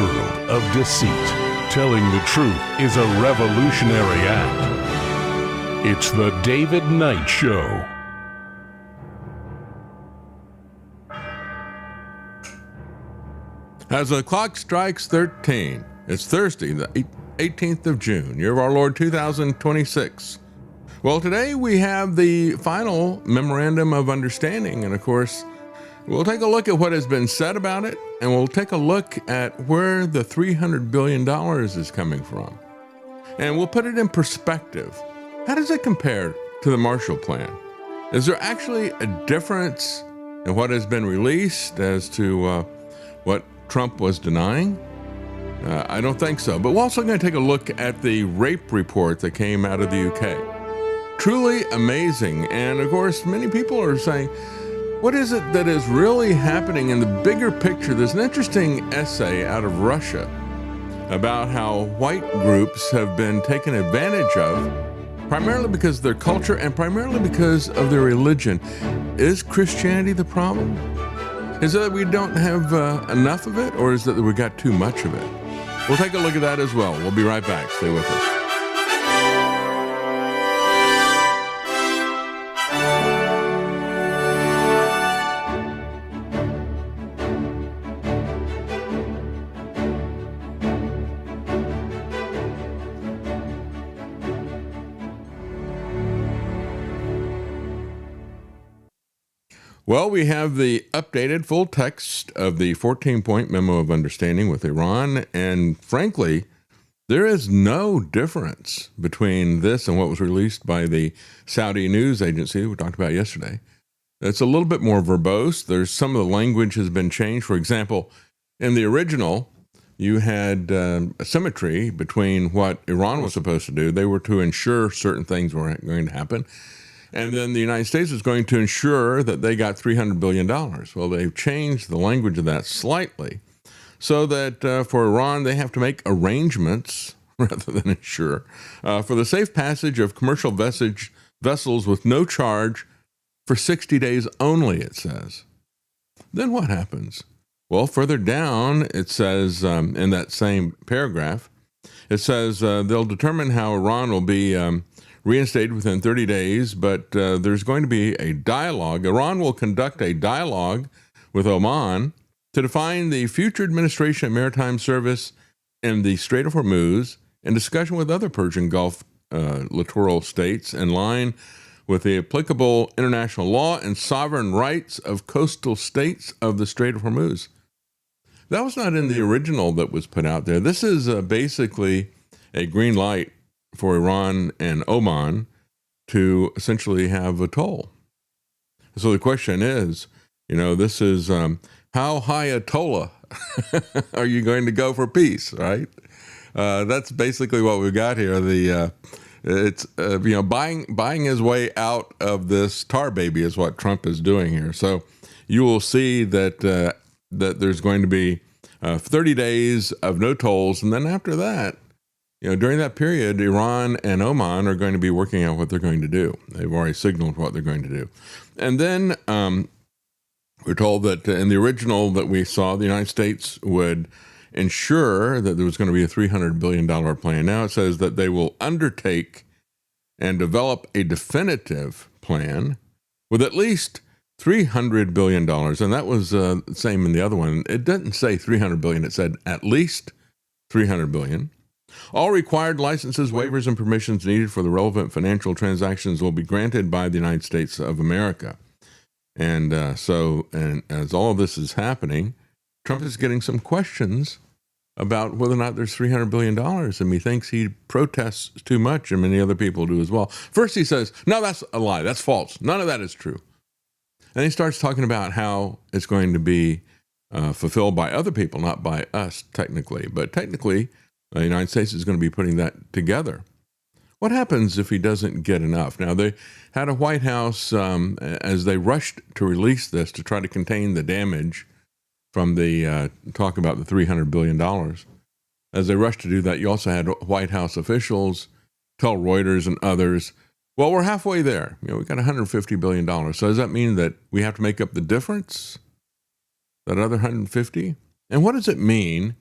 world of deceit, telling the truth is a revolutionary act. It's the David Knight Show. As the clock strikes 13, it's Thursday, the 18th of June, year of our Lord 2026. Well, today we have the final Memorandum of Understanding, and of course, we'll take a look at what has been said about it, and we'll take a look at where the $300 billion is coming from. And we'll put it in perspective. How does it compare to the Marshall Plan? Is there actually a difference in what has been released as to what Trump was denying? I don't think so. But we're also going to take a look at the rape report that came out of the UK. Truly amazing. And of course, many people are saying, what is it that is really happening in the bigger picture? There's an interesting essay out of Russia about how white groups have been taken advantage of, primarily because of their culture and primarily because of their religion. Is Christianity the problem? Is it that we don't have enough of it, or is it that we got too much of it? We'll take a look at that as well. We'll be right back. Stay with us. Well, we have the updated full text of the 14-point memo of understanding with Iran, and frankly, there is no difference between this and what was released by the Saudi news agency we talked about yesterday. It's a little bit more verbose. There's some of the language has been changed. For example, in the original, you had a symmetry between what Iran was supposed to do. They were to ensure certain things were going to happen. And then the United States was going to ensure that they got $300 billion. Well, they've changed the language of that slightly so that for Iran, they have to make arrangements rather than ensure for the safe passage of commercial vessels with no charge for 60 days only, it says. Then what happens? Well, further down, it says in that same paragraph, it says they'll determine how Iran will be reinstated within 30 days, but there's going to be a dialogue. Iran will conduct a dialogue with Oman to define the future administration of maritime service in the Strait of Hormuz in discussion with other Persian Gulf littoral states in line with the applicable international law and sovereign rights of coastal states of the Strait of Hormuz. That was not in the original that was put out there. This is basically a green light for Iran and Oman to essentially have a toll. So the question is, this is how high a toll are you going to go for peace, right? That's basically what we've got here. It's buying his way out of this tar baby is what Trump is doing here. So you will see that that there's going to be 30 days of no tolls, and then after that, during that period, Iran and Oman are going to be working out what they're going to do. They've already signaled what they're going to do. And then we're told that in the original that we saw, the United States would ensure that there was going to be a $300 billion plan. Now it says that they will undertake and develop a definitive plan with at least $300 billion. And that was the same in the other one. It didn't say $300 billion. It said at least $300 billion. All required licenses, waivers, and permissions needed for the relevant financial transactions will be granted by the United States of America. And and as all of this is happening, Trump is getting some questions about whether or not there's $300 billion, and he thinks he protests too much, and many other people do as well. First, he says, no, that's a lie. That's false. None of that is true. And he starts talking about how it's going to be fulfilled by other people, not by us, technically. But technically, the United States is going to be putting that together. What happens if he doesn't get enough? Now, they had a White House, as they rushed to release this to try to contain the damage from the talk about the $300 billion. As they rushed to do that, you also had White House officials tell Reuters and others, well, we're halfway there. We got $150 billion. So does that mean that we have to make up the difference? That other 150? And what does it mean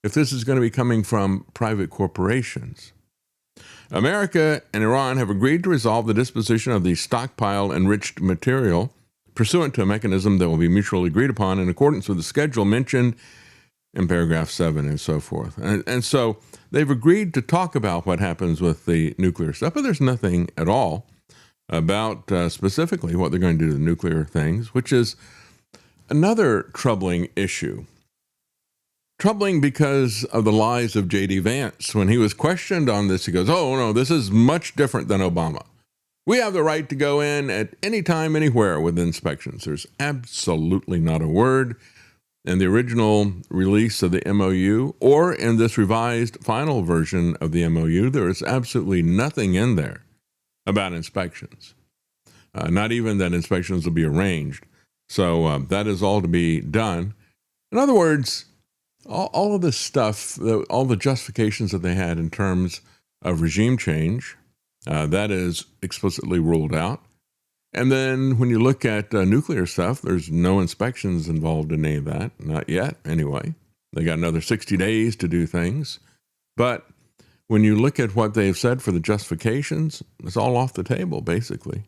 if this is going to be coming from private corporations. America and Iran have agreed to resolve the disposition of the stockpile enriched material pursuant to a mechanism that will be mutually agreed upon in accordance with the schedule mentioned in paragraph 7 and so forth. And so they've agreed to talk about what happens with the nuclear stuff, but there's nothing at all about specifically what they're going to do to the nuclear things, which is another troubling issue. Troubling because of the lies of J.D. Vance. When he was questioned on this, he goes, oh, no, this is much different than Obama. We have the right to go in at any time, anywhere with inspections. There's absolutely not a word in the original release of the MOU or in this revised final version of the MOU. There is absolutely nothing in there about inspections, not even that inspections will be arranged. So that is all to be done. In other words, all of this stuff, all the justifications that they had in terms of regime change, that is explicitly ruled out. And then when you look at nuclear stuff, there's no inspections involved in any of that. Not yet, anyway. They got another 60 days to do things. But when you look at what they've said for the justifications, it's all off the table, basically.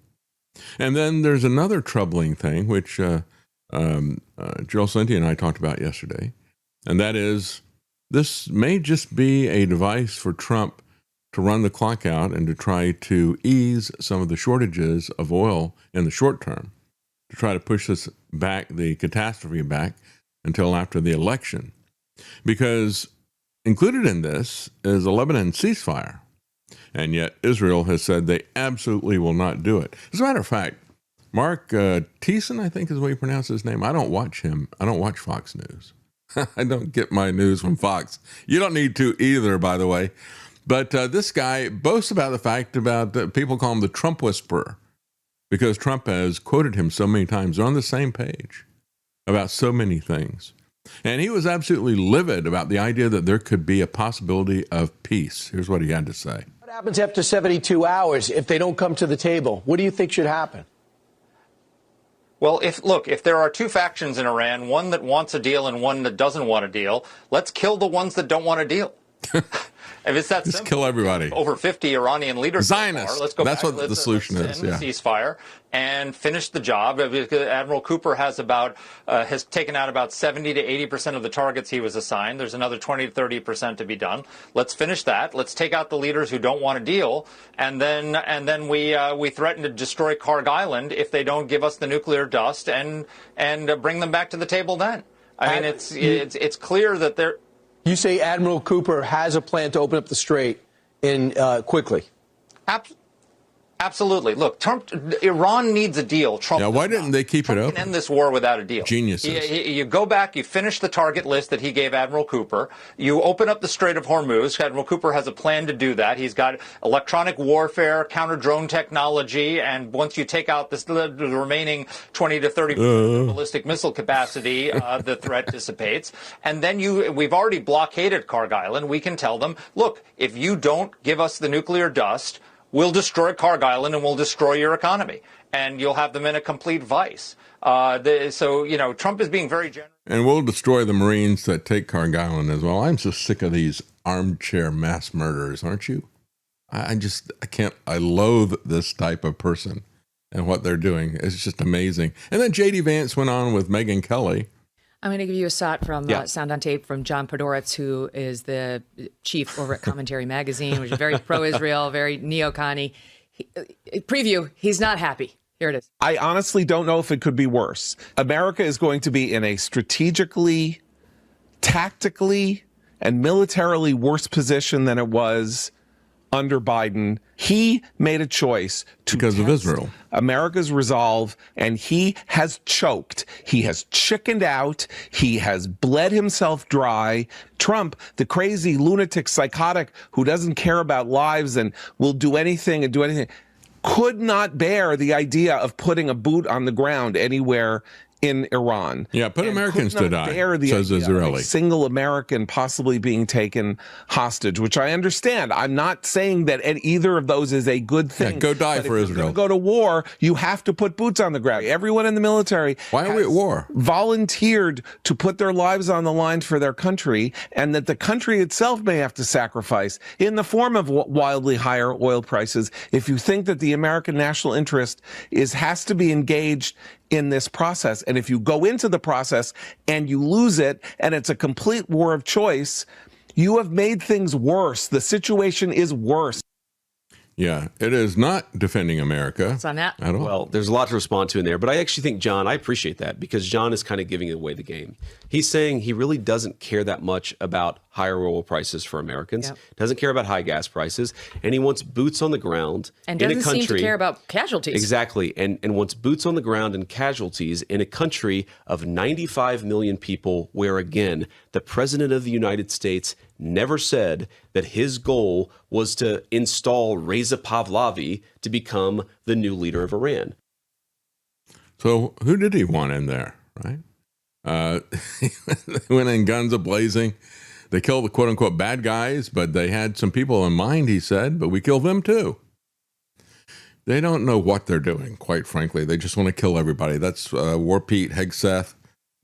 And then there's another troubling thing, which Joel Cinti and I talked about yesterday. And that is, this may just be a device for Trump to run the clock out and to try to ease some of the shortages of oil in the short term, to try to push this back, the catastrophe back, until after the election. Because included in this is a Lebanon ceasefire. And yet Israel has said they absolutely will not do it. As a matter of fact, Mark Thiessen, I think is the way you pronounce his name. I don't watch him. I don't watch Fox News. I don't get my news from Fox. You don't need to either, by the way. But this guy boasts about the fact about people call him the Trump whisperer because Trump has quoted him so many times. They're on the same page about so many things. And he was absolutely livid about the idea that there could be a possibility of peace. Here's what he had to say. What happens after 72 hours if they don't come to the table? What do you think should happen? Well, if there are two factions in Iran, one that wants a deal and one that doesn't want a deal, let's kill the ones that don't want a deal. If it's that Just simple, kill everybody. Over 50 Iranian leaders. Zionists. Let's go That's back. what the solution is. End the ceasefire and finish the job. Admiral Cooper has taken out about 70 to 80% of the targets he was assigned. There's another 20 to 30% to be done. Let's finish that. Let's take out the leaders who don't want a deal, and then we threaten to destroy Karg Island if they don't give us the nuclear dust and bring them back to the table. Then I mean it's clear that they're. You say Admiral Cooper has a plan to open up the Strait quickly. Absolutely. Look, Iran needs a deal. Trump. Yeah, why didn't they keep it open? Can end this war without a deal. Geniuses. You go back, you finish the target list that he gave Admiral Cooper. You open up the Strait of Hormuz. Admiral Cooper has a plan to do that. He's got electronic warfare, counter-drone technology, and once you take out the remaining 20 to 30% ballistic missile capacity, the threat dissipates. And then we've already blockaded Karg Island. We can tell them, look, if you don't give us the nuclear dust, we'll destroy Karg Island and we'll destroy your economy. And you'll have them in a complete vice. So, Trump is being very generous. And we'll destroy the Marines that take Karg Island as well. I'm so sick of these armchair mass murderers, aren't you? I loathe this type of person and what they're doing. It's just amazing. And then J.D. Vance went on with Megyn Kelly. I'm going to give you a shot from Sound on Tape from John Podhoretz, who is the chief over at Commentary Magazine, which is very pro-Israel, very neo-Connie. Preview, he's not happy. Here it is. I honestly don't know if it could be worse. America is going to be in a strategically, tactically, and militarily worse position than it was under Biden. He made a choice because of Israel. America's resolve, and he has choked. He has chickened out. He has bled himself dry. Trump, the crazy lunatic psychotic who doesn't care about lives and will do anything and do anything, could not bear the idea of putting a boot on the ground anywhere in Iran. Yeah, put and Americans could to not die, bear the says idea of Israeli. a single American possibly being taken hostage, which I understand. I'm not saying that either of those is a good thing. Yeah, go die but for if Israel. You're going to go to war, you have to put boots on the ground. Everyone in the military Why are we at war? Volunteered to put their lives on the line for their country, and that the country itself may have to sacrifice in the form of wildly higher oil prices. If you think that the American national interest has to be engaged in this process, and if you go into the process and you lose it, and it's a complete war of choice, you have made things worse. The situation is worse. Yeah, it is not defending America. It's on that. At all. Well, there's a lot to respond to in there, but I actually think John, I appreciate that because John is kind of giving away the game. He's saying he really doesn't care that much about higher oil prices for Americans, doesn't care about high gas prices, and he wants boots on the ground and in a doesn't country. seem to care about casualties. Exactly, and wants boots on the ground and casualties in a country of 95 million people where, again, the President of the United States never said that his goal was to install Reza Pahlavi to become the new leader of Iran. So who did he want in there, right? They went in guns a-blazing. They killed the quote-unquote bad guys, but they had some people in mind, he said, but we killed them too. They don't know what they're doing, quite frankly. They just want to kill everybody. That's War Pete, Hegseth,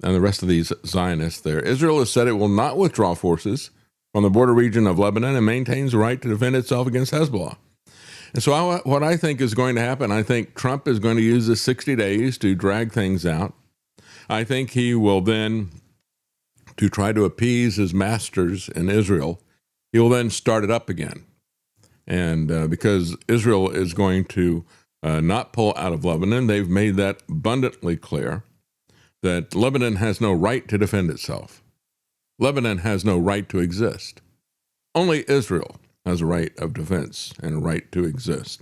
and the rest of these Zionists there. Israel has said it will not withdraw forces from the border region of Lebanon and maintains the right to defend itself against Hezbollah. And so what I think is going to happen, I think Trump is going to use the 60 days to drag things out. I think he will then, to try to appease his masters in Israel, he will then start it up again. And because Israel is going to not pull out of Lebanon, they've made that abundantly clear that Lebanon has no right to defend itself. Lebanon has no right to exist. Only Israel has a right of defense and a right to exist.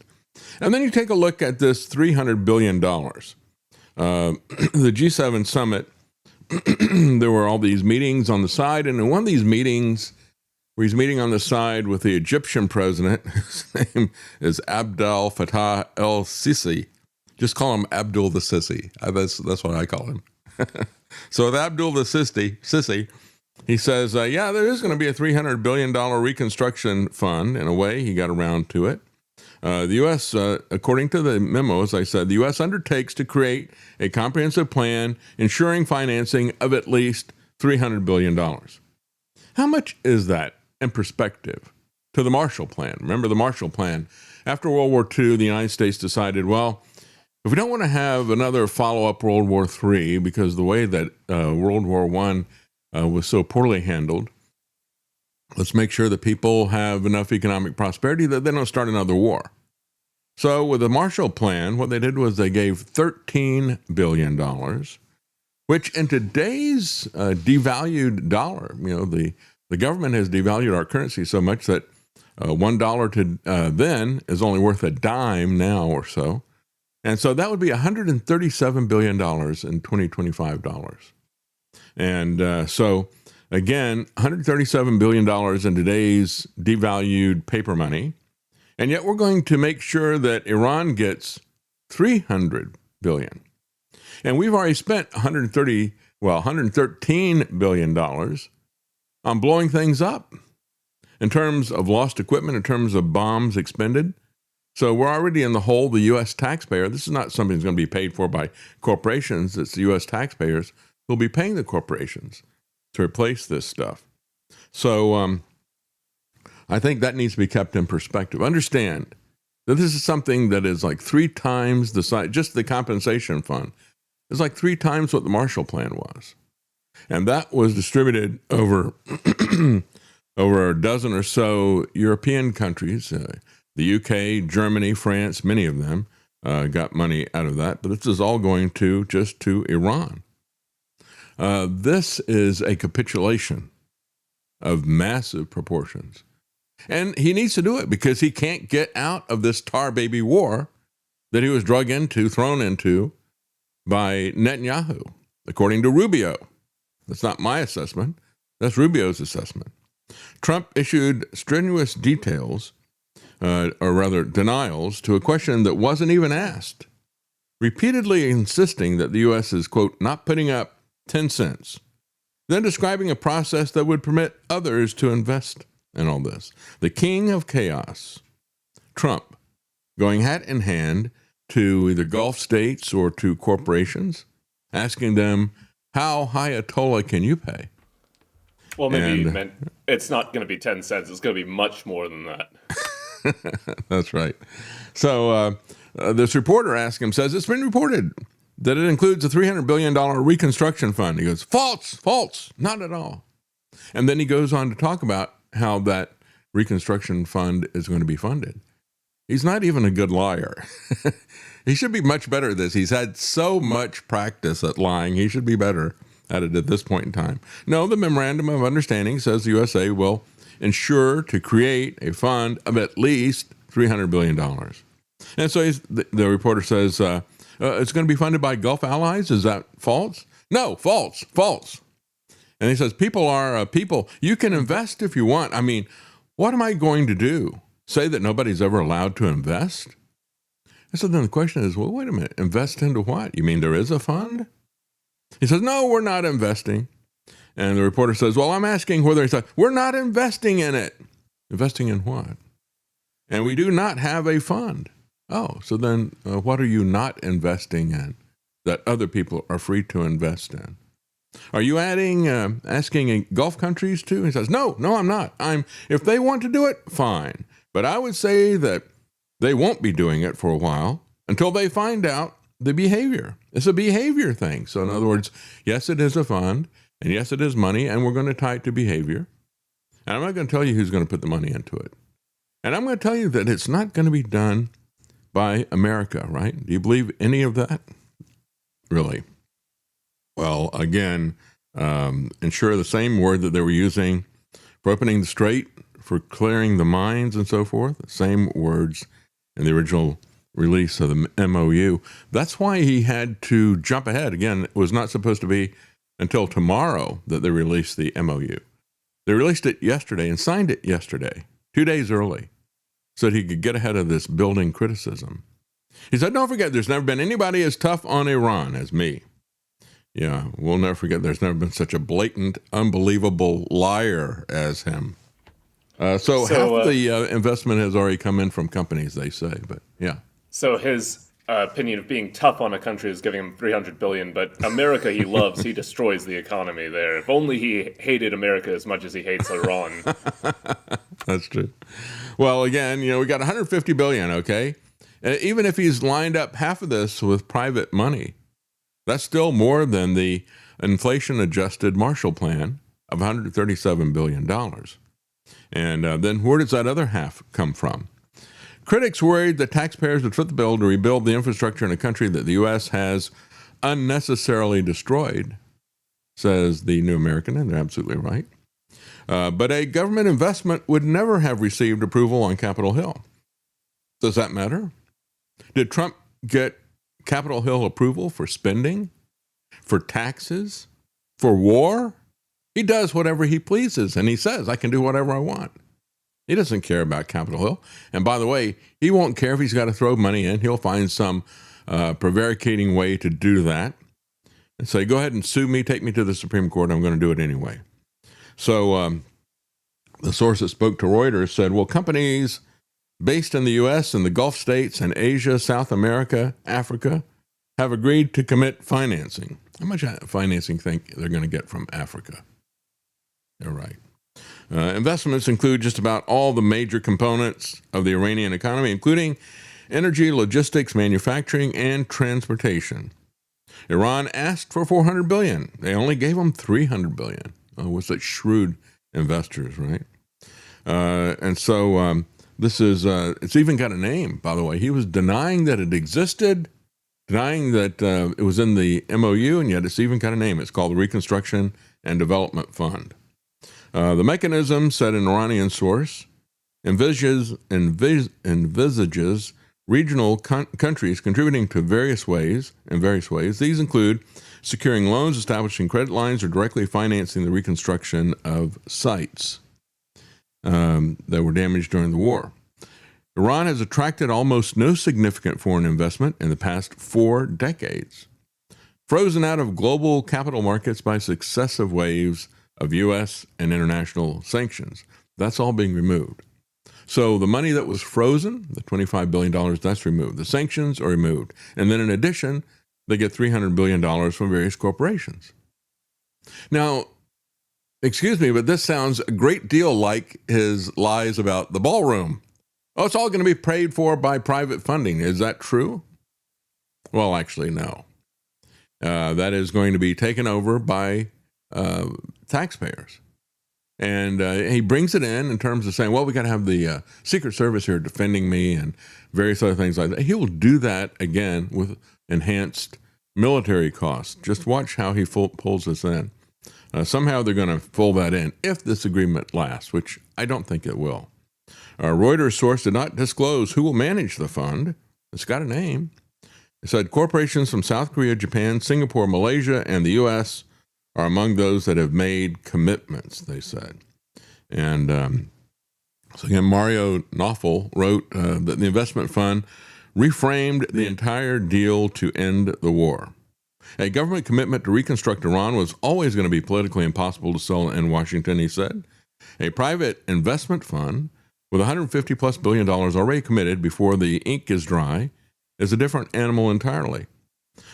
And then you take a look at this $300 billion. The G7 summit, there were all these meetings on the side, and in one of these meetings, where he's meeting on the side with the Egyptian president, his name is Abdel Fattah el-Sisi. Just call him Abdul the Sisi. That's what I call him. So with Abdul the Sisi, he says, yeah, there is going to be a $300 billion reconstruction fund. In a way, he got around to it. The U.S., according to the memo, as I said, the U.S. undertakes to create a comprehensive plan ensuring financing of at least $300 billion. How much is that in perspective to the Marshall Plan? Remember the Marshall Plan? After World War II, the United States decided, well, if we don't want to have another follow-up World War III, because the way that World War I was so poorly handled, let's make sure that people have enough economic prosperity that they don't start another war. So with the Marshall Plan, what they did was they gave $13 billion, which in today's devalued dollar, the government has devalued our currency so much that $1 to then is only worth a dime now or so. And so that would be $137 billion in 2025 dollars. And so, again, $137 billion in today's devalued paper money. And yet we're going to make sure that Iran gets $300 billion. And we've already spent $113 billion on blowing things up in terms of lost equipment, in terms of bombs expended. So we're already in the hole, the U.S. taxpayer. This is not something that's going to be paid for by corporations. It's the U.S. taxpayers who will be paying the corporations to replace this stuff. So I think that needs to be kept in perspective. Understand that this is something that is like 3 times the size, just the compensation fund is like 3 times what the Marshall Plan was. And that was distributed over over a dozen or so European countries, the UK, Germany, France, many of them got money out of that. But this is all going to Iran. This is a capitulation of massive proportions. And he needs to do it because he can't get out of this tar baby war that he was thrown into by Netanyahu, according to Rubio. That's not my assessment. That's Rubio's assessment. Trump issued strenuous denials to a question that wasn't even asked. repeatedly insisting that the U.S. is, quote, not putting up 10 cents, then describing a process that would permit others to invest in all this. The king of chaos, Trump, going hat in hand to either Gulf states or to corporations, asking them, how high a toll can you pay? Well, maybe you meant it's not going to be 10 cents. It's going to be much more than that. That's right. So this reporter asked him, says, it's been reported that it includes a $300 billion reconstruction fund. He goes, false, not at all. And then he goes on to talk about how that reconstruction fund is going to be funded. He's not even a good liar. He should be much better at this. He's had so much practice at lying. He should be better at it at this point in time. No, the Memorandum of Understanding says the USA will ensure to create a fund of at least $300 billion. And so the reporter says, it's going to be funded by Gulf allies. Is that false? No, false. And he says, people are people. You can invest if you want. I mean, what am I going to do? Say that nobody's ever allowed to invest? And so then the question is, well, wait a minute, invest into what? You mean there is a fund? He says, no, we're not investing. And the reporter says, well, I'm asking whether he said, we're not investing in it. Investing in what? And we do not have a fund. Oh, so then what are you not investing in that other people are free to invest in? Are you asking Gulf countries to? He says, no, I'm not. If they want to do it, fine. But I would say that they won't be doing it for a while until they find out the behavior. It's a behavior thing. So in other words, yes, it is a fund, and yes, it is money, and we're going to tie it to behavior. And I'm not going to tell you who's going to put the money into it. And I'm going to tell you that it's not going to be done by America, right? Do you believe any of that? Really? Well, again, ensure the same word that they were using for opening the Strait, for clearing the mines and so forth, the same words in the original release of the MOU. That's why he had to jump ahead. Again, it was not supposed to be until tomorrow that they released the MOU. They released it yesterday and signed it yesterday, 2 days early, so that he could get ahead of this building criticism. He said, don't forget, there's never been anybody as tough on Iran as me. Yeah, we'll never forget, there's never been such a blatant, unbelievable liar as him. So half the investment has already come in from companies, they say, but yeah. So his opinion of being tough on a country is giving him $300 billion, but America he loves, he destroys the economy there. If only he hated America as much as he hates Iran. That's true. Well, again, we got $150 billion, okay? Even if he's lined up half of this with private money, that's still more than the inflation-adjusted Marshall Plan of $137 billion. And then where does that other half come from? Critics worried that taxpayers would foot the bill to rebuild the infrastructure in a country that the U.S. has unnecessarily destroyed, says the New American, and they're absolutely right. But a government investment would never have received approval on Capitol Hill. Does that matter? Did Trump get Capitol Hill approval for spending, for taxes, for war? He does whatever he pleases, and he says, I can do whatever I want. He doesn't care about Capitol Hill. And by the way, he won't care if he's got to throw money in. He'll find some prevaricating way to do that and say, go ahead and sue me, take me to the Supreme Court. I'm going to do it anyway. So the source that spoke to Reuters said, well, companies based in the U.S. and the Gulf states and Asia, South America, Africa have agreed to commit financing. How much financing think they're going to get from Africa? They're right. Investments include just about all the major components of the Iranian economy, including energy, logistics, manufacturing, and transportation. Iran asked for $400 billion. They only gave them $300 billion. Oh, was such shrewd investors, right? And so this is, it's even got a name, by the way. He was denying that it existed, denying that it was in the MOU, and yet it's even got a name. It's called the Reconstruction and Development Fund. The mechanism, said an Iranian source, envisages regional countries contributing to various ways. These include securing loans, establishing credit lines, or directly financing the reconstruction of sites that were damaged during the war. Iran has attracted almost no significant foreign investment in the past 4 decades. Frozen out of global capital markets by successive waves of U.S. and international sanctions. That's all being removed. So the money that was frozen, the $25 billion, that's removed. The sanctions are removed. And then in addition, they get $300 billion from various corporations. Now, excuse me, but this sounds a great deal like his lies about the ballroom. Oh, it's all going to be paid for by private funding. Is that true? Well, actually, no. That is going to be taken over by taxpayers. And he brings it in terms of saying, well, we got to have the Secret Service here defending me and various other things like that. He will do that again with enhanced military costs. Just watch how he pulls this in. Somehow they're going to pull that in if this agreement lasts, which I don't think it will. A Reuters source did not disclose who will manage the fund. It's got a name. It said corporations from South Korea, Japan, Singapore, Malaysia, and the U.S. are among those that have made commitments, they said. And so again, Mario Knopfel wrote that the investment fund reframed the entire deal to end the war. A government commitment to reconstruct Iran was always going to be politically impossible to sell in Washington, he said. A private investment fund with $150+ billion already committed before the ink is dry is a different animal entirely.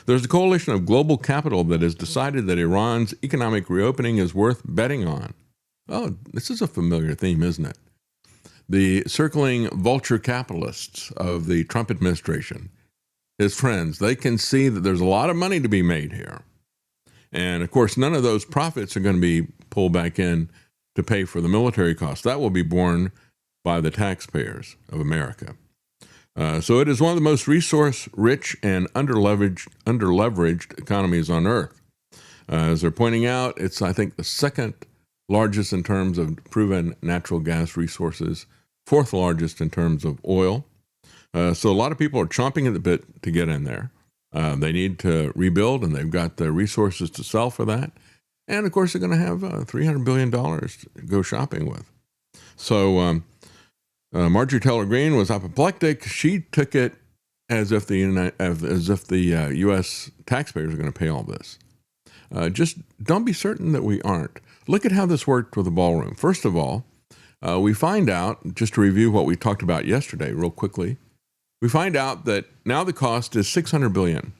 There's a coalition of global capital that has decided that Iran's economic reopening is worth betting on. Oh, this is a familiar theme, isn't it? The circling vulture capitalists of the Trump administration, his friends, they can see that there's a lot of money to be made here. And of course, none of those profits are going to be pulled back in to pay for the military costs. That will be borne by the taxpayers of America. So it is one of the most resource-rich and underleveraged economies on earth. As they're pointing out, it's, I think, the second largest in terms of proven natural gas resources, fourth largest in terms of oil. So a lot of people are chomping at the bit to get in there. They need to rebuild, and they've got the resources to sell for that. And, of course, they're going to have $300 billion to go shopping with. So Marjorie Taylor Greene was apoplectic. She took it as if the U.S. taxpayers are going to pay all this. Just don't be certain that we aren't. Look at how this worked with the ballroom. First of all, we find out, just to review what we talked about yesterday real quickly, we find out that now the cost is $600 billion,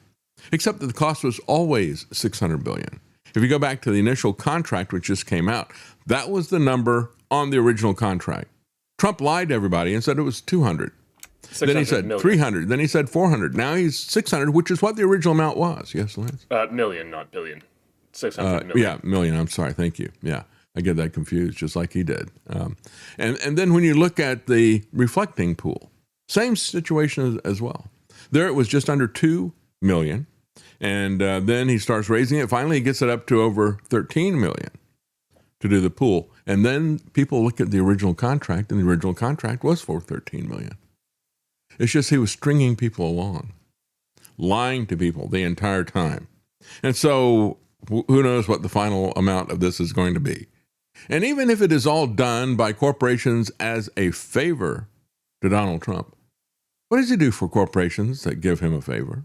except that the cost was always $600 billion. If you go back to the initial contract, which just came out, that was the number on the original contract. Trump lied to everybody and said it was 200. Then he said 300. Then he said 400. Now he's 600, which is what the original amount was. Yes, Lance? Million, not billion. 600 million. Yeah, million. I'm sorry. Thank you. Yeah, I get that confused, just like he did. And then when you look at the reflecting pool, same situation as well. There it was just under 2 million. And then he starts raising it. Finally, he gets it up to over 13 million to do the pool. And then people look at the original contract, and the original contract was for 13 million. It's just he was stringing people along, lying to people the entire time. And so who knows what the final amount of this is going to be. And even if it is all done by corporations as a favor to Donald Trump, what does he do for corporations that give him a favor?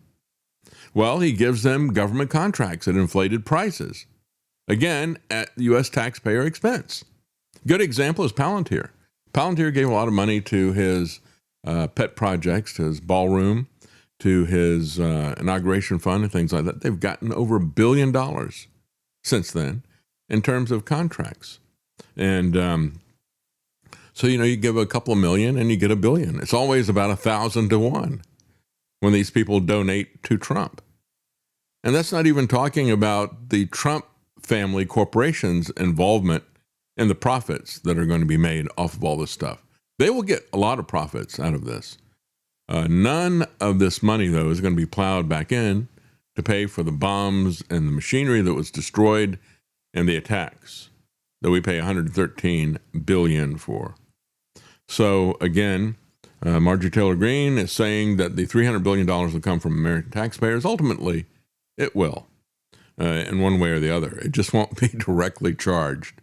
Well, he gives them government contracts at inflated prices. Again, at U.S. taxpayer expense. Good example is Palantir. Palantir gave a lot of money to his pet projects, to his ballroom, to his inauguration fund and things like that. They've gotten over $1 billion since then in terms of contracts. And so, you give a couple of million and you get $1 billion. It's always about 1,000 to 1 when these people donate to Trump. And that's not even talking about the Trump family corporations' involvement in the profits that are going to be made off of all this stuff. They will get a lot of profits out of this. None of this money, though, is going to be plowed back in to pay for the bombs and the machinery that was destroyed and the attacks that we pay $113 billion for. So, again, Marjorie Taylor Greene is saying that the $300 billion will come from American taxpayers. Ultimately, it will, in one way or the other. It just won't be directly charged.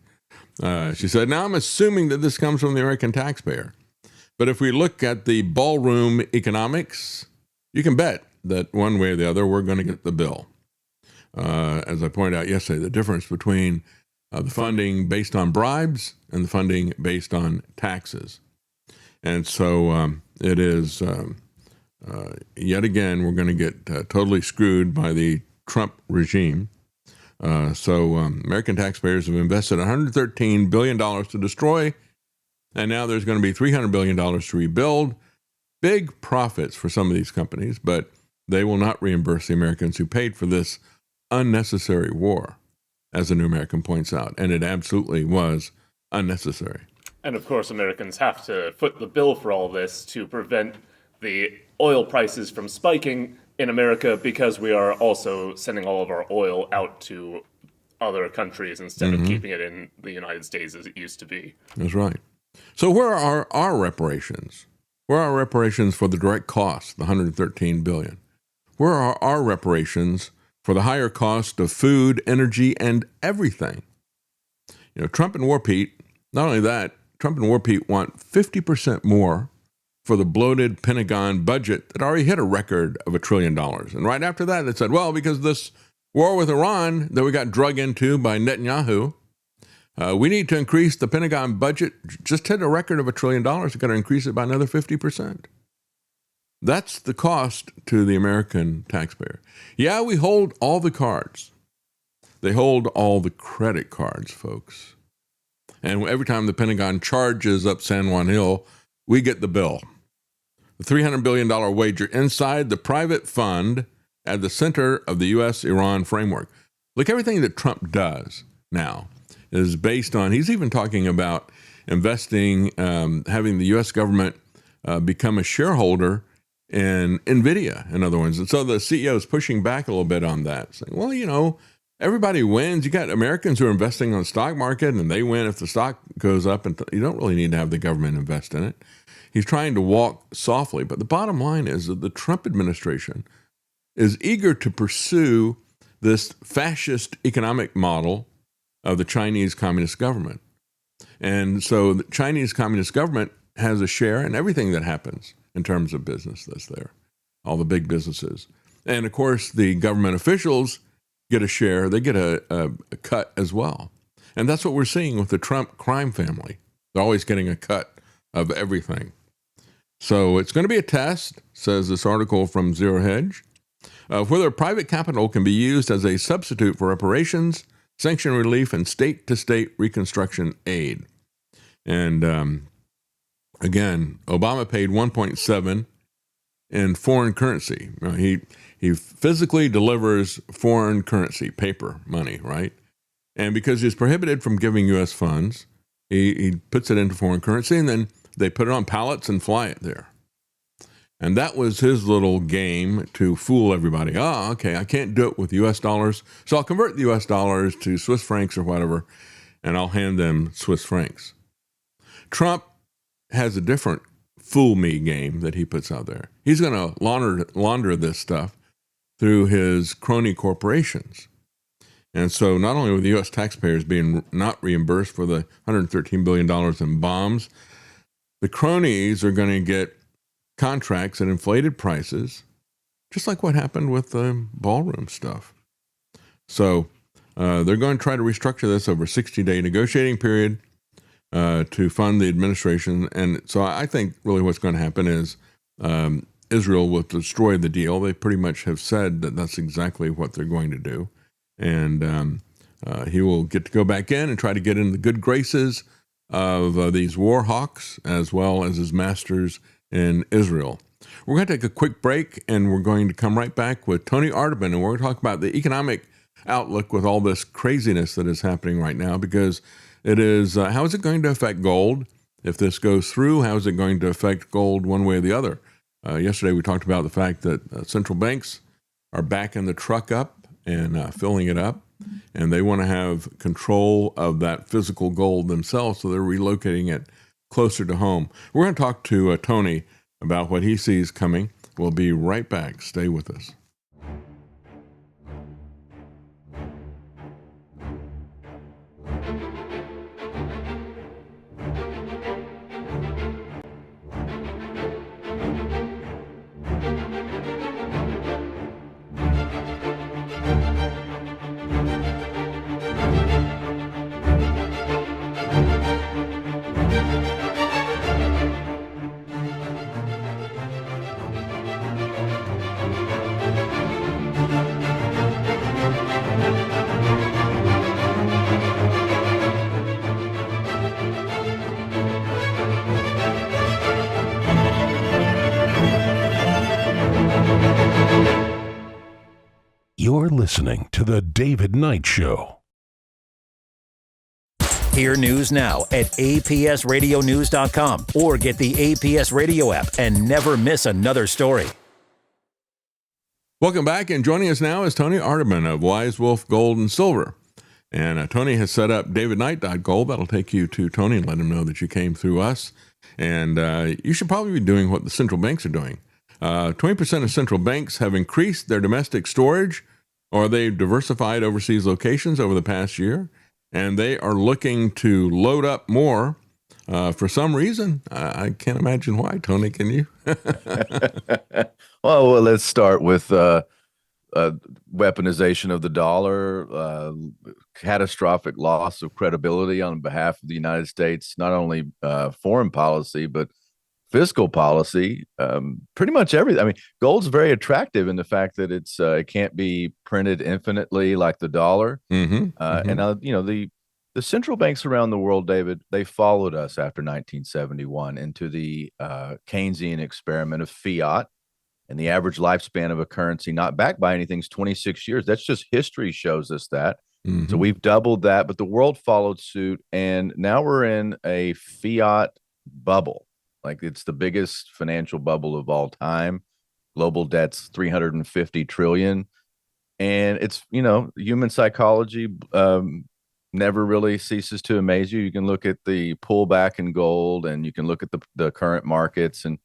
She said, now I'm assuming that this comes from the American taxpayer. But if we look at the ballroom economics, you can bet that one way or the other, we're going to get the bill. As I pointed out yesterday, the difference between the funding based on bribes and the funding based on taxes. And so it is, yet again, we're going to get totally screwed by the Trump regime. So American taxpayers have invested $113 billion to destroy, and now there's going to be $300 billion to rebuild. Big profits for some of these companies, but they will not reimburse the Americans who paid for this unnecessary war, as the New American points out, and it absolutely was unnecessary. And of course, Americans have to foot the bill for all this to prevent the oil prices from spiking in America, because we are also sending all of our oil out to other countries instead of keeping it in the United States as it used to be. That's right. So where are our reparations? Where are our reparations for the direct cost, the $113 billion? Where are our reparations for the higher cost of food, energy, and everything? You know, Trump and War Pete, not only that, Trump and War Pete want 50% more for the bloated Pentagon budget that already hit a record of $1 trillion. And right after that, they said, well, because this war with Iran that we got drug into by Netanyahu, we need to increase the Pentagon budget. Just hit a record of $1 trillion. We've got to increase it by another 50%. That's the cost to the American taxpayer. Yeah, we hold all the cards. They hold all the credit cards, folks. And every time the Pentagon charges up San Juan Hill, we get the bill. The $300 billion wager inside the private fund at the center of the U.S.-Iran framework. Look, everything that Trump does now is based on, he's even talking about investing, having the U.S. government become a shareholder in NVIDIA, in other words. And so the CEO is pushing back a little bit on that, saying, well, you know, everybody wins. You got Americans who are investing on the stock market, and they win if the stock goes up, and you don't really need to have the government invest in it. He's trying to walk softly. But the bottom line is that the Trump administration is eager to pursue this fascist economic model of the Chinese Communist government. And so the Chinese Communist government has a share in everything that happens in terms of business that's there, all the big businesses. And of course, the government officials get a share. They get a cut as well. And that's what we're seeing with the Trump crime family. They're always getting a cut of everything. So it's going to be a test, says this article from Zero Hedge, whether private capital can be used as a substitute for reparations, sanction relief, and state-to-state reconstruction aid. And again, Obama paid $1.7 in foreign currency. He physically delivers foreign currency, paper money, right? And because he's prohibited from giving U.S. funds, he puts it into foreign currency, and then they put it on pallets and fly it there. And that was his little game to fool everybody. Oh, okay, I can't do it with U.S. dollars, so I'll convert the U.S. dollars to Swiss francs or whatever, and I'll hand them Swiss francs. Trump has a different fool me game that he puts out there. He's going to launder this stuff through his crony corporations. And so not only will the U.S. taxpayers being not reimbursed for the $113 billion in bombs, the cronies are going to get contracts at inflated prices, just like what happened with the ballroom stuff. So they're going to try to restructure this over a 60-day negotiating period to fund the administration. And so I think really what's going to happen is Israel will destroy the deal. They pretty much have said that that's exactly what they're going to do. And he will get to go back in and try to get in the good graces of these war hawks as well as his masters in Israel. We're going to take a quick break, and we're going to come right back with Tony Arterburn, and we're going to talk about the economic outlook with all this craziness that is happening right now, because it is, how is it going to affect gold? If this goes through, how is it going to affect gold one way or the other? Yesterday we talked about the fact that central banks are backing the truck up and filling it up, and they want to have control of that physical gold themselves, so they're relocating it closer to home. We're going to talk to Tony about what he sees coming. We'll be right back. Stay with us. You're listening to The David Knight Show. Hear news now at apsradionews.com or get the APS Radio app and never miss another story. Welcome back, and joining us now is Tony Arterman of Wise Wolf Gold and Silver. And Tony has set up davidknight.gold. That'll take you to Tony and let him know that you came through us. And you should probably be doing what the central banks are doing. 20% of central banks have increased their domestic storage, or they've diversified overseas locations over the past year. And they are looking to load up more for some reason. I can't imagine why. Tony, can you? Well, let's start with weaponization of the dollar, catastrophic loss of credibility on behalf of the United States, not only foreign policy, but fiscal policy, pretty much everything. I mean, gold's very attractive in the fact that it can't be printed infinitely like the dollar. And the central banks around the world, David, they followed us after 1971 into the Keynesian experiment of fiat. And the average lifespan of a currency not backed by anything is 26 years. That's just history shows us that. So we've doubled that, but the world followed suit. And now we're in a fiat bubble. Like, it's the biggest financial bubble of all time. Global debt's 350 trillion. And it's, human psychology never really ceases to amaze you. You can look at the pullback in gold, and you can look at the current markets, and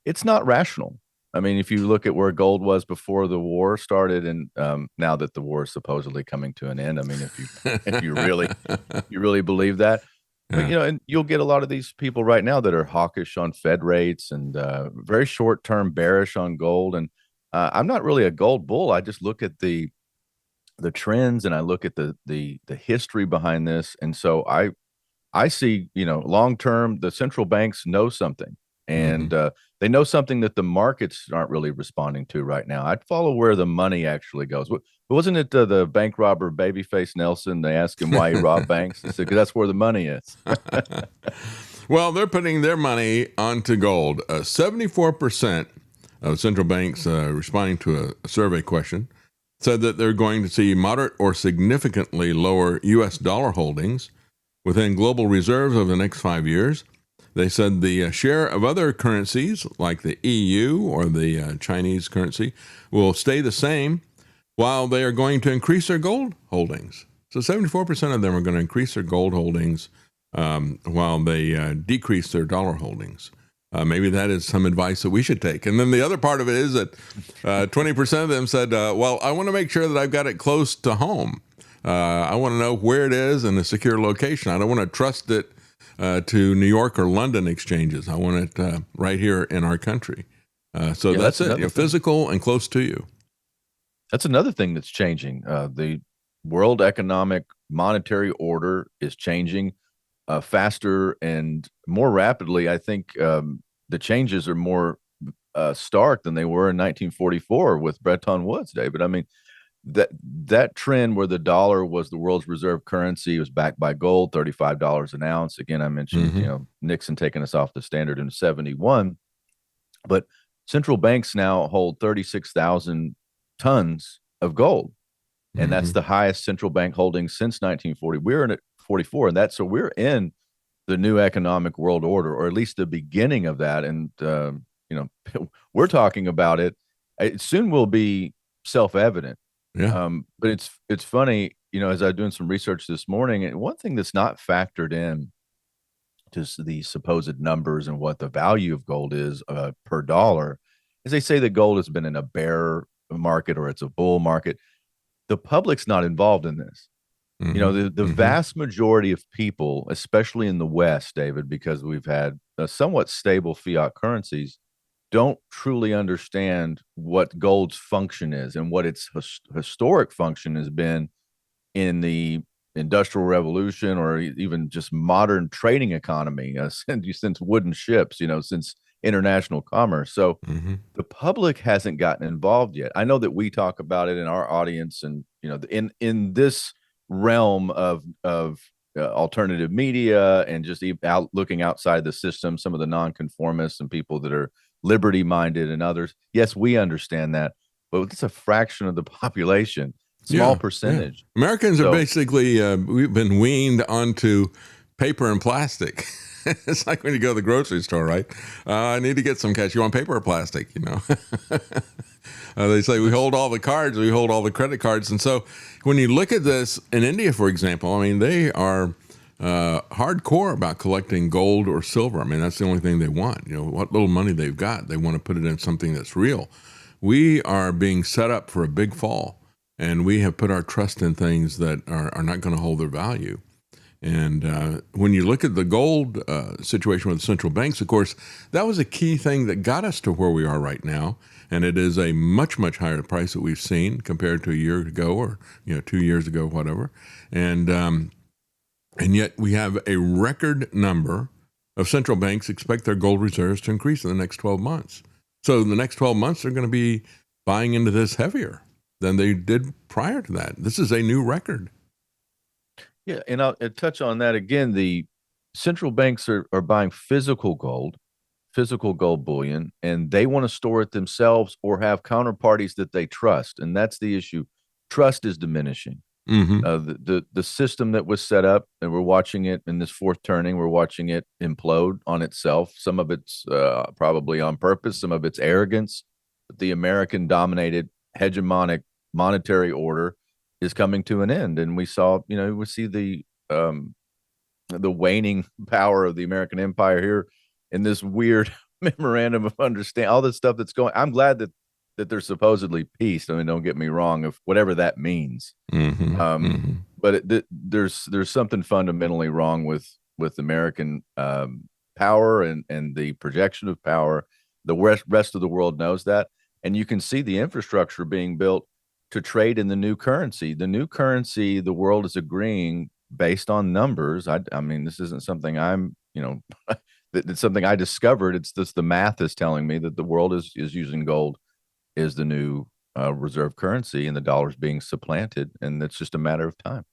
it's not rational. I mean, if you look at where gold was before the war started, and now that the war is supposedly coming to an end, I mean, if you really believe that, but, and you'll get a lot of these people right now that are hawkish on Fed rates and very short-term bearish on gold. And I'm not really a gold bull. I just look at the trends, and I look at the history behind this. And so I see, long-term, the central banks know something. And they know something that the markets aren't really responding to right now. I'd follow where the money actually goes. Wasn't it the bank robber Babyface Nelson? They asked him why he robbed banks. He said, because that's where the money is. Well, they're putting their money onto gold. 74% of central banks responding to a survey question said that they're going to see moderate or significantly lower U.S. dollar holdings within global reserves over the next 5 years. They said the share of other currencies, like the EU or the Chinese currency, will stay the same, while they are going to increase their gold holdings. So 74% of them are going to increase their gold holdings while they decrease their dollar holdings. Maybe that is some advice that we should take. And then the other part of it is that 20% of them said, well, I want to make sure that I've got it close to home. I want to know where it is in a secure location. I don't want to trust it to New York or London exchanges. I want it right here in our country. So that's it. You're physical and close to you. That's another thing that's changing. The world economic monetary order is changing faster and more rapidly. I think the changes are more stark than they were in 1944 with Bretton Woods, David. I mean, that trend where the dollar was the world's reserve currency was backed by gold, $35 an ounce. Again, I mentioned Nixon taking us off the standard in 71, but central banks now hold 36,000 tons of gold, and that's the highest central bank holding since 1940. We're in at 44, and so we're in the new economic world order, or at least the beginning of that. And we're talking about it. It soon will be self-evident. Yeah. But it's funny, as I was doing some research this morning, and one thing that's not factored in to the supposed numbers and what the value of gold is per dollar is they say that gold has been in a bear market or it's a bull market. The public's not involved in this. The vast majority of people, especially in the West, David, because we've had somewhat stable fiat currencies, don't truly understand what gold's function is and what its historic function has been in the Industrial Revolution, or even just modern trading economy since wooden ships, since international commerce. So the public hasn't gotten involved yet. I know that we talk about it in our audience, and in this realm of alternative media and just looking outside the system, some of the nonconformists and people that are liberty-minded and others. Yes, we understand that. but it's a fraction of the population, small percentage. Yeah. Americans are basically, we've been weaned onto paper and plastic. It's like when you go to the grocery store, right? I need to get some cash. You want paper or plastic, you know? They say we hold all the cards, we hold all the credit cards. And so when you look at this in India, for example, I mean, they are hardcore about collecting gold or silver. I mean, that's the only thing they want. You know, what little money they've got, they want to put it in something that's real. We are being set up for a big fall, and we have put our trust in things that are not going to hold their value. And when you look at the gold situation with the central banks, of course, that was a key thing that got us to where we are right now. And it is a much, much higher price that we've seen compared to a year ago or 2 years ago, whatever. And yet we have a record number of central banks expect their gold reserves to increase in the next 12 months. So in the next 12 months, they're going to be buying into this heavier than they did prior to that. This is a new record. Yeah, and I'll touch on that again. The central banks are buying physical gold bullion, and they want to store it themselves or have counterparties that they trust. And that's the issue. Trust is diminishing. The system that was set up, and we're watching it in this fourth turning, we're watching it implode on itself. Some of it's probably on purpose, some of it's arrogance. But the American-dominated hegemonic monetary order is coming to an end, and we see the waning power of the American empire here in this weird memorandum of understanding. All this stuff that's going. I'm glad that there's supposedly peace. I mean, don't get me wrong, if whatever that means. But there's something fundamentally wrong with American power and the projection of power. The rest of the world knows that, and you can see the infrastructure being built to trade in the new currency. The new currency, the world is agreeing based on numbers. I mean, this isn't something it's something I discovered. It's just the math is telling me that the world is using gold is the new reserve currency, and the dollar's being supplanted, and it's just a matter of time.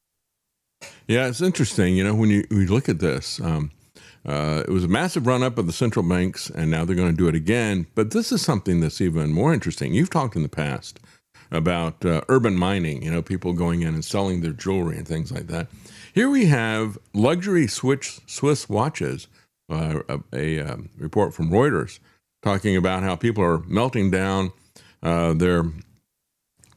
Yeah, it's interesting. You know, when you look at this, it was a massive run-up of the central banks, and now they're going to do it again. But this is something that's even more interesting. You've talked in the past about urban mining, people going in and selling their jewelry and things like that. Here we have luxury Swiss watches, a report from Reuters talking about how people are melting down their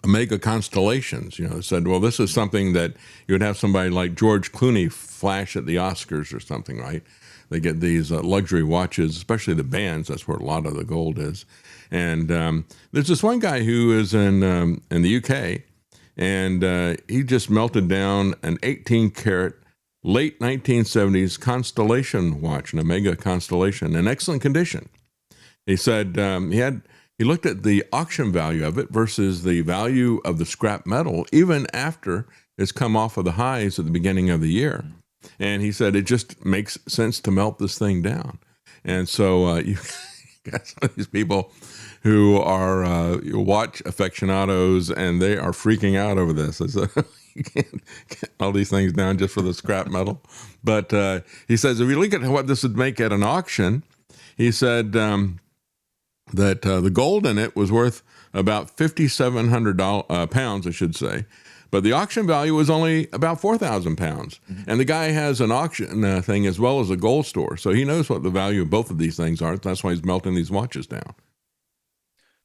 Omega constellations. It said, well, this is something that you would have somebody like George Clooney flash at the Oscars or something, right? They get these luxury watches, especially the bands. That's where a lot of the gold is. And there's this one guy who is in the UK, and he just melted down an 18-karat late 1970s Constellation watch, an Omega Constellation, in excellent condition. He said he looked at the auction value of it versus the value of the scrap metal, even after it's come off of the highs at the beginning of the year. And he said it just makes sense to melt this thing down. And so you got some of these people who are watch aficionados, and they are freaking out over this. So you can't get all these things down just for the scrap metal. But he says if you look at what this would make at an auction, he said that the gold in it was worth about 5,700 pounds, I should say. But the auction value was only about 4,000 pounds. And the guy has an auction thing as well as a gold store. So he knows what the value of both of these things are. That's why he's melting these watches down.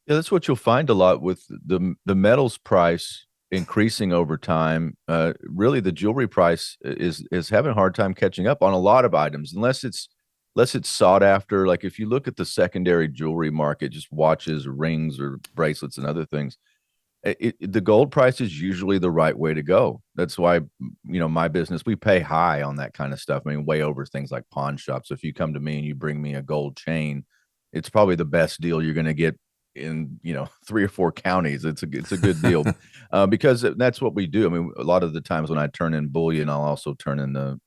Yeah, that's what you'll find a lot with the metals price increasing over time. Really, the jewelry price is having a hard time catching up on a lot of items, unless it's sought after. Like if you look at the secondary jewelry market, just watches, rings, or bracelets and other things, the gold price is usually the right way to go. That's why, my business, we pay high on that kind of stuff. I mean, way over things like pawn shops. If you come to me and you bring me a gold chain, it's probably the best deal you're going to get in 3 or 4 counties. It's a good deal because that's what we do. I mean, a lot of the times when I turn in bullion, I'll also turn in the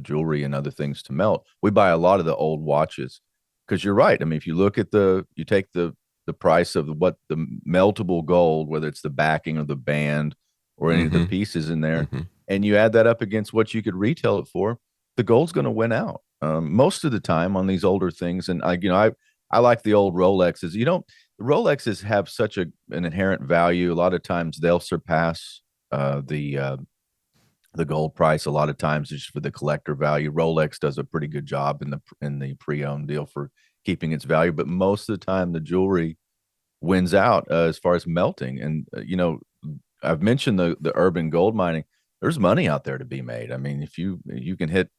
jewelry and other things to melt. We buy a lot of the old watches because you're right. I mean, if you look at you take the price of what the meltable gold, whether it's the backing of the band or any of the pieces in there, and you add that up against what you could retail it for, the gold's going to win out most of the time on these older things. And I like the old Rolexes. Rolexes have such an inherent value. A lot of times they'll surpass the gold price. A lot of times just for the collector value. Rolex does a pretty good job in the pre-owned deal for keeping its value, but most of the time the jewelry wins out as far as melting. And I've mentioned the urban gold mining. There's money out there to be made. I mean, if you can hit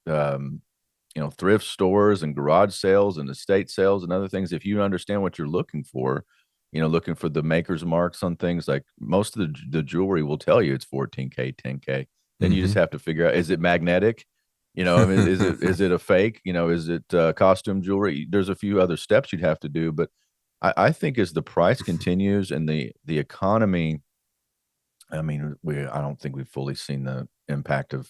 thrift stores and garage sales and estate sales and other things, if you understand what you're looking for, looking for the maker's marks on things, like most of the jewelry will tell you it's 14K, 10K. Then you just have to figure out, is it magnetic? I mean, is it a fake? Is it costume jewelry? There's a few other steps you'd have to do, but I think as the price continues and the economy, I mean, I don't think we've fully seen the impact of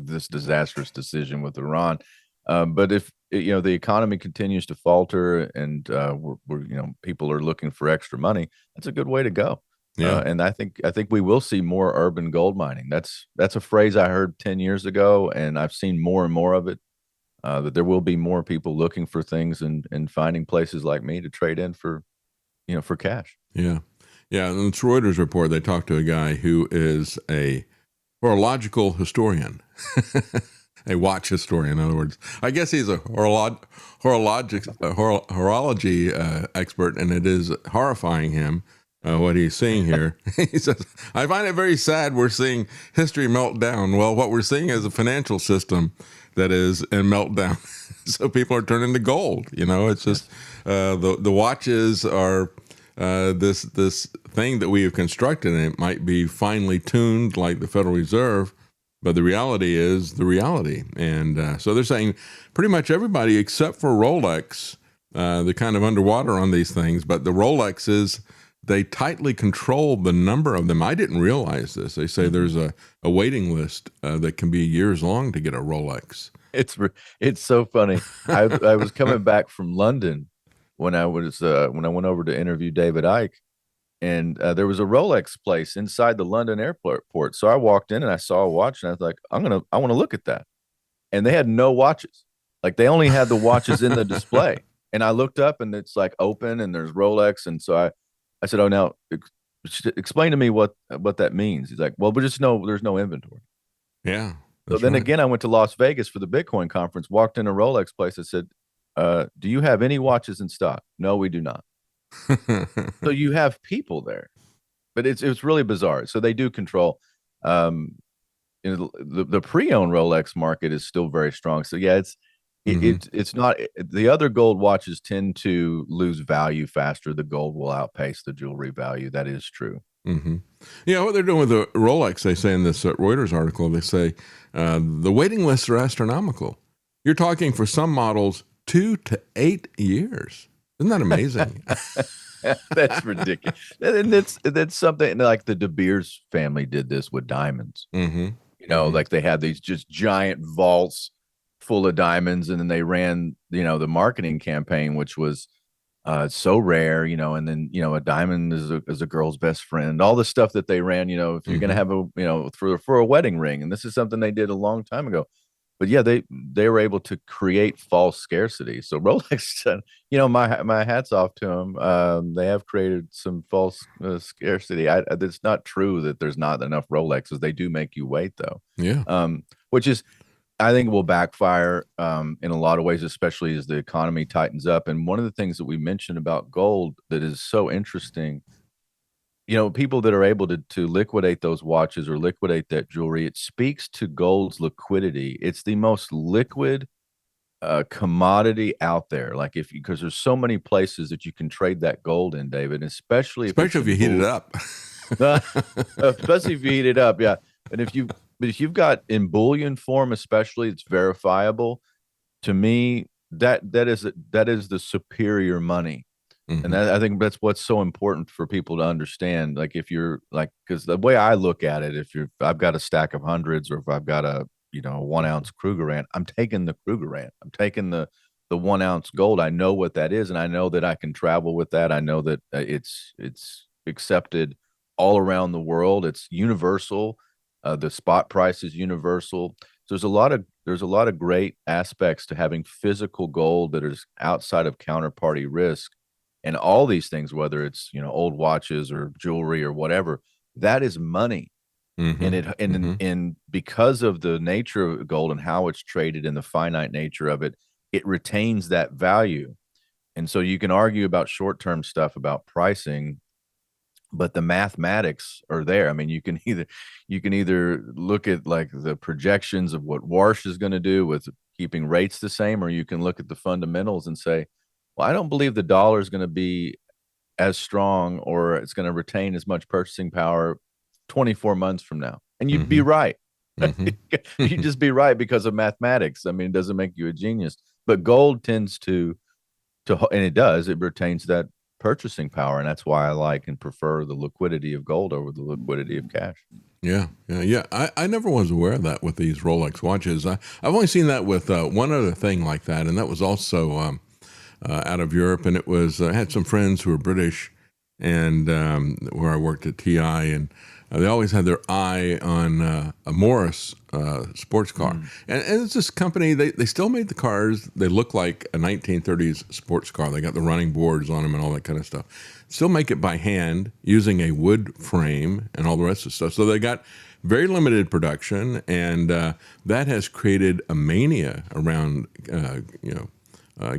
this disastrous decision with Iran. But if the economy continues to falter and we're people are looking for extra money, that's a good way to go. Yeah. And I think we will see more urban gold mining. That's a phrase I heard 10 years ago, and I've seen more and more of it. That there will be more people looking for things and finding places like me to trade in for cash. Yeah. Yeah. In the Reuters report, they talked to a guy who is a horological historian, a watch historian, in other words. I guess he's a horology expert, and it is horrifying him what he's seeing here. He says, I find it very sad we're seeing history melt down. Well, what we're seeing is a financial system that is in meltdown. So people are turning to gold. It's just the watches are this thing that we have constructed, and it might be finely tuned like the Federal Reserve, but the reality is the reality. And so they're saying pretty much everybody except for Rolex, they're kind of underwater on these things, but the Rolexes, they tightly control the number of them. I didn't realize this. They say there's a waiting list that can be years long to get a Rolex. It's so funny. I was coming back from London when I went over to interview David Icke, and there was a Rolex place inside the London airport. So I walked in and I saw a watch, and I was like, I want to look at that. And they had no watches. Like, they only had the watches in the display. And I looked up, and it's like open, and there's Rolex. And so I said, oh, now explain to me what that means. He's like, well, but just know there's no inventory. Yeah. So then again, I went to Las Vegas for the Bitcoin conference, walked in a Rolex place. I said, do you have any watches in stock? No, we do not. So you have people there, but it's really bizarre. So they do control. The pre-owned Rolex market is still very strong. So yeah, it's not, the other gold watches tend to lose value faster. The gold will outpace the jewelry value. That is true. Mm-hmm. Yeah, what they're doing with the Rolex, they say in this Reuters article, they say the waiting lists are astronomical. You're talking for some models 2 to 8 years. Isn't that amazing? That's ridiculous. And that's something like the De Beers family did this with diamonds. Mm-hmm. Like they had these just giant vaults full of diamonds, and then they ran the marketing campaign, which was so rare, and then a diamond is a girl's best friend, all the stuff that they ran, if you're going to have for a wedding ring. And this is something they did a long time ago. But yeah, they were able to create false scarcity. So Rolex, my hat's off to them. They have created some false scarcity. It's not true that there's not enough Rolexes. They do make you wait, though. Yeah. Which is, I think, will backfire in a lot of ways, especially as the economy tightens up. And one of the things that we mentioned about gold that is so interesting, people that are able to liquidate those watches or liquidate that jewelry, it speaks to gold's liquidity. It's the most liquid commodity out there. Like because there's so many places that you can trade that gold in, David, especially if you heat it up. Especially if you heat it up, yeah. And if you've got in bullion form, especially, it's verifiable. To me, that is the superior money. Mm-hmm. And I think that's what's so important for people to understand. Like, if you're like, because the way I look at it, if I've got a stack of hundreds, or if I've got a 1 ounce Krugerrand, I'm taking the Krugerrand. I'm taking the 1 ounce gold. I know what that is, and I know that I can travel with that. I know that it's accepted all around the world. It's universal. The spot price is universal. So there's a lot of great aspects to having physical gold that is outside of counterparty risk. and all these things, whether it's, old watches or jewelry or whatever, that is money. And because of the nature of gold and how it's traded and the finite nature of it, it retains that value. And so you can argue about short-term stuff about pricing, but the mathematics are there. I mean, you can either look at like the projections of what Warsh is going to do with keeping rates the same, or you can look at the fundamentals and say, well, I don't believe the dollar is going to be as strong, or it's going to retain as much purchasing power 24 months from now. And you'd be right. You'd just be right because of mathematics. I mean, it doesn't make you a genius, but gold tends to, and it retains that purchasing power. And that's why I like and prefer the liquidity of gold over the liquidity of cash. Yeah. I never was aware of that with these Rolex watches. I've only seen that with one other thing like that, and that was also out of Europe. And it was I had some friends who were British, and where I worked at TI, and they always had their eye on a Morris sports car. And it's this company, they still made the cars. They look like a 1930s sports car. They got the running boards on them and all that kind of stuff. Still make it by hand using a wood frame and all the rest of the stuff. So they got very limited production, and that has created a mania around,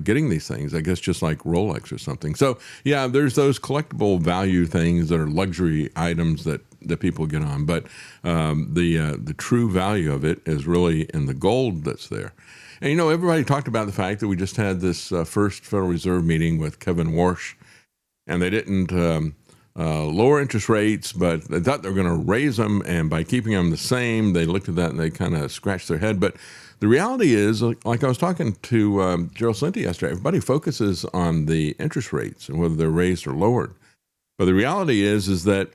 getting these things, I guess, just like Rolex or something. So, yeah, there's those collectible value things that are luxury items that people get on. But the true value of it is really in the gold that's there. And, everybody talked about the fact that we just had this first Federal Reserve meeting with Kevin Warsh, and they didn't lower interest rates, but they thought they were going to raise them. And by keeping them the same, they looked at that and they kind of scratched their head. But the reality is, like I was talking to Gerald Slinty yesterday, everybody focuses on the interest rates and whether they're raised or lowered. But the reality is that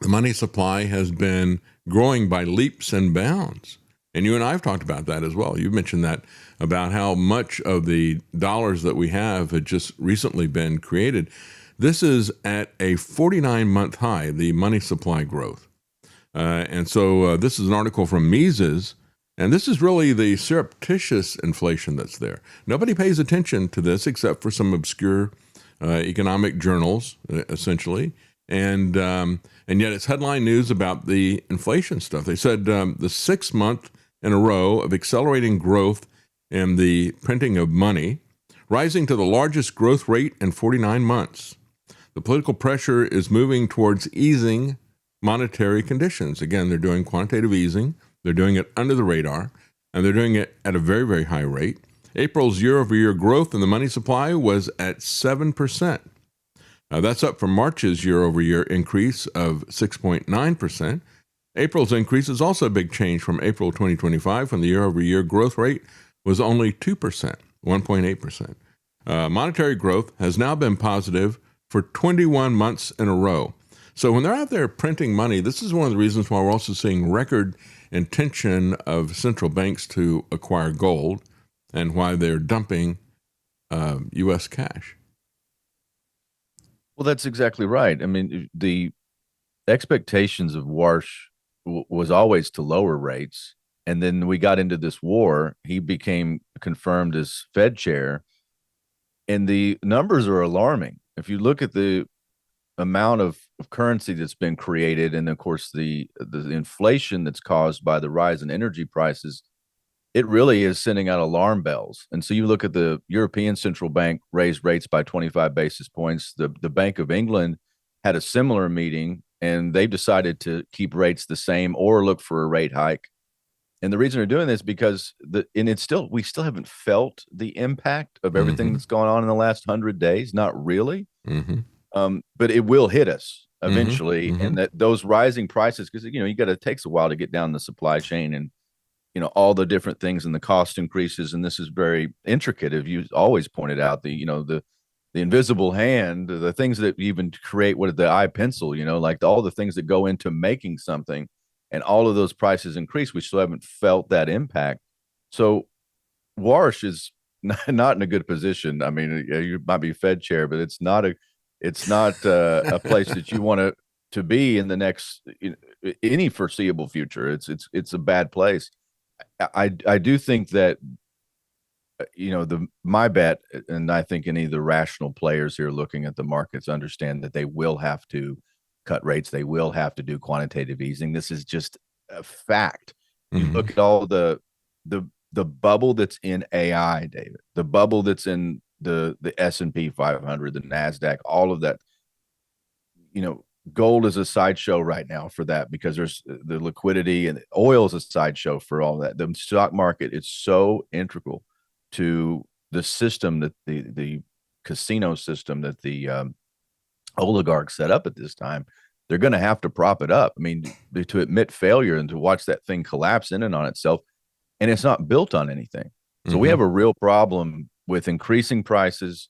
the money supply has been growing by leaps and bounds. And you and I have talked about that as well. You mentioned that about how much of the dollars that we have had just recently been created. This is at a 49-month high, the money supply growth. And so this is an article from Mises. And this is really the surreptitious inflation that's there. Nobody pays attention to this except for some obscure economic journals, essentially. And yet it's headline news about the inflation stuff. They said the 6th month in a row of accelerating growth in the printing of money, rising to the largest growth rate in 49 months. The political pressure is moving towards easing monetary conditions. Again, they're doing quantitative easing. They're doing it under the radar, and they're doing it at a very, very high rate. April's year-over-year growth in the money supply was at 7%. That's up from March's year-over-year increase of 6.9%. April's increase is also a big change from April 2025, when the year-over-year growth rate was only 2%, 1.8%. Monetary growth has now been positive for 21 months in a row. So when they're out there printing money, this is one of the reasons why we're also seeing record intention of central banks to acquire gold, and why they're dumping U.S. cash. Well, that's exactly right. I mean, the expectations of Warsh was always to lower rates. And then we got into this war. He became confirmed as Fed chair. And the numbers are alarming. If you look at the amount of currency that's been created, and of course the inflation that's caused by the rise in energy prices, it really is sending out alarm bells. And so you look at the European Central Bank raised rates by 25 basis points. The Bank of England had a similar meeting, and they've decided to keep rates the same or look for a rate hike. And the reason they're doing this because we still haven't felt the impact of everything that's gone on in the last 100 days. Not really. But it will hit us eventually. And that those rising prices, because, it takes a while to get down the supply chain, and, all the different things and the cost increases. And this is very intricate. As you always pointed out, the invisible hand, the things that even create the eye pencil, like all the things that go into making something, and all of those prices increase. We still haven't felt that impact. So Warsh is not in a good position. I mean, you might be Fed chair, but it's not a place that you want to be in the next any foreseeable future. It's a bad place. I do think that my bet, and I think any of the rational players here looking at the markets understand that they will have to cut rates. They will have to do quantitative easing. This is just a fact. You look at all the bubble that's in AI, David, the bubble that's in the S&P 500, the NASDAQ, all of that. Gold is a sideshow right now for that because there's the liquidity, and oil is a sideshow for all that. The stock market is so integral to the system that the casino system that the oligarchs set up at this time. They're going to have to prop it up. I mean, to admit failure and to watch that thing collapse in and on itself, and it's not built on anything. So we have a real problem with increasing prices,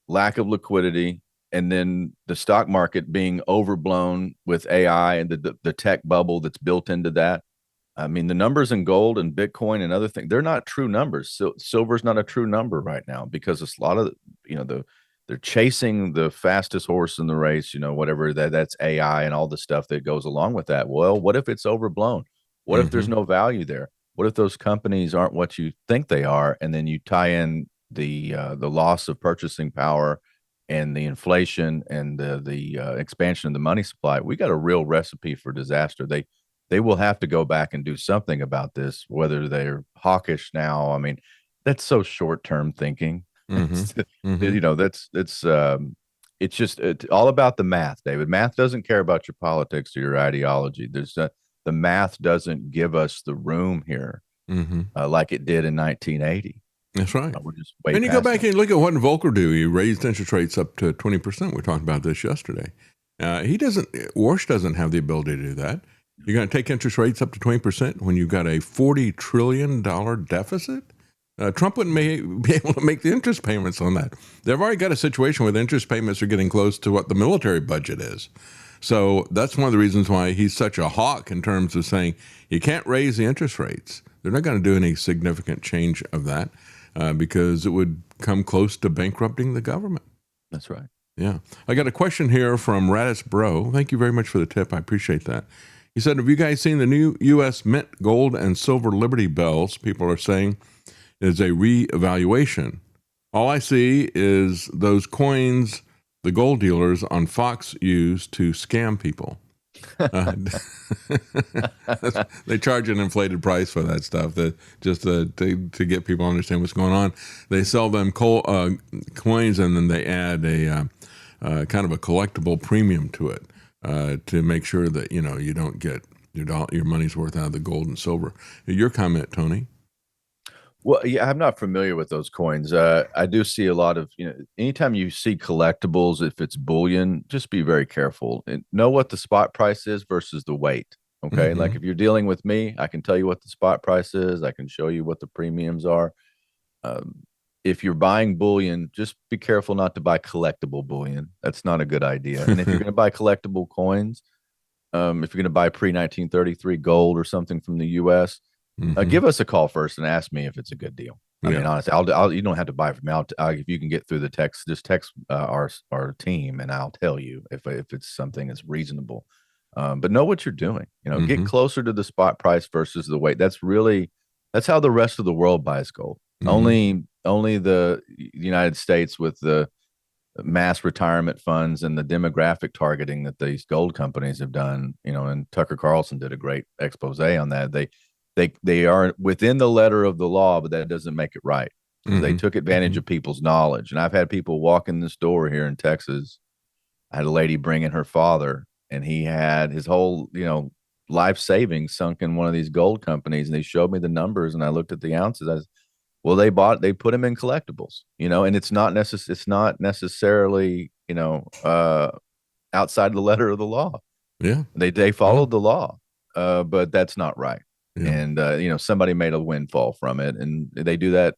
lack of liquidity, and then the stock market being overblown with AI and the tech bubble that's built into that. I mean, the numbers in gold and Bitcoin and other things, they're not true numbers. So silver's not a true number right now because it's a lot of, they're chasing the fastest horse in the race, whatever that's AI and all the stuff that goes along with that. Well, what if it's overblown? What if there's no value there? What if those companies aren't what you think they are? And then you tie in the loss of purchasing power and the inflation and the expansion of the money supply. We got a real recipe for disaster. They will have to go back and do something about this, whether they're hawkish now. I mean, that's so short-term thinking. It's all about the math, David. Math doesn't care about your politics or your ideology. The math doesn't give us the room here like it did in 1980. That's right. We're just and you go back and look at what Volcker do. He raised interest rates up to 20%. We talked about this yesterday. Warsh doesn't have the ability to do that. You're going to take interest rates up to 20% when you've got a $40 trillion deficit? Trump wouldn't be able to make the interest payments on that. They've already got a situation where the interest payments are getting close to what the military budget is. So that's one of the reasons why he's such a hawk in terms of saying you can't raise the interest rates. They're not going to do any significant change of that because it would come close to bankrupting the government. That's right. Yeah. I got a question here from Radis Bro. Thank you very much for the tip. I appreciate that. He said, have you guys seen the new U.S. Mint Gold and Silver Liberty Bells? People are saying is a reevaluation. All I see is those coins the gold dealers on Fox use to scam people. They charge an inflated price for that stuff just to get people to understand what's going on. They sell them coins and then they add a kind of a collectible premium to it to make sure that you don't get your money's worth out of the gold and silver. Your comment, Tony? Well, yeah, I'm not familiar with those coins. I do see a lot of, anytime you see collectibles, if it's bullion, just be very careful and know what the spot price is versus the weight. Okay. Like if you're dealing with me, I can tell you what the spot price is. I can show you what the premiums are. If you're buying bullion, just be careful not to buy collectible bullion. That's not a good idea. And if you're going to buy collectible coins, if you're going to buy pre-1933 gold or something from the U.S., give us a call first and ask me if it's a good deal. I mean, honestly, you don't have to buy from me. If you can get through the text, just text our team, and I'll tell you if it's something that's reasonable. But know what you're doing. Get closer to the spot price versus the weight. That's how the rest of the world buys gold. Only the United States, with the mass retirement funds and the demographic targeting that these gold companies have done. And Tucker Carlson did a great expose on that. They are within the letter of the law, but that doesn't make it right. They took advantage of people's knowledge. And I've had people walk in this door here in Texas. I had a lady bring in her father, and he had his whole, life savings sunk in one of these gold companies. And they showed me the numbers, and I looked at the ounces. I said, well, they put them in collectibles, and it's not necessarily, outside the letter of the law. Yeah. They followed the law, but that's not right. Yeah. And, somebody made a windfall from it, and they do that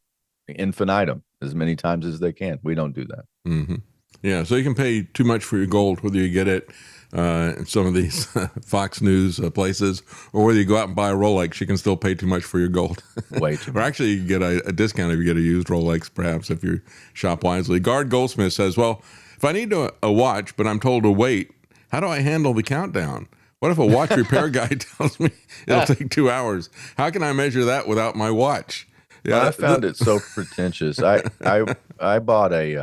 infinitum as many times as they can. We don't do that. Yeah. So you can pay too much for your gold, whether you get it in some of these Fox News places, or whether you go out and buy a Rolex, you can still pay too much for your gold. Way too much. Or actually, you can get a discount if you get a used Rolex, perhaps, if you shop wisely. Guard Goldsmith says, well, if I need a watch, but I'm told to wait, how do I handle the countdown? What if a watch repair guy tells me it'll take 2 hours? How can I measure that without my watch? Yeah, I found it so pretentious. I bought a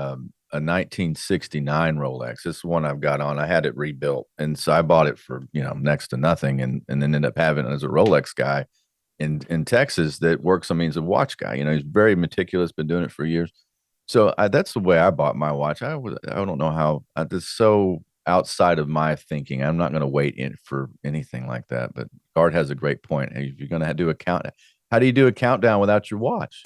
1969 Rolex. This is one I've got on. I had it rebuilt, and so I bought it for next to nothing, and then ended up having it as a Rolex guy in Texas that works on me as a watch guy. He's very meticulous, been doing it for years. So that's the way I bought my watch. I don't know how it's so outside of my thinking. I'm not going to wait for anything like that. But Gard has a great point. If you're going to do a count, how do you do a countdown without your watch?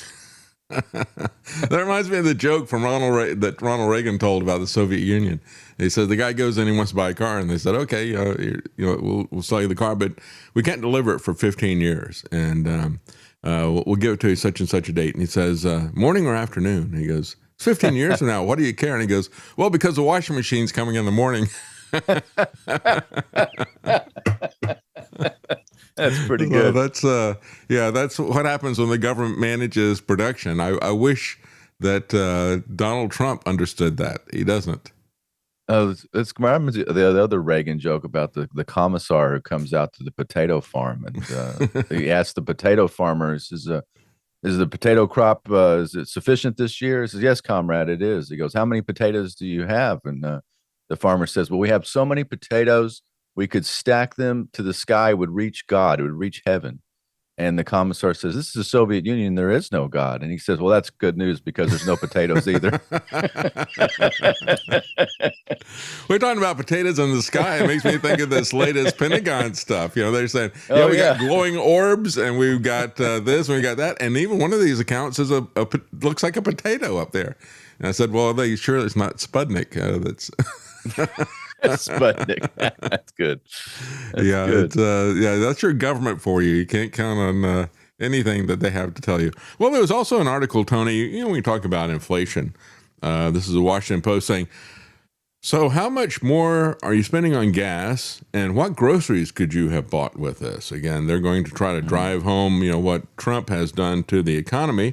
That reminds me of the joke from that Ronald Reagan told about the Soviet Union. He said the guy goes in, he wants to buy a car, and they said, "Okay, we'll sell you the car, but we can't deliver it for 15 years, and we'll give it to you such and such a date." And he says, "Morning or afternoon?" And he goes, "It's 15 years from now. What do you care?" And he goes, "Well, because the washing machine's coming in the morning." That's pretty good. Well, that's what happens when the government manages production. I wish that Donald Trump understood that. He doesn't. It's reminds me of the other Reagan joke about the commissar who comes out to the potato farm, and he asks the potato farmers, "Is the potato crop is it sufficient this year?" He says, "Yes, comrade, it is." He goes, "How many potatoes do you have?" And the farmer says, "Well, we have so many potatoes, we could stack them to the sky, would reach God, it would reach heaven." And the commissar says, "This is the Soviet Union, there is no God." And he says, "Well, that's good news because there's no potatoes either." We're talking about potatoes in the sky. It makes me think of this latest Pentagon stuff. They're saying, we got glowing orbs, and we've got this, and we got that. And even one of these accounts is looks like a potato up there. And I said, well, are they sure it's not Sputnik? That's... Sputnik. That's good. That's good. That's your government for you. You can't count on anything that they have to tell you. Well, there was also an article, Tony, when we talk about inflation, this is the Washington Post saying, so how much more are you spending on gas, and what groceries could you have bought with this? Again, they're going to try to drive home, what Trump has done to the economy,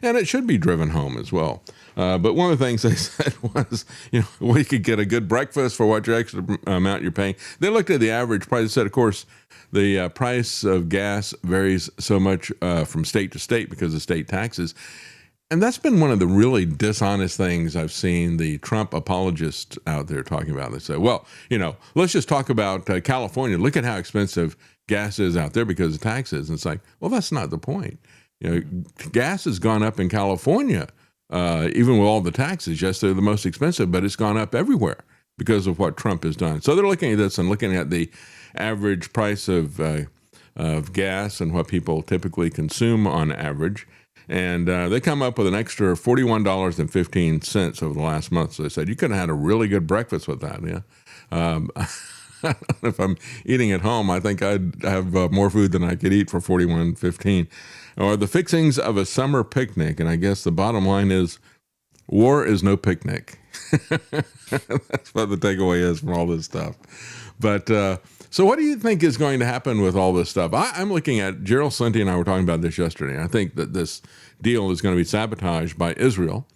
and it should be driven home as well. But one of the things they said was, we could get a good breakfast for what your extra amount you're paying. They looked at the average price. They said, of course, the price of gas varies so much from state to state because of state taxes. And that's been one of the really dishonest things I've seen the Trump apologists out there talking about. They say, well, let's just talk about California. Look at how expensive gas is out there because of taxes. And it's like, well, that's not the point. Gas has gone up in California, even with all the taxes. Yes, they're the most expensive, but it's gone up everywhere because of what Trump has done. So they're looking at this and looking at the average price of gas and what people typically consume on average. And they come up with an extra $41.15 over the last month. So they said, you could have had a really good breakfast with that. Yeah. I don't know if I'm eating at home, I think I'd have more food than I could eat for $41.15. Or the fixings of a summer picnic. And I guess the bottom line is war is no picnic. That's what the takeaway is from all this stuff. But so what do you think is going to happen with all this stuff? I'm looking at, Gerald Slinty and I were talking about this yesterday. I think that this deal is going to be sabotaged by Israel.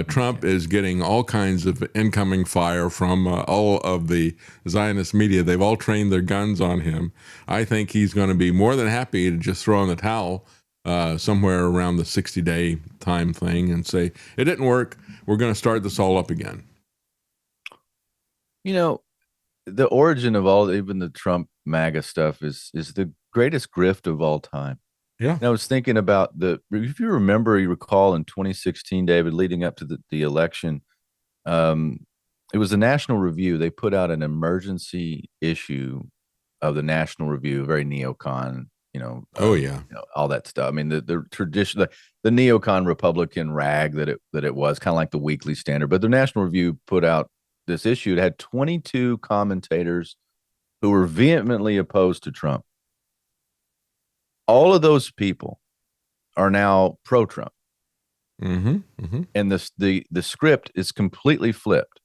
Trump is getting all kinds of incoming fire from all of the Zionist media. They've all trained their guns on him. I think he's going to be more than happy to just throw in the towel somewhere around the 60-day time thing and say, it didn't work. We're going to start this all up again. The origin of even the Trump MAGA stuff is the greatest grift of all time. Yeah. And I was thinking about if you recall in 2016, David, leading up to the election, it was the National Review. They put out an emergency issue of the National Review, very neocon, all that stuff. I mean, the tradition, the neocon Republican rag that it was, kind of like the Weekly Standard. But the National Review put out this issue. It had 22 commentators who were vehemently opposed to Trump. All of those people are now pro-Trump. Mm-hmm, mm-hmm. And the script is completely flipped.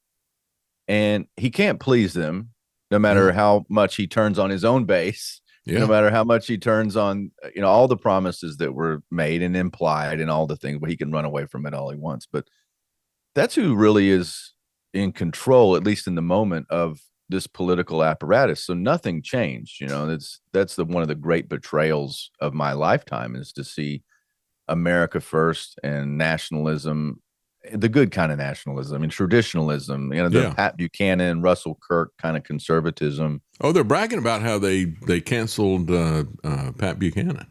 And he can't please them, no matter how much he turns on his own base, no matter how much he turns on, all the promises that were made and implied and all the things, but he can run away from it all he wants. But that's who really is in control, at least in the moment, of this political apparatus. So nothing changed. That's one of the great betrayals of my lifetime, is to see America first and nationalism, the good kind of nationalism. I mean, traditionalism, the Pat Buchanan, Russell Kirk kind of conservatism. Oh, they're bragging about how they canceled Pat Buchanan,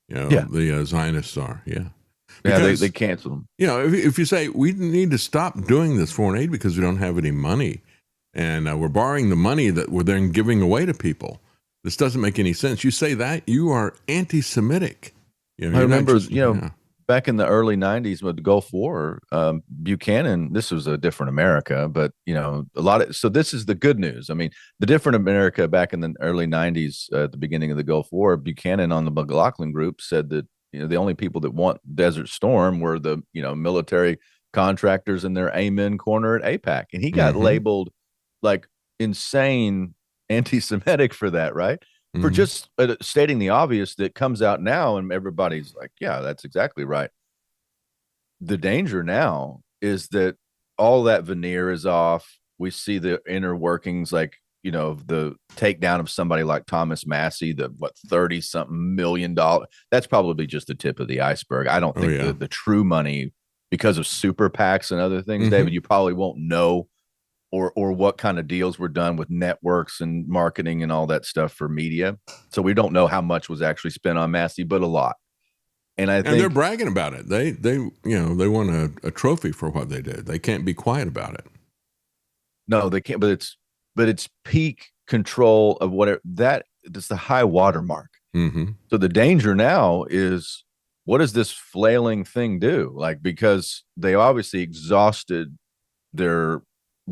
the Zionist czar. Yeah. Because, they canceled them. If you say we need to stop doing this foreign aid because we don't have any money and we're borrowing the money that we're then giving away to people, this doesn't make any sense. You say that, you are anti-Semitic. I remember, back in the early 90s with the Gulf War, Buchanan, this was a different America, but, so this is the good news. I mean, the different America back in the early 90s, at the beginning of the Gulf War, Buchanan on the McLaughlin Group said that, the only people that want Desert Storm were the, military contractors in their amen corner at AIPAC. And he got labeled like insane anti-Semitic for that, right? For just stating the obvious that comes out now, and everybody's like, yeah, that's exactly right. The danger now is that all that veneer is off. We see the inner workings, like, the takedown of somebody like Thomas Massey, the $30-something million. That's probably just the tip of the iceberg. I don't think the true money, because of super PACs and other things, David, you probably won't know or what kind of deals were done with networks and marketing and all that stuff for media. So we don't know how much was actually spent on Massey, but a lot. And I think they're bragging about it. They won a trophy for what they did. They can't be quiet about it. No, they can't. But it's peak control of whatever that's the high water mark. So the danger now is, what does this flailing thing do? Like, because they obviously exhausted their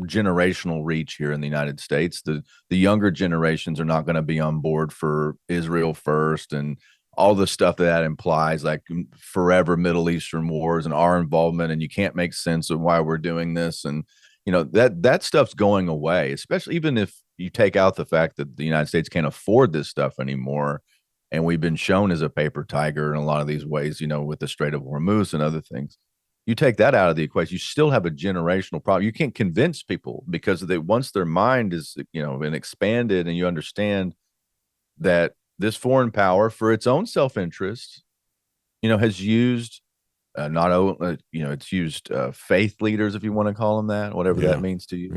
generational reach here in the United States. The younger generations are not going to be on board for Israel first and all the stuff that implies, like forever Middle Eastern wars and our involvement, and you can't make sense of why we're doing this. And that stuff's going away, especially even if you take out the fact that the United States can't afford this stuff anymore. And we've been shown as a paper tiger in a lot of these ways, with the Strait of Hormuz and other things. You take that out of the equation, you still have a generational problem. You can't convince people, because once their mind is, been expanded, and you understand that this foreign power, for its own self-interest, has used it's used faith leaders, if you want to call them that, whatever that means to you.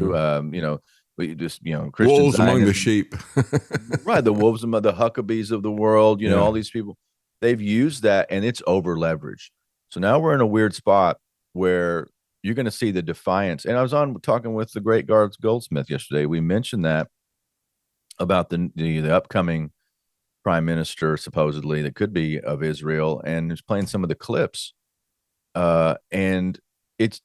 Christian wolves among the sheep, right? The wolves among the Huckabees of the world. All these people, they've used that, and it's over leveraged. So now we're in a weird spot where you're going to see the defiance. And I was talking with the great Goldsmith yesterday. We mentioned that about the upcoming prime minister, supposedly, that could be of Israel, and he's playing some of the clips. And it's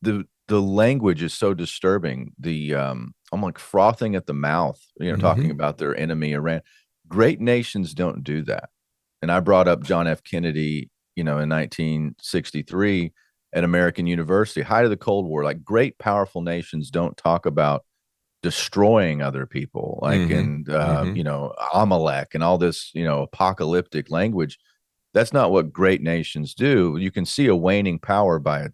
the language is so disturbing. I'm like frothing at the mouth, talking about their enemy, Iran. Great nations don't do that. And I brought up John F. Kennedy, in 1963 at American University, height of the Cold War. Like, great, powerful nations don't talk about destroying other people, like Amalek and all this, apocalyptic language. That's not what great nations do. You can see a waning power by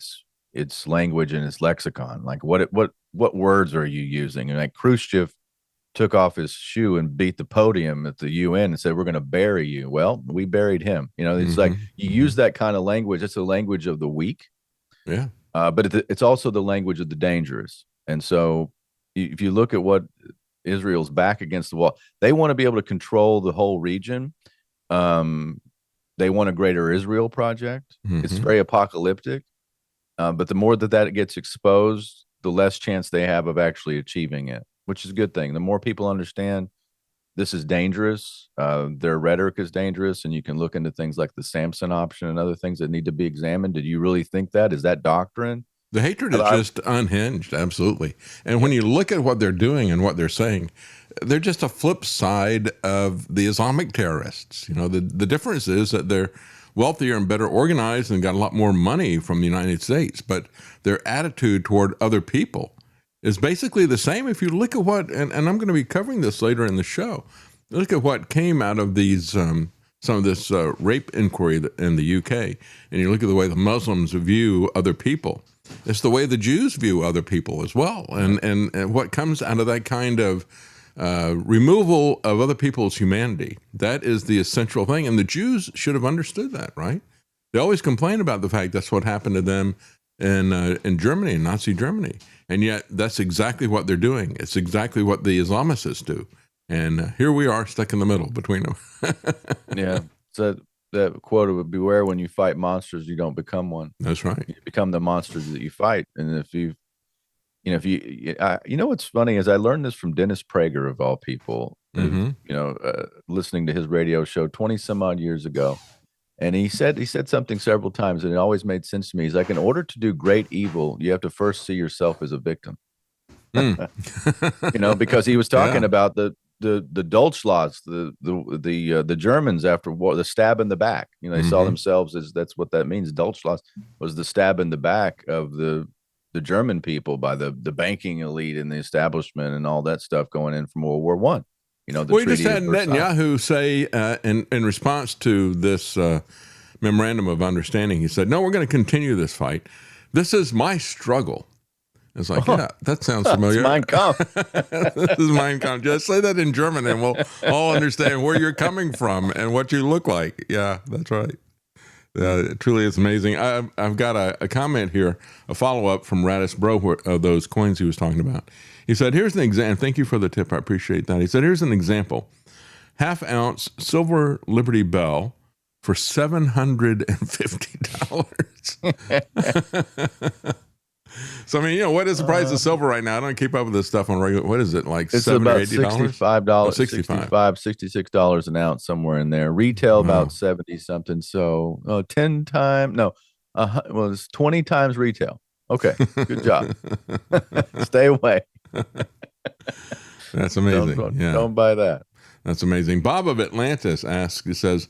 its language and its lexicon. Like, what words are you using? And like Khrushchev took off his shoe and beat the podium at the UN and said, "We're going to bury you." Well, we buried him. It's like you use that kind of language. It's the language of the weak. Yeah. But it's also the language of the dangerous. And so if you look at what Israel's back against the wall, they want to be able to control the whole region. They want a greater Israel project. It's very apocalyptic. But the more that gets exposed, the less chance they have of actually achieving it, which is a good thing. The more people understand this is dangerous, their rhetoric is dangerous, and you can look into things like the Samson option and other things that need to be examined. Did you really think that? Is that doctrine? The hatred is just unhinged, absolutely. And when you look at what they're doing and what they're saying, they're just a flip side of the Islamic terrorists. The difference is that they're wealthier and better organized and got a lot more money from the United States, but their attitude toward other people is basically the same. If you look at what, and I'm going to be covering this later in the show, look at what came out of these, some of this rape inquiry in the UK, and you look at the way the Muslims view other people. It's the way the Jews view other people as well. And what comes out of that kind of removal of other people's humanity, that is the essential thing. And the Jews should have understood that, right? They always complain about the fact that's what happened to them in Germany, in Nazi Germany. And yet that's exactly what they're doing. It's exactly what the Islamists do. And here we are stuck in the middle between them. Yeah. So the quote would, beware when you fight monsters, you don't become one. That's right. You become the monsters that you fight. And if you know, what's funny is I learned this from Dennis Prager, of all people, listening to his radio show 20 some odd years ago. And he said something several times, and it always made sense to me. He's like, in order to do great evil, you have to first see yourself as a victim. Because he was talking about the Dolchschlags, the Germans after war, the stab in the back. They saw themselves as, that's what that means. Dolchschlags was the stab in the back of the German people by the banking elite and the establishment and all that stuff going in from World War I. We just had Netanyahu say in response to this memorandum of understanding, he said, no, we're going to continue this fight. This is my struggle. It's like, yeah, that sounds familiar. Mein Kampf. This is Mein Kampf. Just say that in German and we'll all understand where you're coming from and what you look like. Yeah, that's right. It truly is amazing. I've got a comment here, a follow-up from Radis Bro of those coins he was talking about. He said, here's an example. Thank you for the tip. I appreciate that. He said, here's an example. 1/2 ounce silver Liberty Bell for $750. So, I mean, what is the price of silver right now? I don't keep up with this stuff on regular. What is it, like it's $70 about or $80? $65, $66 an ounce, somewhere in there. Retail about 70 something. So 10 times, it's 20 times retail. Okay, good job. Stay away. That's amazing. Don't buy that. That's amazing. Bob of Atlantis asks, he says,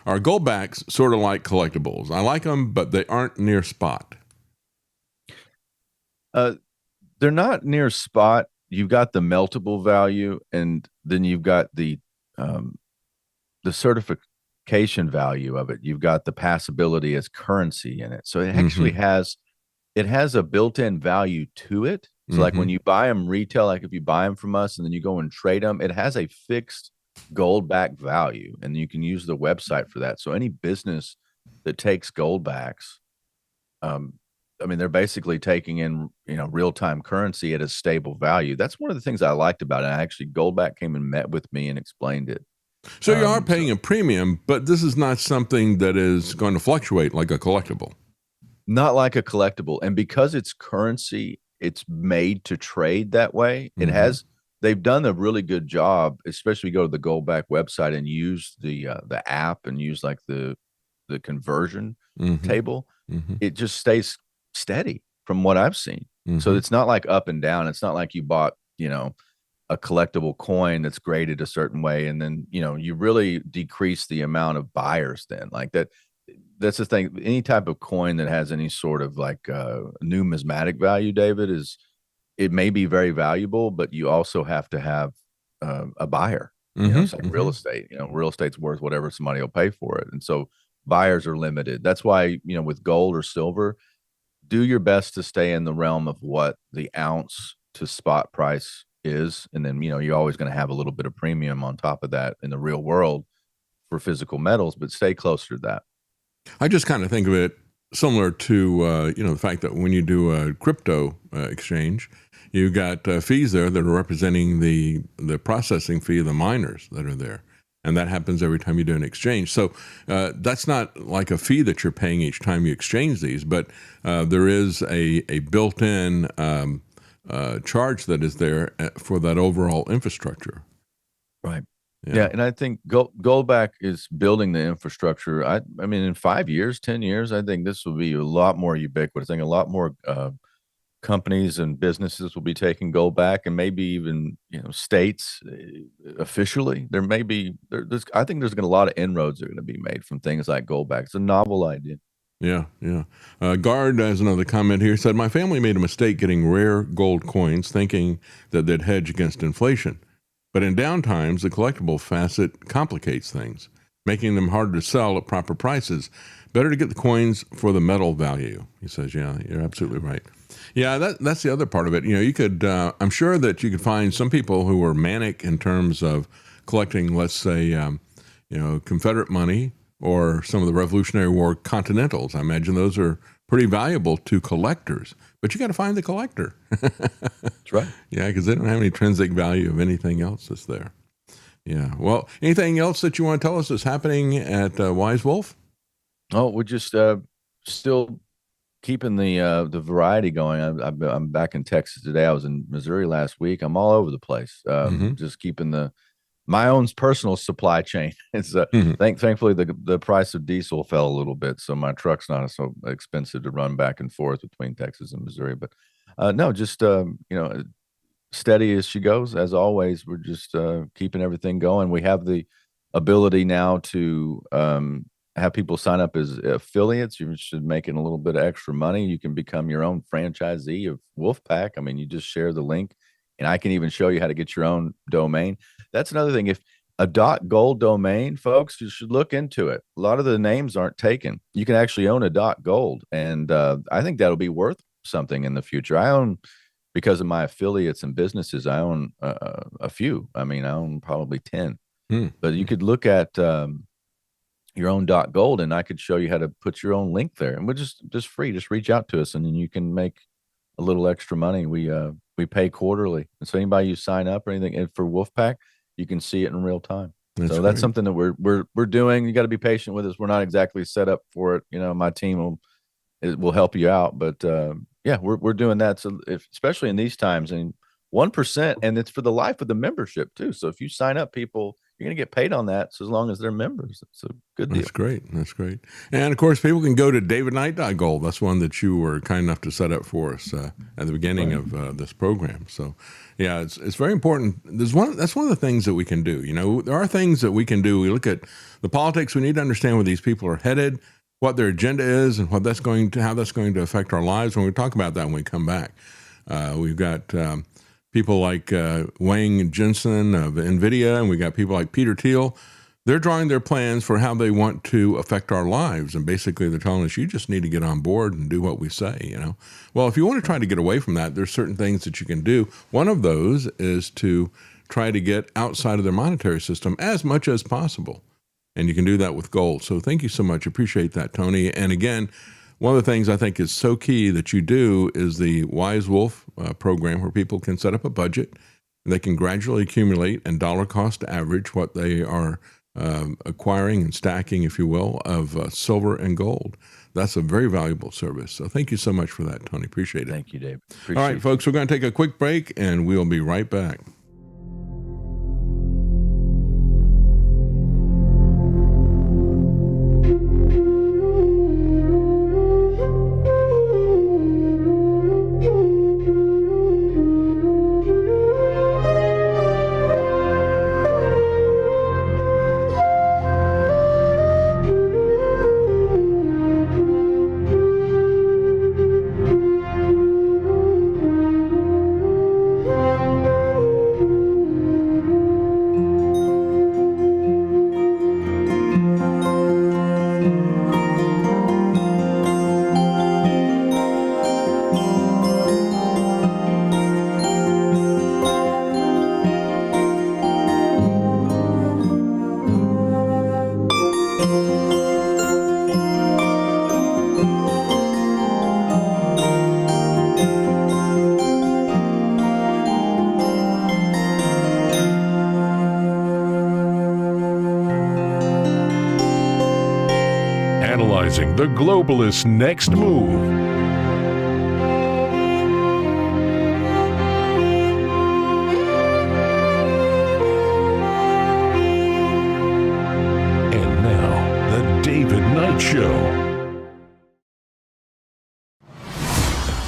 are goldbacks sort of like collectibles? I like them, but they aren't near spot. They're not near spot. You've got the meltable value, and then you've got the certification value of it. You've got the passability as currency in it. So it actually has a built-in value to it. So like when you buy them retail, like if you buy them from us and then you go and trade them, it has a fixed gold back value, and you can use the website for that. So any business that takes gold backs, they're basically taking in, real-time currency at a stable value. That's one of the things I liked about it. Actually, Goldback came and met with me and explained it. So you are paying a premium, but this is not something that is going to fluctuate like a collectible. Not like a collectible. And because it's currency, it's made to trade that way. They've done a really good job, especially go to the Goldback website and use the app and use like the conversion table. It just stays steady from what I've seen. So it's not like up and down. It's not like you bought, a collectible coin that's graded a certain way, and then, you really decrease the amount of buyers then. Like that's the thing. Any type of coin that has any sort of like numismatic value, David, it may be very valuable, but you also have to have a buyer. It's like real estate. Real estate's worth whatever somebody will pay for it. And so buyers are limited. That's why, with gold or silver, do your best to stay in the realm of what the ounce to spot price is. And then, you're always going to have a little bit of premium on top of that in the real world for physical metals, but stay closer to that. I just kind of think of it similar to, the fact that when you do a crypto exchange, you got fees there that are representing the processing fee of the miners that are there. And that happens every time you do an exchange. So that's not like a fee that you're paying each time you exchange these, but there is a built-in charge that is there for that overall infrastructure. Right. Yeah. And I think Goldback is building the infrastructure. I mean, in 5 years, 10 years, I think this will be a lot more ubiquitous. I think a lot more companies and businesses will be taking Goldback, and maybe even states officially. There may be I think there's going to be a lot of inroads that are going to be made from things like Goldback. It's a novel idea. Yeah. Guard has another comment here. Said, my family made a mistake getting rare gold coins, thinking that they'd hedge against inflation. But in downtimes, the collectible facet complicates things, making them harder to sell at proper prices. Better to get the coins for the metal value. He says, yeah, you're absolutely right. Yeah, that's the other part of it. You could, I'm sure that you could find some people who were manic in terms of collecting, let's say, Confederate money or some of the Revolutionary War Continentals. I imagine those are pretty valuable to collectors, but you got to find the collector. That's right. Yeah, because they don't have any intrinsic value of anything else that's there. Yeah. Well, anything else that you want to tell us that's happening at Wise Wolf? Oh, we're just still keeping the variety going. I'm back in Texas today. I was in Missouri last week. I'm all over the place. Just keeping my own personal supply chain. It's thankfully the price of diesel fell a little bit, so my truck's not so expensive to run back and forth between Texas and Missouri. But no, just steady as she goes. As always, we're just keeping everything going. We have the ability now to have people sign up as affiliates. You're interested in making a little bit of extra money, you can become your own franchisee of Wolfpack. I mean, you just share the link, and I can even show you how to get your own domain. That's another thing. If a .gold domain, folks, you should look into it. A lot of the names aren't taken. You can actually own a .gold, and I think that'll be worth something in the future. I own, because of my affiliates and businesses, I own a few. I mean, I own probably 10. But you could look at your own .gold, and I could show you how to put your own link there. And we're just free. Just reach out to us, and then you can make a little extra money. We pay quarterly, and so anybody you sign up or anything, and for Wolfpack, you can see it in real time. That's something that we're doing. You got to be patient with us. We're not exactly set up for it. My team will help you out, but yeah, we're doing that. So especially in these times, and 1%, and it's for the life of the membership too. So if you sign up, people, you're going to get paid on that. So as long as they're members, it's a good deal. That's great. And of course, people can go to davidknight.gold. That's one that you were kind enough to set up for us at the beginning of this program. So yeah, it's very important. That's one of the things that we can do. There are things that we can do. We look at the politics. We need to understand where these people are headed, what their agenda is, and how that's going to affect our lives. When we talk about that when we come back, we've got people like Wang Jensen of NVIDIA, and we got people like Peter Thiel. They're drawing their plans for how they want to affect our lives, and basically they're telling us, you just need to get on board and do what we say. Well, if you want to try to get away from that, there's certain things that you can do. One of those is to try to get outside of their monetary system as much as possible. And you can do that with gold. So thank you so much. Appreciate that, Tony. And again, one of the things I think is so key that you do is the Wise Wolf program, where people can set up a budget. And they can gradually accumulate and dollar cost average what they are acquiring and stacking, if you will, of silver and gold. That's a very valuable service. So thank you so much for that, Tony. Appreciate it. Thank you, Dave. All right, folks, we're going to take a quick break, and we'll be right back. The globalists' next move. And now, The David Knight Show.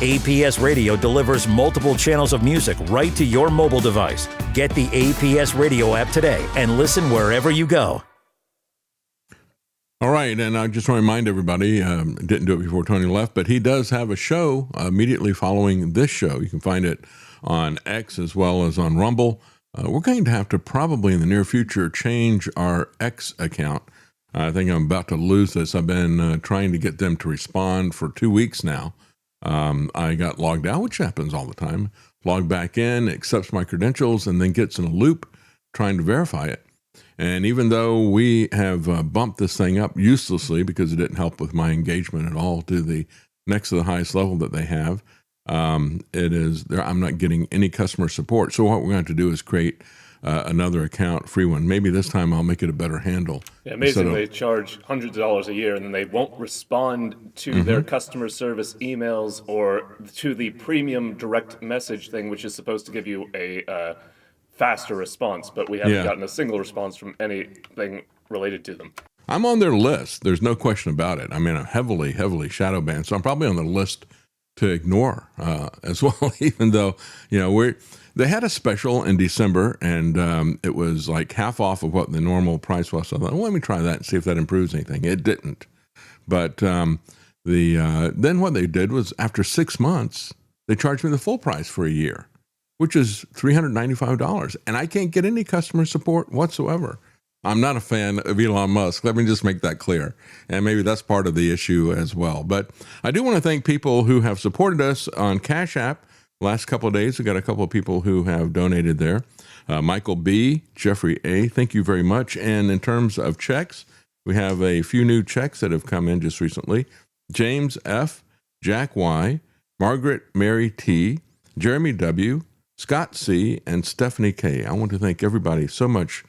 APS Radio delivers multiple channels of music right to your mobile device. Get the APS Radio app today and listen wherever you go. All right, and I just want to remind everybody, didn't do it before Tony left, but he does have a show immediately following this show. You can find it on X as well as on Rumble. We're going to have to probably in the near future change our X account. I think I'm about to lose this. I've been trying to get them to respond for 2 weeks now. I got logged out, which happens all the time. Logged back in, accepts my credentials, and then gets in a loop trying to verify it. And even though we have bumped this thing up uselessly because it didn't help with my engagement at all to the next to the highest level that they have, it is there. I'm not getting any customer support. So what we're going to do is create another account, free one. Maybe this time I'll make it a better handle. Yeah, amazing. They charge hundreds of dollars a year, and then they won't respond to their customer service emails or to the premium direct message thing, which is supposed to give you a faster response. But we haven't gotten a single response from anything related to them. I'm on their list. There's no question about it. I mean, I'm heavily shadow banned, so I'm probably on the list to ignore as well, even though, they had a special in December, and it was like half off of what the normal price was. So I thought, well, let me try that and see if that improves anything. It didn't. But then what they did was after 6 months, they charged me the full price for a year, which is $395. And I can't get any customer support whatsoever. I'm not a fan of Elon Musk. Let me just make that clear. And maybe that's part of the issue as well. But I do want to thank people who have supported us on Cash App. Last couple of days, we got a couple of people who have donated there. Michael B., Jeffrey A., thank you very much. And in terms of checks, we have a few new checks that have come in just recently. James F., Jack Y., Margaret Mary T., Jeremy W., Scott C., and Stephanie K. I want to thank everybody so much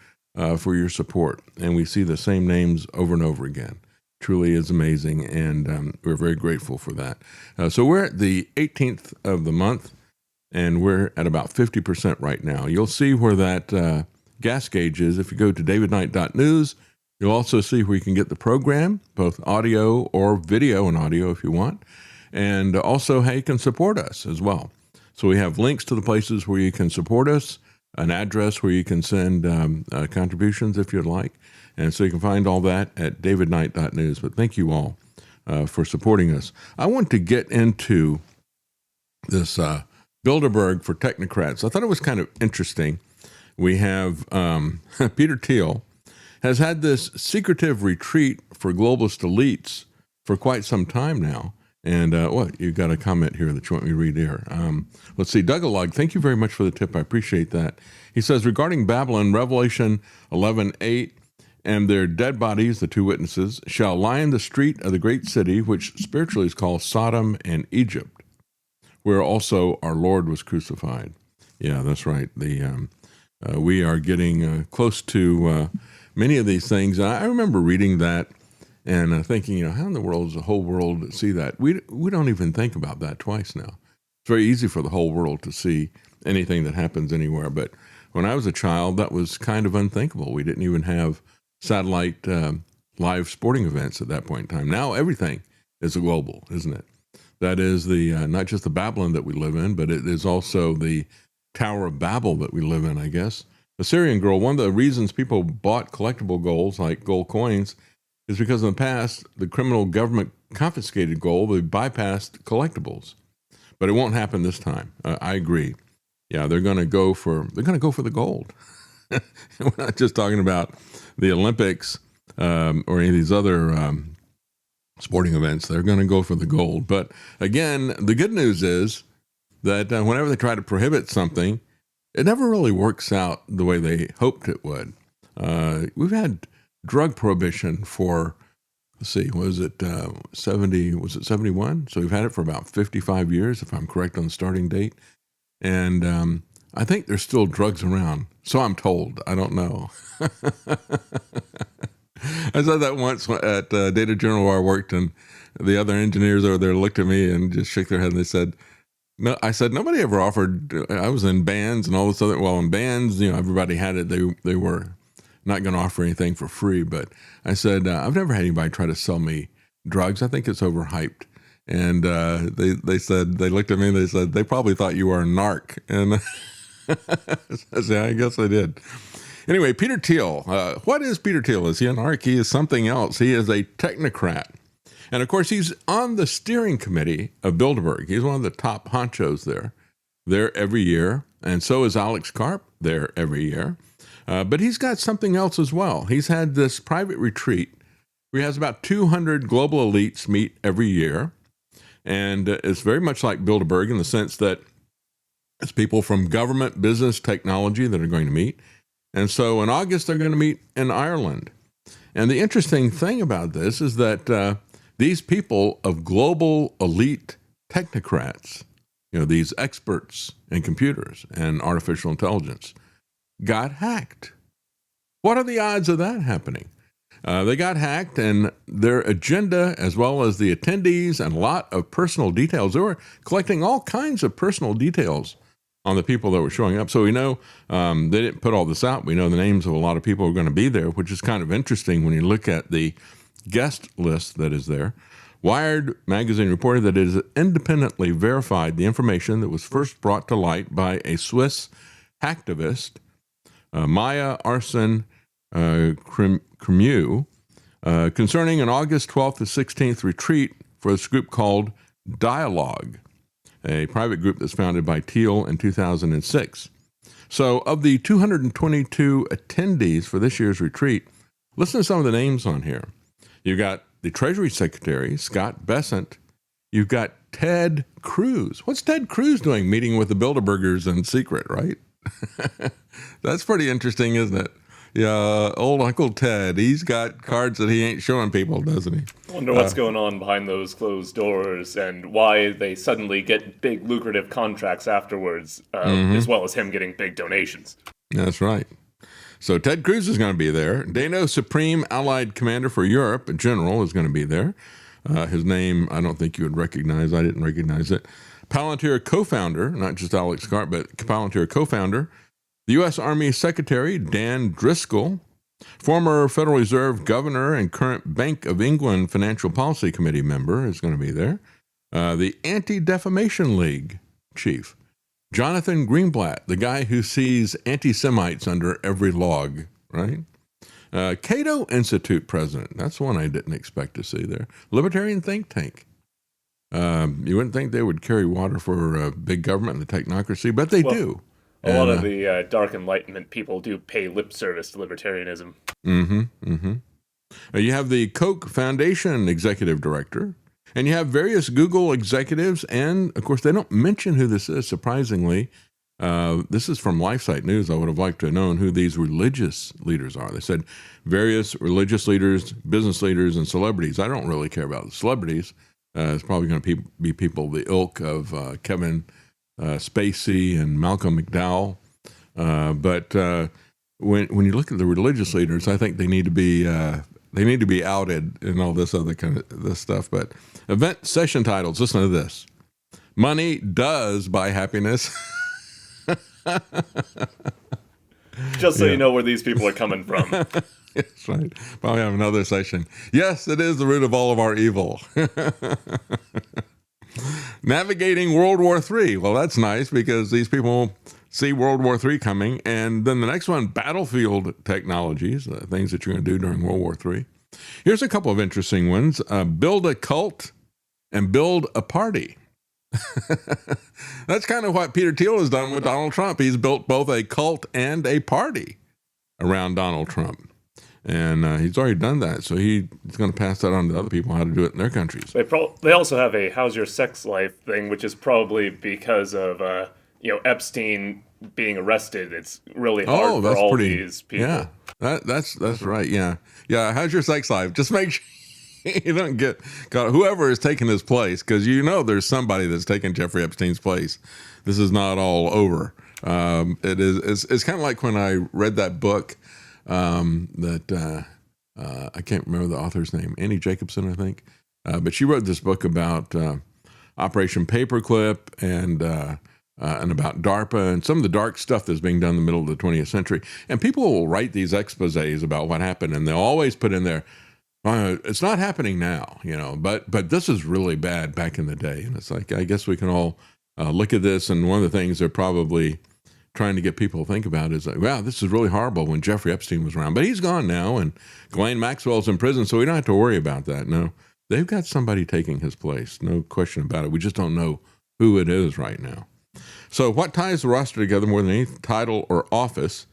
for your support. And we see the same names over and over again. Truly is amazing, and we're very grateful for that. So we're at the 18th of the month, and we're at about 50% right now. You'll see where that gas gauge is. If you go to davidknight.news, you'll also see where you can get the program, both audio or video and audio if you want, and also how you can support us as well. So we have links to the places where you can support us, an address where you can send contributions if you'd like. And so you can find all that at davidknight.news. But thank you all for supporting us. I want to get into this Bilderberg for technocrats. I thought it was kind of interesting. We have Peter Thiel has had this secretive retreat for globalist elites for quite some time now. And you've got a comment here that you want me to read here. Let's see. Dougalog, thank you very much for the tip. I appreciate that. He says, regarding Babylon, Revelation 11:8, and their dead bodies, the two witnesses, shall lie in the street of the great city, which spiritually is called Sodom and Egypt, where also our Lord was crucified. Yeah, that's right. We are getting close to many of these things. I remember reading that and thinking, how in the world does the whole world see that? We don't even think about that twice now. It's very easy for the whole world to see anything that happens anywhere. But when I was a child, that was kind of unthinkable. We didn't even have satellite live sporting events at that point in time. Now everything is global, isn't it? That is the not just the Babylon that we live in, but it is also the Tower of Babel that we live in, I guess. The Syrian girl, one of the reasons people bought collectible golds like gold coins is because in the past, the criminal government confiscated gold. They bypassed collectibles. But it won't happen this time. I agree. Yeah, they're going to go for the gold. We're not just talking about the Olympics or any of these other sporting events. They're going to go for the gold. But again, the good news is that whenever they try to prohibit something, it never really works out the way they hoped it would. We've had drug prohibition for, let's see, was it 71? So we've had it for about 55 years, if I'm correct on the starting date. And I think there's still drugs around. So I'm told. I don't know. I said that once at Data Journal where I worked, and the other engineers over there looked at me and just shook their head and they said, no, I said, nobody ever offered. I was in bands and all this other, well, in bands, everybody had it. They were not going to offer anything for free. But I said, I've never had anybody try to sell me drugs. I think it's overhyped. And they said, they looked at me and they said, they probably thought you were a narc. And I said, I guess I did. Anyway, Peter Thiel. What is Peter Thiel? Is he a narc? He is something else. He is a technocrat. And of course, he's on the steering committee of Bilderberg. He's one of the top honchos there. There every year. And so is Alex Karp there every year. But he's got something else as well. He's had this private retreat where he has about 200 global elites meet every year. And it's very much like Bilderberg in the sense that it's people from government, business, technology that are going to meet. And so in August, they're going to meet in Ireland. And the interesting thing about this is that these people of global elite technocrats, these experts in computers and artificial intelligence, got hacked. What are the odds of that happening? They got hacked, and their agenda, as well as the attendees and a lot of personal details, they were collecting all kinds of personal details on the people that were showing up. So we know they didn't put all this out. We know the names of a lot of people who are going to be there, which is kind of interesting when you look at the guest list that is there. Wired magazine reported that it has independently verified the information that was first brought to light by a Swiss hacktivist, Maya Arsen Cremieux, concerning an August 12th to 16th retreat for this group called Dialogue, a private group that's founded by Thiel in 2006. So of the 222 attendees for this year's retreat, listen to some of the names on here. You've got the Treasury Secretary, Scott Bessent. You've got Ted Cruz. What's Ted Cruz doing meeting with the Bilderbergers in secret, right? That's pretty interesting, isn't it? Yeah, old Uncle Ted, he's got cards that he ain't showing people, doesn't he? I wonder what's going on behind those closed doors and why they suddenly get big lucrative contracts afterwards, as well as him getting big donations. That's right. So Ted Cruz is going to be there. Dano Supreme Allied Commander for Europe, a general, is going to be there. His name, I don't think you would recognize. I didn't recognize it. Palantir co-founder, not just Alex Carr, but Palantir co-founder, the U.S. Army Secretary Dan Driscoll, former Federal Reserve Governor and current Bank of England Financial Policy Committee member is going to be there. The Anti-Defamation League chief, Jonathan Greenblatt, the guy who sees anti-Semites under every log, right? Cato Institute president, that's one I didn't expect to see there. Libertarian think tank. You wouldn't think they would carry water for big government and the technocracy, but they do. A lot of the Dark Enlightenment people do pay lip service to libertarianism. You have the Koch Foundation executive director, and you have various Google executives, and of course they don't mention who this is, surprisingly. This is from LifeSite News. I would have liked to have known who these religious leaders are. They said various religious leaders, business leaders, and celebrities. I don't really care about the celebrities. It's probably going to be people the ilk of Kevin Spacey and Malcolm McDowell. But when you look at the religious leaders, I think they need to be outed and all this other kind of this stuff. But event session titles. Listen to this: money does buy happiness. Just so you know where these people are coming from. That's right. Probably have another session. Yes, it is the root of all of our evil. Navigating World War III. Well, that's nice because these people see World War III coming. And then the next one, battlefield technologies, things that you're going to do during World War III. Here's a couple of interesting ones. Build a cult and build a party. That's kind of what Peter Thiel has done with Donald Trump. He's built both a cult and a party around Donald Trump. And he's already done that, so he's going to pass that on to other people how to do it in their countries. They also have a "How's your sex life" thing, which is probably because of Epstein being arrested. It's really hard for all these people. Yeah, that's right. Yeah. How's your sex life? Just make sure you don't get caught. Whoever is taking his place, because there's somebody that's taking Jeffrey Epstein's place. This is not all over. It's kind of like when I read that book. I can't remember the author's name, Annie Jacobson, I think. But she wrote this book about Operation Paperclip and about DARPA and some of the dark stuff that's being done in the middle of the 20th century. And people will write these exposés about what happened, and they'll always put in there, it's not happening now, but this is really bad back in the day. And it's like, I guess we can all look at this, and one of the things they're probably trying to get people to think about is like, wow, this is really horrible when Jeffrey Epstein was around. But he's gone now, and Ghislaine Maxwell's in prison, so we don't have to worry about that. No, they've got somebody taking his place. No question about it. We just don't know who it is right now. So what ties the roster together more than any title or office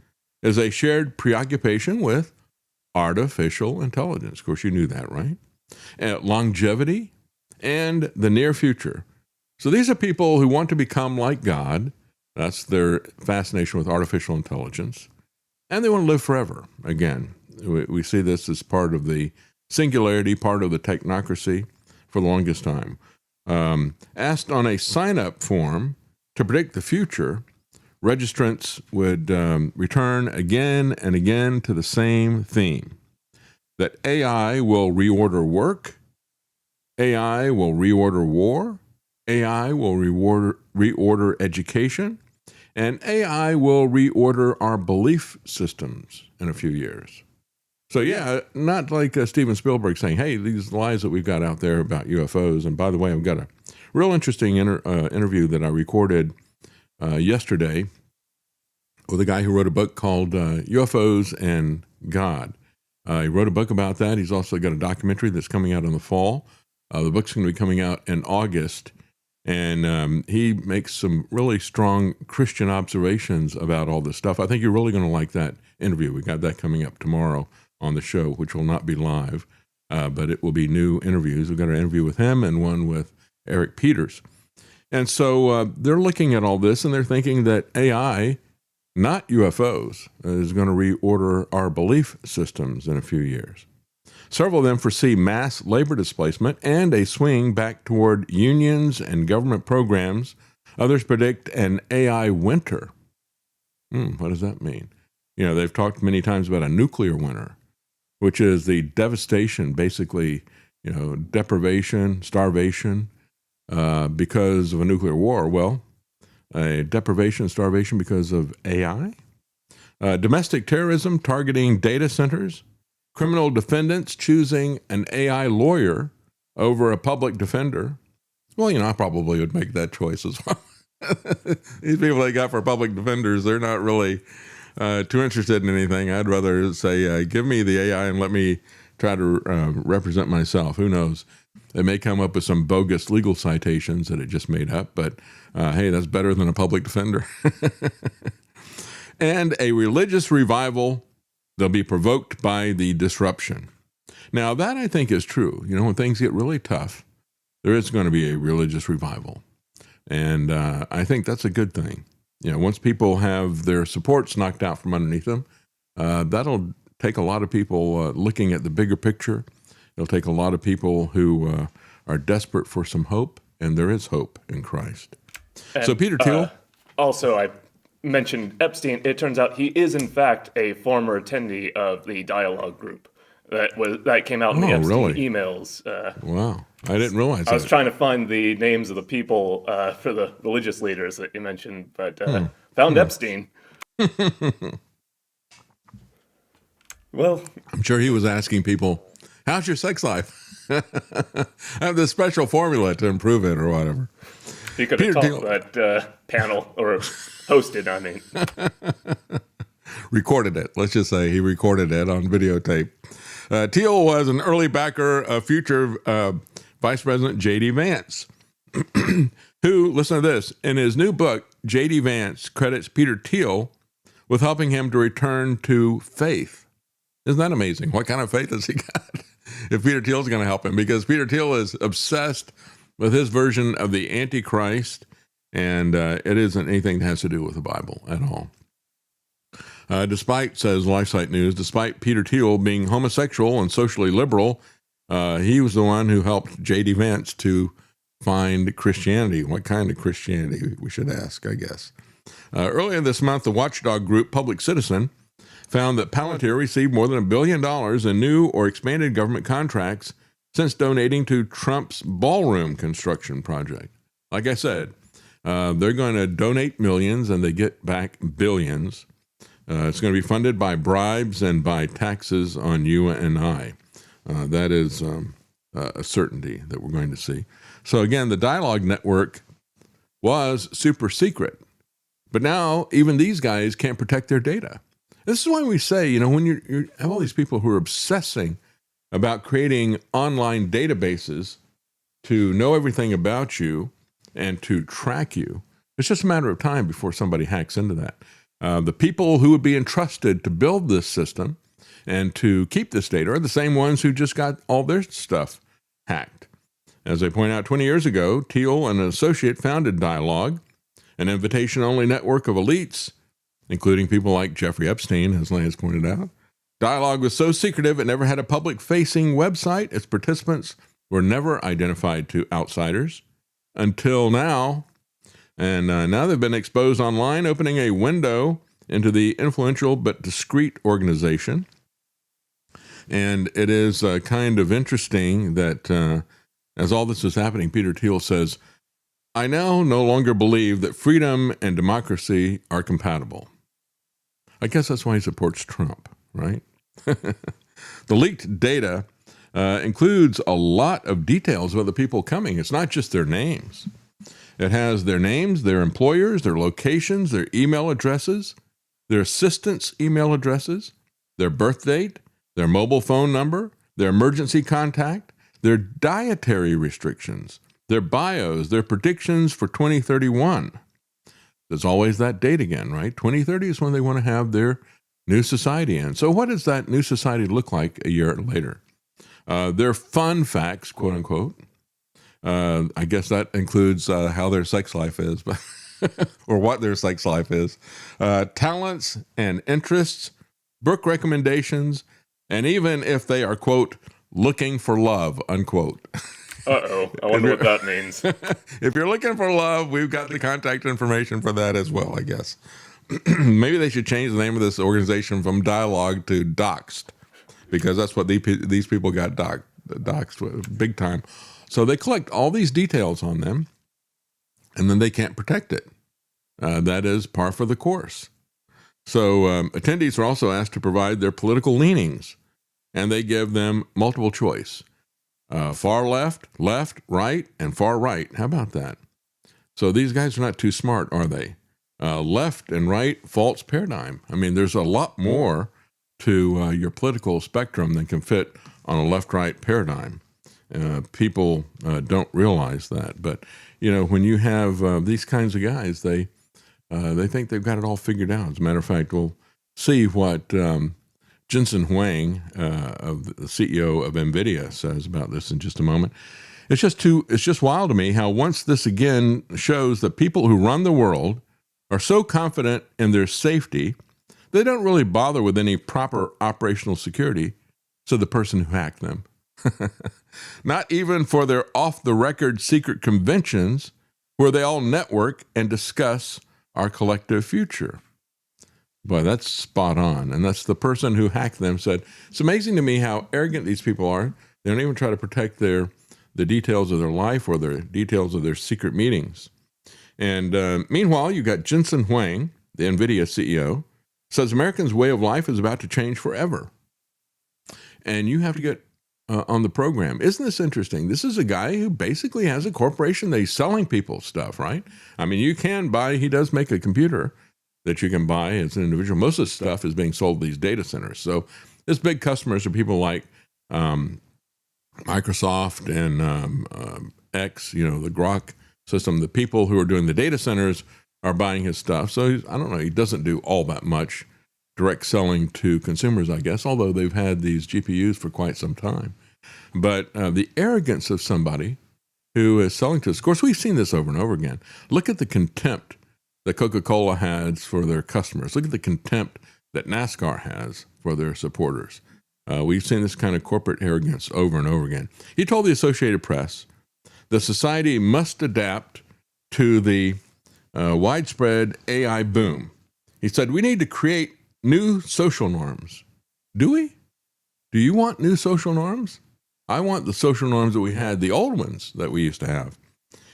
is a shared preoccupation with artificial intelligence. Of course, you knew that, right? Longevity and the near future. So these are people who want to become like God. That's their fascination with artificial intelligence. and they want to live forever. Again, we see this as part of the singularity, part of the technocracy for the longest time. Asked on a sign-up form to predict the future, registrants would return again and again to the same theme, that AI will reorder work, AI will reorder war, AI will reorder education, and AI will reorder our belief systems in a few years. So yeah, not like Steven Spielberg saying, hey, these lies that we've got out there about UFOs. And by the way, I've got a real interesting interview that I recorded yesterday with a guy who wrote a book called UFOs and God. He wrote a book about that. He's also got a documentary that's coming out in the fall. The book's going to be coming out in August. And he makes some really strong Christian observations about all this stuff. I think you're really going to like that interview. We got that coming up tomorrow on the show, which will not be live, but it will be new interviews. We've got an interview with him and one with Eric Peters. And so they're looking at all this, and they're thinking that AI, not UFOs, is going to reorder our belief systems in a few years. Several of them foresee mass labor displacement and a swing back toward unions and government programs. Others predict an AI winter. What does that mean? You know, they've talked many times about a nuclear winter, which is the devastation, basically, you know, deprivation, starvation because of a nuclear war. Well, a deprivation, starvation because of AI. Domestic terrorism targeting data centers. Criminal defendants choosing an AI lawyer over a public defender. Well, you know, I probably would make that choice as well. These people they got for public defenders, they're not really too interested in anything. I'd rather say, give me the AI and let me try to represent myself. Who knows? They may come up with some bogus legal citations that it just made up, but hey, that's better than a public defender. And a religious revival. They'll be provoked by the disruption. Now, that I think is true. You know, when things get really tough, there is going to be a religious revival. And I think that's a good thing. You know, once people have their supports knocked out from underneath them, that'll take a lot of people looking at the bigger picture. It'll take a lot of people who are desperate for some hope, and there is hope in Christ. And, so, Peter Thiel. Also, I mentioned Epstein. It turns out he is, in fact, a former attendee of the dialogue group that came out in the Epstein emails. Wow. I didn't realize that. I was trying to find the names of the people for the religious leaders that you mentioned, but found Epstein. Well, I'm sure he was asking people, how's your sex life? I have this special formula to improve it or whatever. He could have taught that panel, or hosted, I mean. Recorded it. Let's just say he recorded it on videotape. Thiel was an early backer of future Vice President J.D. Vance, who, listen to this, in his new book, J.D. Vance credits Peter Thiel with helping him to return to faith. Isn't that amazing? What kind of faith has he got if Peter Thiel is going to help him? Because Peter Thiel is obsessed with his version of the Antichrist, and it isn't anything that has to do with the Bible at all. Despite, says LifeSite News, despite Peter Thiel being homosexual and socially liberal, he was the one who helped J.D. Vance to find Christianity. What kind of Christianity, we should ask, I guess. Earlier this month, the watchdog group Public Citizen found that Palantir received more than $1 billion in new or expanded government contracts since donating to Trump's ballroom construction project. Like I said, they're going to donate millions and they get back billions. It's going to be funded by bribes and by taxes on you and I. That is a certainty that we're going to see. So again, the Dialogue Network was super secret, but now even these guys can't protect their data. This is why we say, you know, when you have all these people who are obsessing about creating online databases to know everything about you and to track you, it's just a matter of time before somebody hacks into that. The people who would be entrusted to build this system and to keep this data are the same ones who just got all their stuff hacked. As I point out, 20 years ago, Thiel and an associate founded Dialogue, an invitation-only network of elites including people like Jeffrey Epstein, as Lance pointed out. Dialogue was so secretive it never had a public-facing website. Its participants were never identified to outsiders until now. And now they've been exposed online, opening a window into the influential but discreet organization. And it is kind of interesting that as all this is happening, Peter Thiel says, I now no longer believe that freedom and democracy are compatible. I guess that's why he supports Trump, right? The leaked data includes a lot of details about the people coming. It's not just their names. It has their names, their employers, their locations, their email addresses, their assistants' email addresses, their birth date, their mobile phone number, their emergency contact, their dietary restrictions, their bios, their predictions for 2031. There's always that date again, right? 2030 is when they want to have their new society in. So what does that new society look like a year later? Their fun facts, quote unquote. I guess that includes how their sex life is, but or what their sex life is. Talents and interests, book recommendations, and even if they are, quote, looking for love, unquote. Uh-oh, I wonder what that means. If you're looking for love, we've got the contact information for that as well, I guess. Maybe they should change the name of this organization from Dialogue to Doxed, because that's what these people got doxed big time. So they collect all these details on them, and then they can't protect it. That is par for the course. So attendees are also asked to provide their political leanings, and they give them multiple choice. Far left, left, right, and far right. How about that? So these guys are not too smart, are they? Left and right, false paradigm. I mean, there's a lot more to your political spectrum than can fit on a left-right paradigm. People don't realize that. But, you know, when you have these kinds of guys, they think they've got it all figured out. As a matter of fact, we'll see what Jensen Huang, the CEO of NVIDIA, says about this in just a moment. It's just wild to me how once this again shows that people who run the world are so confident in their safety, they don't really bother with any proper operational security to the person who hacked them. Not even for their off-the-record secret conventions where they all network and discuss our collective future. Boy, that's spot on. And that's the person who hacked them said, it's amazing to me how arrogant these people are. They don't even try to protect the details of their life or the details of their secret meetings. And meanwhile, you got Jensen Huang, the NVIDIA CEO, says Americans' way of life is about to change forever. And you have to get on the program. Isn't this interesting? This is a guy who basically has a corporation that he's selling people stuff, right? I mean, you can buy, he does make a computer that you can buy as an individual. Most of the stuff is being sold to these data centers. So his big customers are people like Microsoft and X, you know, the Grok system. The people who are doing the data centers are buying his stuff. So I don't know, he doesn't do all that much direct selling to consumers, I guess, although they've had these GPUs for quite some time. But the arrogance of somebody who is selling to us, of course, we've seen this over and over again. Look at the contempt that Coca-Cola has for their customers. Look at the contempt that NASCAR has for their supporters. We've seen this kind of corporate arrogance over and over again. He told the Associated Press, the society must adapt to the widespread AI boom. He said, we need to create new social norms. Do we? Do you want new social norms? I want the social norms that we had, the old ones that we used to have.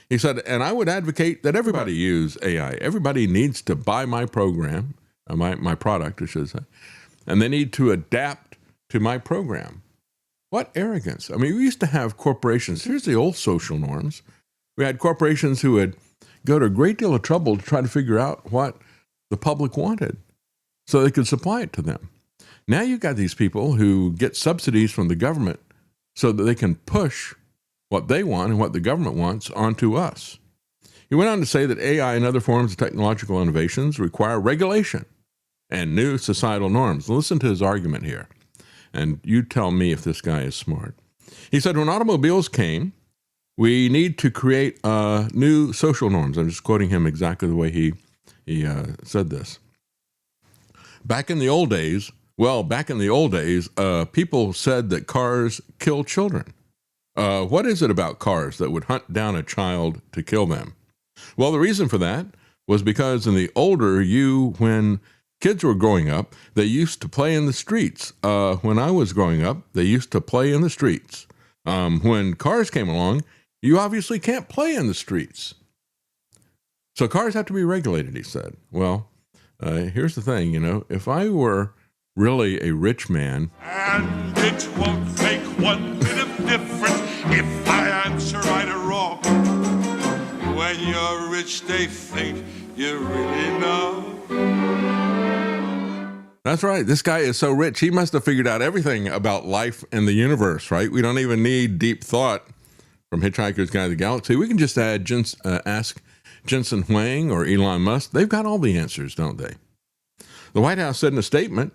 He said, and I would advocate that everybody use AI. Everybody needs to buy my program, my product, I should say, and they need to adapt to my program. What arrogance. I mean, we used to have corporations. Here's the old social norms. We had corporations who would go to a great deal of trouble to try to figure out what the public wanted so they could supply it to them. Now you've got these people who get subsidies from the government so that they can push what they want and what the government wants onto us. He went on to say that AI and other forms of technological innovations require regulation and new societal norms. Listen to his argument here, and you tell me if this guy is smart. He said, when automobiles came, we need to create new social norms. I'm just quoting him exactly the way he said this. Back in the old days, people said that cars kill children. What is it about cars that would hunt down a child to kill them? Well, the reason for that was because in the older when kids were growing up, they used to play in the streets. When I was growing up, they used to play in the streets. When cars came along, you obviously can't play in the streets. So cars have to be regulated, he said. Well, here's the thing, if I were really a rich man. And it won't make one bit of difference if I answer right or wrong. When you're rich, they think you really know. That's right. This guy is so rich. He must have figured out everything about life and the universe, right? We don't even need deep thought from Hitchhiker's Guide to the Galaxy. We can just ask Jensen Huang or Elon Musk. They've got all the answers, don't they? The White House said in a statement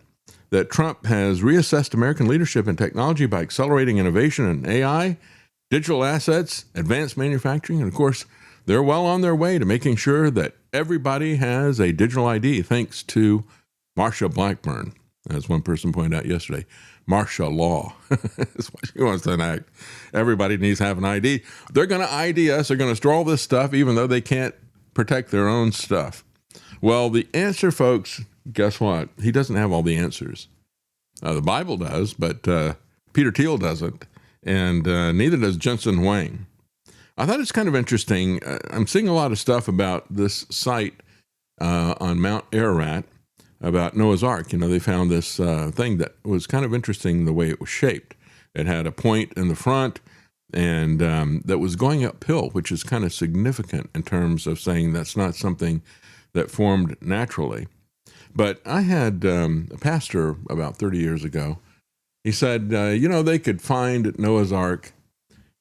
that Trump has reassessed American leadership in technology by accelerating innovation in AI, digital assets, advanced manufacturing, and of course, they're well on their way to making sure that everybody has a digital ID, thanks to Marsha Blackburn, as one person pointed out yesterday. Marsha Law is what she wants to enact. Everybody needs to have an ID. They're going to ID us. They're going to store all this stuff, even though they can't protect their own stuff. Well, the answer, folks, guess what? He doesn't have all the answers. The Bible does, but Peter Thiel doesn't, and neither does Jensen Huang. I thought it's kind of interesting. I'm seeing a lot of stuff about this site on Mount Ararat about Noah's Ark. They found this thing that was kind of interesting the way it was shaped. It had a point in the front and that was going uphill, which is kind of significant in terms of saying that's not something that formed naturally. But I had a pastor about 30 years ago. He said, they could find Noah's Ark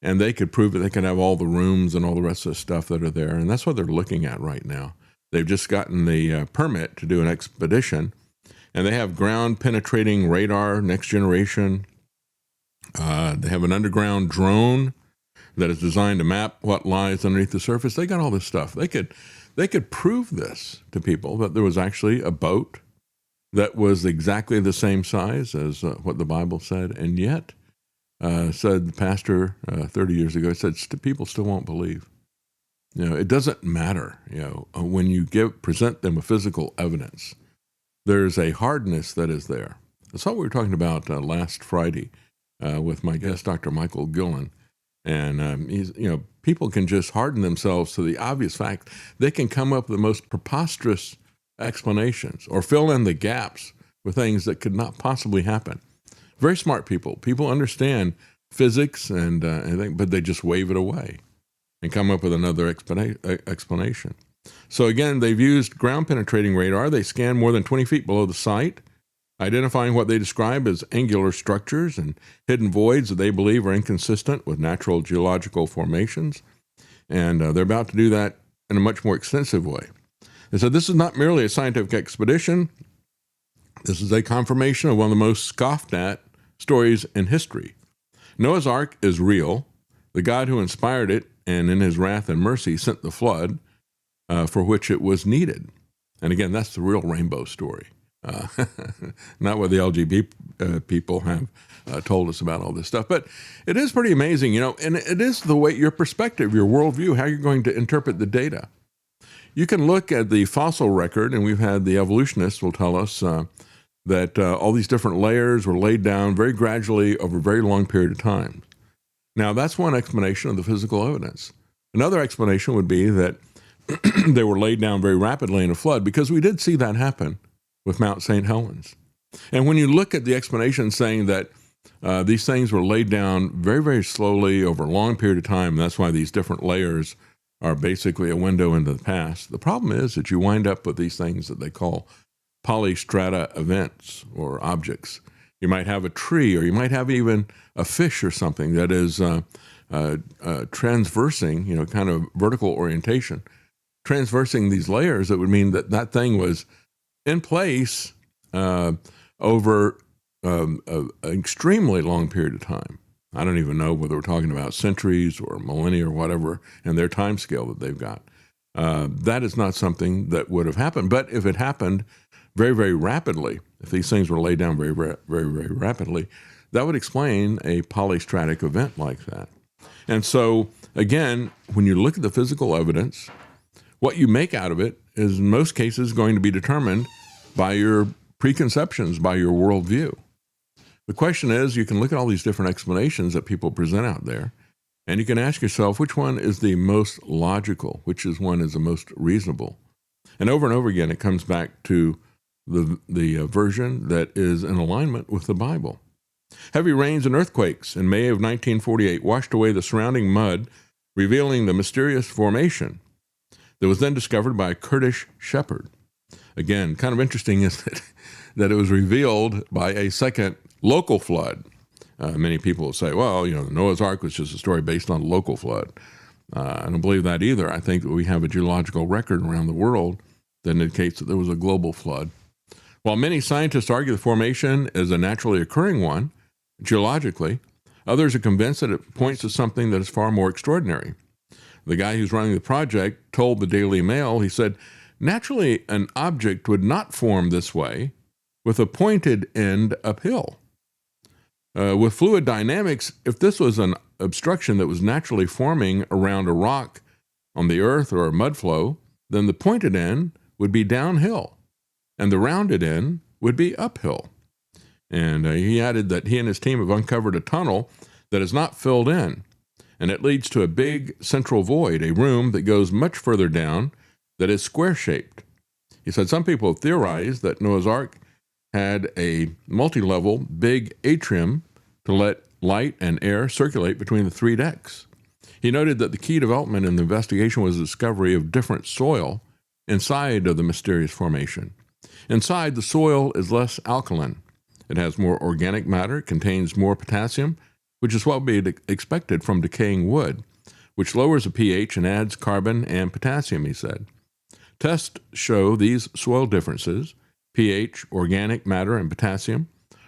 and they could prove that they could have all the rooms and all the rest of the stuff that are there. And that's what they're looking at right now. They've just gotten the permit to do an expedition, and they have ground-penetrating radar, next generation. They have an underground drone that is designed to map what lies underneath the surface. They got all this stuff. They could prove this to people, that there was actually a boat that was exactly the same size as what the Bible said, and yet, said the pastor 30 years ago, said people still won't believe. It doesn't matter, when you present them with physical evidence, there's a hardness that is there. That's what we were talking about last Friday with my guest, Dr. Michael Gillen. And people can just harden themselves to the obvious fact. They can come up with the most preposterous explanations or fill in the gaps with things that could not possibly happen. Very smart people. People understand physics and everything, but they just wave it away and come up with another explanation. So again, they've used ground-penetrating radar. They scan more than 20 feet below the site, identifying what they describe as angular structures and hidden voids that they believe are inconsistent with natural geological formations. And they're about to do that in a much more extensive way. And so this is not merely a scientific expedition. This is a confirmation of one of the most scoffed at stories in history. Noah's Ark is real. The God who inspired it and in his wrath and mercy sent the flood for which it was needed. And again, that's the real rainbow story. Not what the LGBT people have told us about all this stuff. But it is pretty amazing, and it is the way, your perspective, your worldview, how you're going to interpret the data. You can look at the fossil record, and we've had the evolutionists will tell us that all these different layers were laid down very gradually over a very long period of time. Now, that's one explanation of the physical evidence. Another explanation would be that they were laid down very rapidly in a flood, because we did see that happen with Mount St. Helens. And when you look at the explanation saying that these things were laid down very, very slowly over a long period of time, and that's why these different layers are basically a window into the past, the problem is that you wind up with these things that they call polystrata events or objects. You might have a tree, or you might have even a fish or something that is transversing, kind of vertical orientation, transversing these layers. That would mean that that thing was in place over an extremely long period of time. I don't even know whether we're talking about centuries or millennia or whatever, and their time scale that they've got. That is not something that would have happened. But if it happened, very, very rapidly, if these things were laid down very, very, very, very rapidly, that would explain a polystratic event like that. And so, again, when you look at the physical evidence, what you make out of it is in most cases going to be determined by your preconceptions, by your worldview. The question is, you can look at all these different explanations that people present out there, and you can ask yourself which one is the most logical, which is one is the most reasonable. And over again, it comes back to the version that is in alignment with the Bible. Heavy rains and earthquakes in May of 1948 washed away the surrounding mud, revealing the mysterious formation that was then discovered by a Kurdish shepherd. Again, kind of interesting is that it was revealed by a second local flood. Many people will say, well, the Noah's Ark was just a story based on a local flood. I don't believe that either. I think that we have a geological record around the world that indicates that there was a global flood. While many scientists argue the formation is a naturally occurring one, geologically, others are convinced that it points to something that is far more extraordinary. The guy who's running the project told the Daily Mail, he said, naturally, an object would not form this way with a pointed end uphill. With fluid dynamics, if this was an obstruction that was naturally forming around a rock on the earth or a mud flow, then the pointed end would be downhill and the rounded end would be uphill. And he added that he and his team have uncovered a tunnel that is not filled in, and it leads to a big central void, a room that goes much further down that is square-shaped. He said some people have theorized that Noah's Ark had a multi-level big atrium to let light and air circulate between the three decks. He noted that the key development in the investigation was the discovery of different soil inside of the mysterious formation. Inside, the soil is less alkaline. It has more organic matter, it contains more potassium, which is what would be expected from decaying wood, which lowers the pH and adds carbon and potassium, he said. Tests show these soil differences, pH, organic matter, and potassium,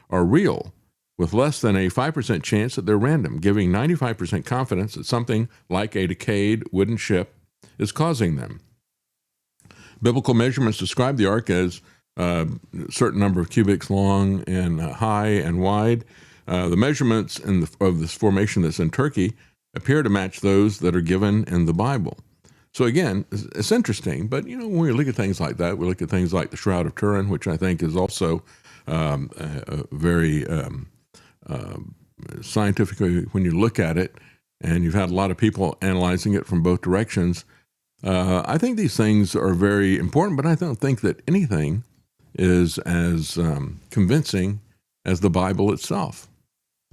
are real, with less than a 5% chance that they're random, giving 95% confidence that something like a decayed wooden ship is causing them. Biblical measurements describe the ark as a certain number of cubits long and high and wide. The measurements of this formation that's in Turkey appear to match those that are given in the Bible. So again, it's interesting, but when we look at things like that, we look at things like the Shroud of Turin, which I think is also very scientifically, when you look at it, and you've had a lot of people analyzing it from both directions, I think these things are very important, but I don't think that anything is as convincing as the Bible itself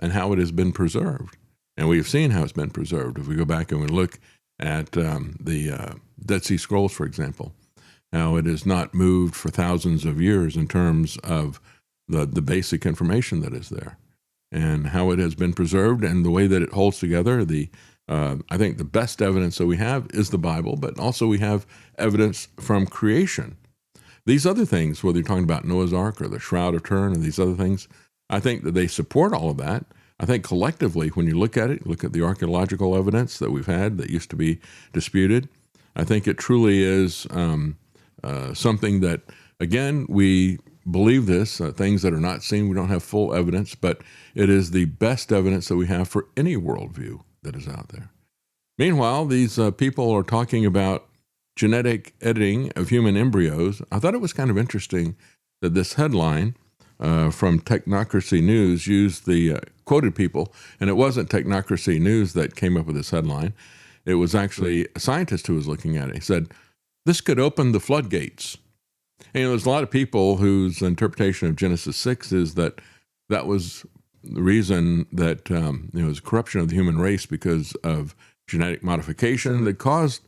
and how it has been preserved. And we've seen how it's been preserved. If we go back and we look at the Dead Sea Scrolls, for example, how it is not moved for thousands of years in terms of the basic information that is there and how it has been preserved and the way that it holds together. I think the best evidence that we have is the Bible, but also we have evidence from creation. These other things, whether you're talking about Noah's Ark or the Shroud of Turin or these other things, I think that they support all of that. I think collectively, when you look at it, look at the archaeological evidence that we've had that used to be disputed, I think it truly is something that, again, we believe this, things that are not seen, we don't have full evidence, but it is the best evidence that we have for any worldview that is out there. Meanwhile, these people are talking about genetic editing of human embryos. I thought it was kind of interesting that this headline from Technocracy News used the quoted people, and it wasn't Technocracy News that came up with this headline. It was actually a scientist who was looking at it. He said, this could open the floodgates. And there's a lot of people whose interpretation of Genesis 6 is that that was the reason that it was corruption of the human race because of genetic modification that caused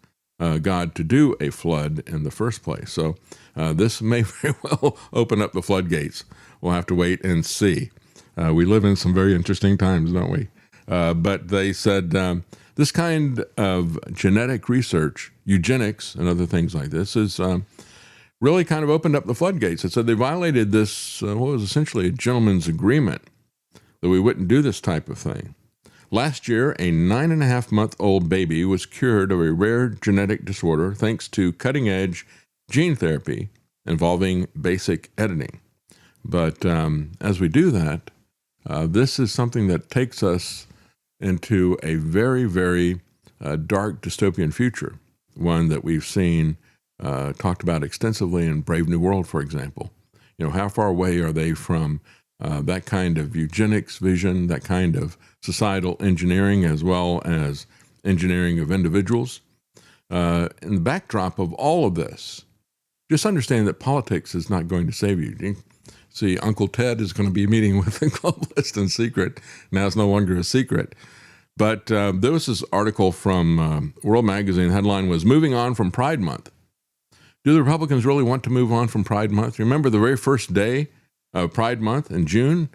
God to do a flood in the first place. So this may very well open up the floodgates. We'll have to wait and see. We live in some very interesting times, don't we? But they said this kind of genetic research, eugenics and other things like this, is really kind of opened up the floodgates. It said they violated this, what was essentially a gentleman's agreement, that we wouldn't do this type of thing. Last year, a 9.5-month-old baby was cured of a rare genetic disorder thanks to cutting-edge gene therapy involving basic editing. But as we do that, this is something that takes us into a very, very dark dystopian future, one that we've seen talked about extensively in Brave New World, for example. You know, how far away are they from that kind of eugenics vision, that kind of societal engineering, as well as engineering of individuals? In the backdrop of all of this, just understand that politics is not going to save you. See, Uncle Ted is going to be meeting with a globalist in secret. Now it's no longer a secret. But there was this article from World Magazine. The headline was, "Moving on from Pride Month." Do the Republicans really want to move on from Pride Month? Remember the very first day of Pride Month in June?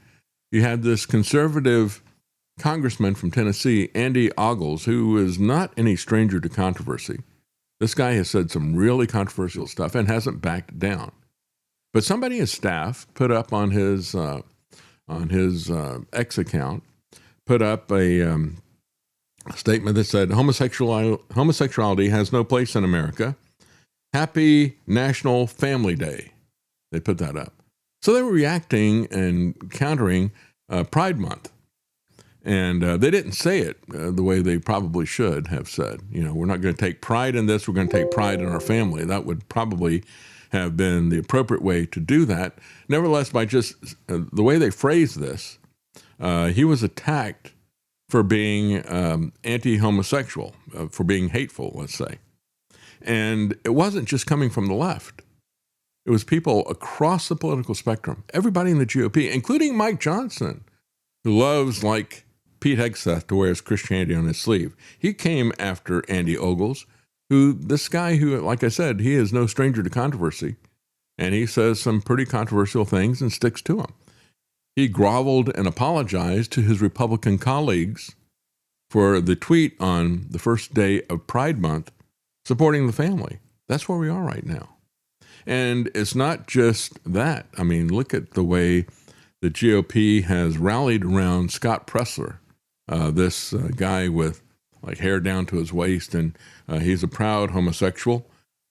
You had this conservative congressman from Tennessee, Andy Ogles, who is not any stranger to controversy. This guy has said some really controversial stuff and hasn't backed down. But somebody in his staff put up on his X account, put up a statement that said, homosexuality has no place in America. Happy National Family Day. They put that up. So they were reacting and countering Pride Month. And they didn't say it the way they probably should have said. You know, we're not going to take pride in this. We're going to take pride in our family. That would probably have been the appropriate way to do that. Nevertheless, by just the way they phrased this, he was attacked for being anti-homosexual, for being hateful, let's say. And it wasn't just coming from the left. It was people across the political spectrum, everybody in the GOP, including Mike Johnson, who loves, like Pete Hegseth, to wear his Christianity on his sleeve. He came after Andy Ogles, this guy who, like I said, he is no stranger to controversy. And he says some pretty controversial things and sticks to them. He groveled and apologized to his Republican colleagues for the tweet on the first day of Pride Month supporting the family. That's where we are right now. And it's not just that. I mean, look at the way the GOP has rallied around Scott Presler, this guy with like hair down to his waist, and he's a proud homosexual.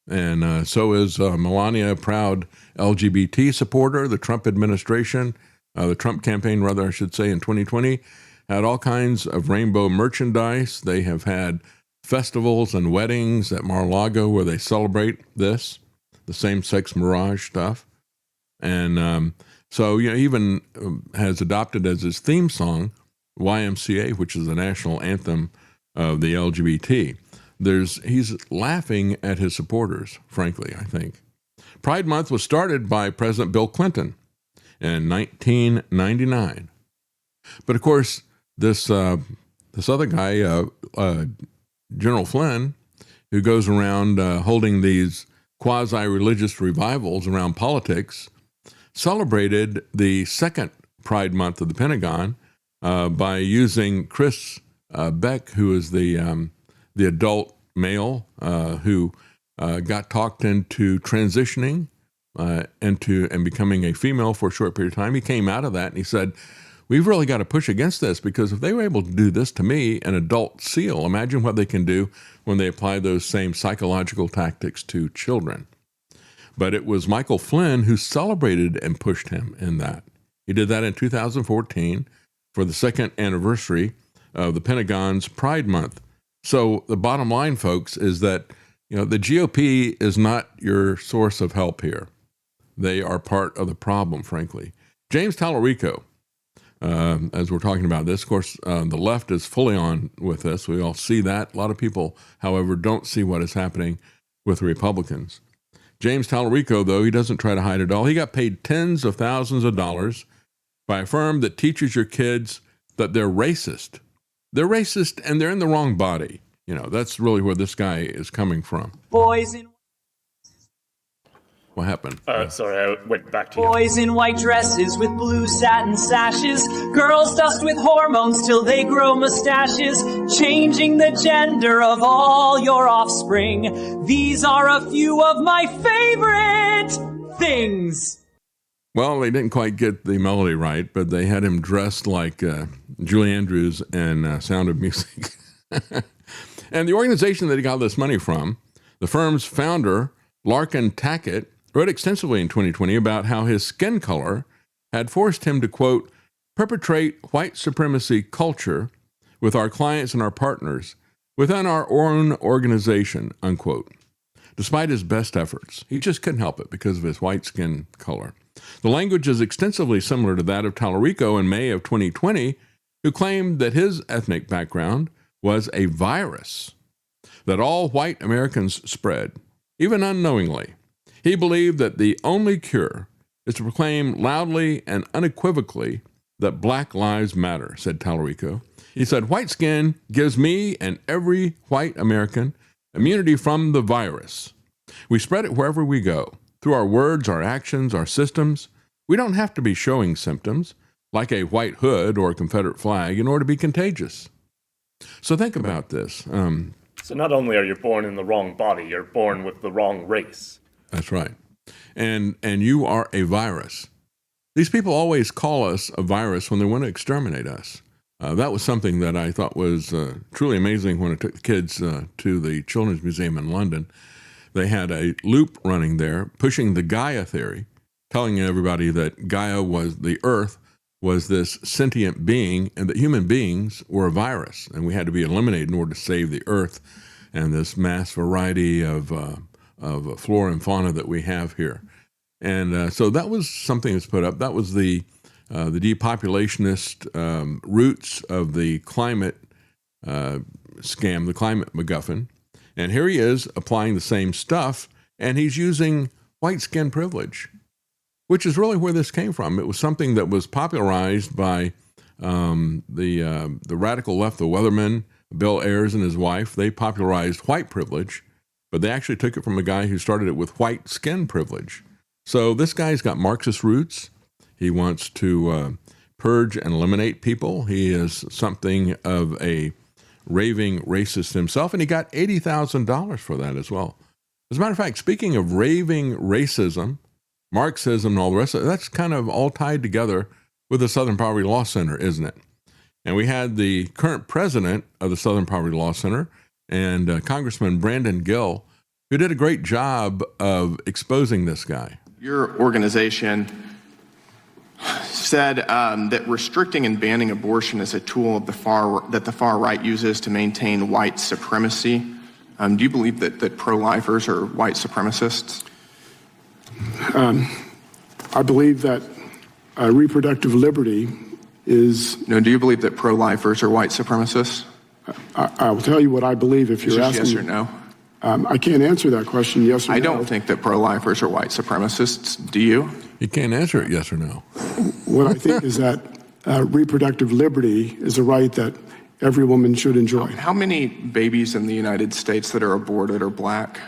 And so is Melania, a proud LGBT supporter. The Trump administration, the Trump campaign, rather, I should say, in 2020, had all kinds of rainbow merchandise. They have had festivals and weddings at Mar-a-Lago where they celebrate this, the same-sex mirage stuff. And so, you know, even has adopted as his theme song YMCA, which is the national anthem of the LGBT. He's laughing at his supporters, frankly, I think. Pride Month was started by President Bill Clinton in 1999. But of course, this other guy, General Flynn, who goes around holding these quasi-religious revivals around politics, celebrated the second Pride Month of the Pentagon by using Chris Beck, who is the adult male who got talked into transitioning and becoming a female for a short period of time. He came out of that and he said, we've really got to push against this, because if they were able to do this to me, an adult SEAL, imagine what they can do when they apply those same psychological tactics to children. But it was Michael Flynn who celebrated and pushed him in that. He did that in 2014 for the second anniversary of the Pentagon's Pride Month. So the bottom line, folks, is that, you know, the GOP is not your source of help here. They are part of the problem, frankly. James Tallarico, as we're talking about this, of course, the left is fully on with this. We all see that. A lot of people, however, don't see what is happening with the Republicans. James Tallarico, though, he doesn't try to hide it all. He got paid tens of thousands of dollars by a firm that teaches your kids that they're racist. They're racist and they're in the wrong body. You know, that's really where this guy is coming from. Boys in What happened? Sorry, I went back to you. Boys in white dresses with blue satin sashes, girls dust with hormones till they grow mustaches, changing the gender of all your offspring. These are a few of my favorite things. Well, they didn't quite get the melody right, but they had him dressed like Julie Andrews in Sound of Music. And the organization that he got this money from, the firm's founder, Larkin Tackett, wrote extensively in 2020 about how his skin color had forced him to, quote, perpetrate white supremacy culture with our clients and our partners within our own organization, unquote. Despite his best efforts, he just couldn't help it because of his white skin color. The language is extensively similar to that of Tallarico in May of 2020, who claimed that his ethnic background was a virus that all white Americans spread, even unknowingly. He believed that the only cure is to proclaim loudly and unequivocally that Black Lives Matter, said Tallarico. He said, white skin gives me and every white American immunity from the virus. We spread it wherever we go, through our words, our actions, our systems. We don't have to be showing symptoms, like a white hood or a Confederate flag, in order to be contagious. So think about this. So not only are you born in the wrong body, you're born with the wrong race. That's right. And you are a virus. These people always call us a virus when they want to exterminate us. That was something that I thought was truly amazing when I took the kids to the Children's Museum in London. They had a loop running there, pushing the Gaia theory, telling everybody that Gaia was the Earth, was this sentient being, and that human beings were a virus, and we had to be eliminated in order to save the Earth and this mass variety of flora and fauna that we have here. And so that was something that's put up. That was the depopulationist roots of the climate scam, the climate MacGuffin. And here he is applying the same stuff, and he's using white skin privilege, which is really where this came from. It was something that was popularized by the radical left, the Weathermen, Bill Ayers and his wife. They popularized white privilege, but they actually took it from a guy who started it with white skin privilege. So this guy's got Marxist roots. He wants to purge and eliminate people. He is something of a raving racist himself, and he got $80,000 for that as well. As a matter of fact, speaking of raving racism, Marxism, and all the rest of it, that's kind of all tied together with the Southern Poverty Law Center, isn't it? And we had the current president of the Southern Poverty Law Center and Congressman Brandon Gill, who did a great job of exposing this guy. Your organization said that restricting and banning abortion is a tool of that the far right uses to maintain white supremacy. Do you believe that pro-lifers are white supremacists? I believe that reproductive liberty is... No, do you believe that pro-lifers are white supremacists? I will tell you what I believe if you're asking. Yes or no? I can't answer that question, yes or no. I don't think that pro-lifers are white supremacists. Do you? You can't answer it yes or no. What I think is that reproductive liberty is a right that every woman should enjoy. How many babies in the United States that are aborted are black?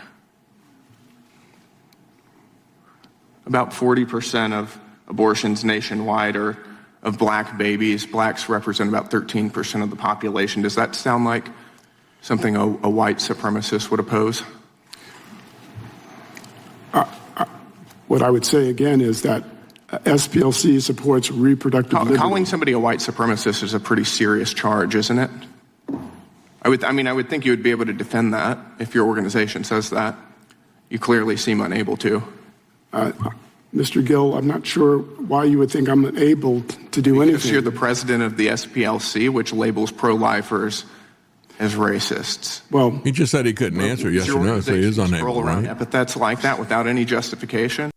About 40% of abortions nationwide are of black babies. Blacks represent about 13% of the population. Does that sound like something a white supremacist would oppose? What I would say again is that SPLC supports reproductive liberty. Calling somebody a white supremacist is a pretty serious charge, isn't it? I would think you would be able to defend that if your organization says that. You clearly seem unable to. Mr. Gill, I'm not sure why you would think I'm unable to do anything. Because you're the president of the SPLC, which labels pro-lifers as racists. Well, he just said he couldn't answer yes or no, so he is unable, right? Epithets like that without any justification.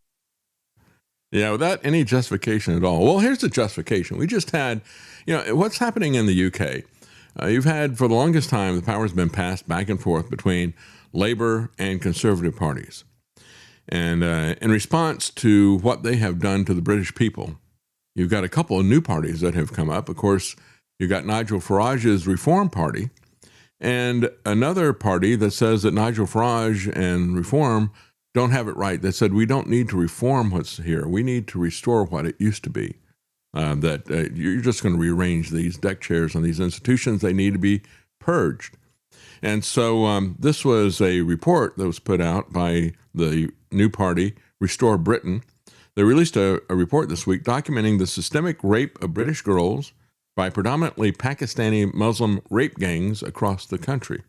Yeah, without any justification at all. Well, here's the justification. We just had, what's happening in the UK. You've had, for the longest time, the power's been passed back and forth between Labour and Conservative parties. And in response to what they have done to the British people, you've got a couple of new parties that have come up. Of course, you've got Nigel Farage's Reform Party, and another party that says that Nigel Farage and Reform don't have it right. That said, we don't need to reform what's here. We need to restore what it used to be. You're just going to rearrange these deck chairs on these institutions. They need to be purged. And so this was a report that was put out by the new party, Restore Britain. They released a report this week documenting the systemic rape of British girls by predominantly Pakistani Muslim rape gangs across the country.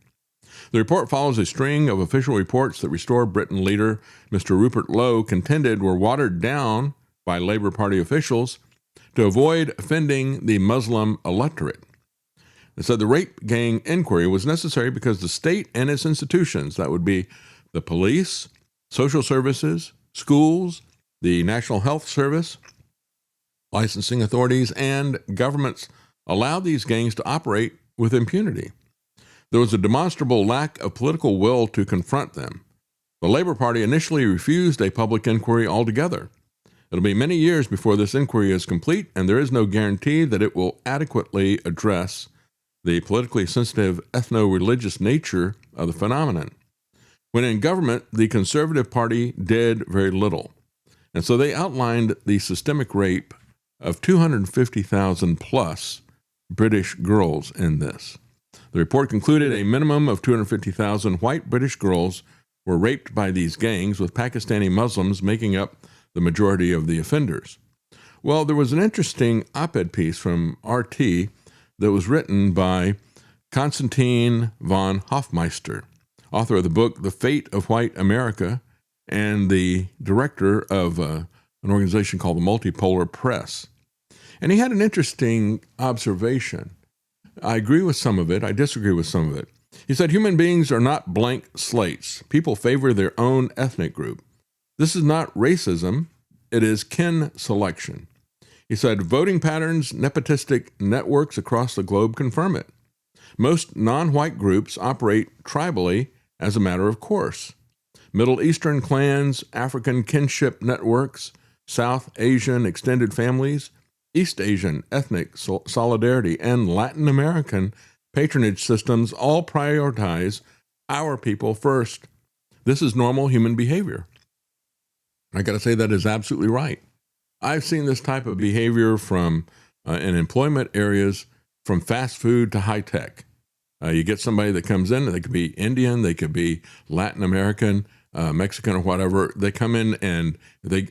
The report follows a string of official reports that Restore Britain leader Mr. Rupert Lowe contended were watered down by Labour Party officials to avoid offending the Muslim electorate. It said the rape gang inquiry was necessary because the state and its institutions, that would be the police, social services, schools, the National Health Service, licensing authorities, and governments, allowed these gangs to operate with impunity. There was a demonstrable lack of political will to confront them. The Labour Party initially refused a public inquiry altogether. It'll be many years before this inquiry is complete, and there is no guarantee that it will adequately address the politically sensitive ethno-religious nature of the phenomenon. When in government, the Conservative Party did very little. And so they outlined the systemic rape of 250,000 plus British girls in this. The report concluded a minimum of 250,000 white British girls were raped by these gangs, with Pakistani Muslims making up the majority of the offenders. Well, there was an interesting op-ed piece from RT that was written by Konstantin von Hofmeister, author of the book The Fate of White America and the director of an organization called the Multipolar Press. And he had an interesting observation. I agree with some of it. I disagree with some of it. He said, human beings are not blank slates. People favor their own ethnic group. This is not racism. It is kin selection. He said, voting patterns, nepotistic networks across the globe confirm it. Most non-white groups operate tribally as a matter of course. Middle Eastern clans, African kinship networks, South Asian extended families, East Asian ethnic solidarity, and Latin American patronage systems all prioritize our people first. This is normal human behavior. I got to say that is absolutely right. I've seen this type of behavior from in employment areas, from fast food to high tech. You get somebody that comes in, they could be Indian, they could be Latin American, Mexican, or whatever. They come in and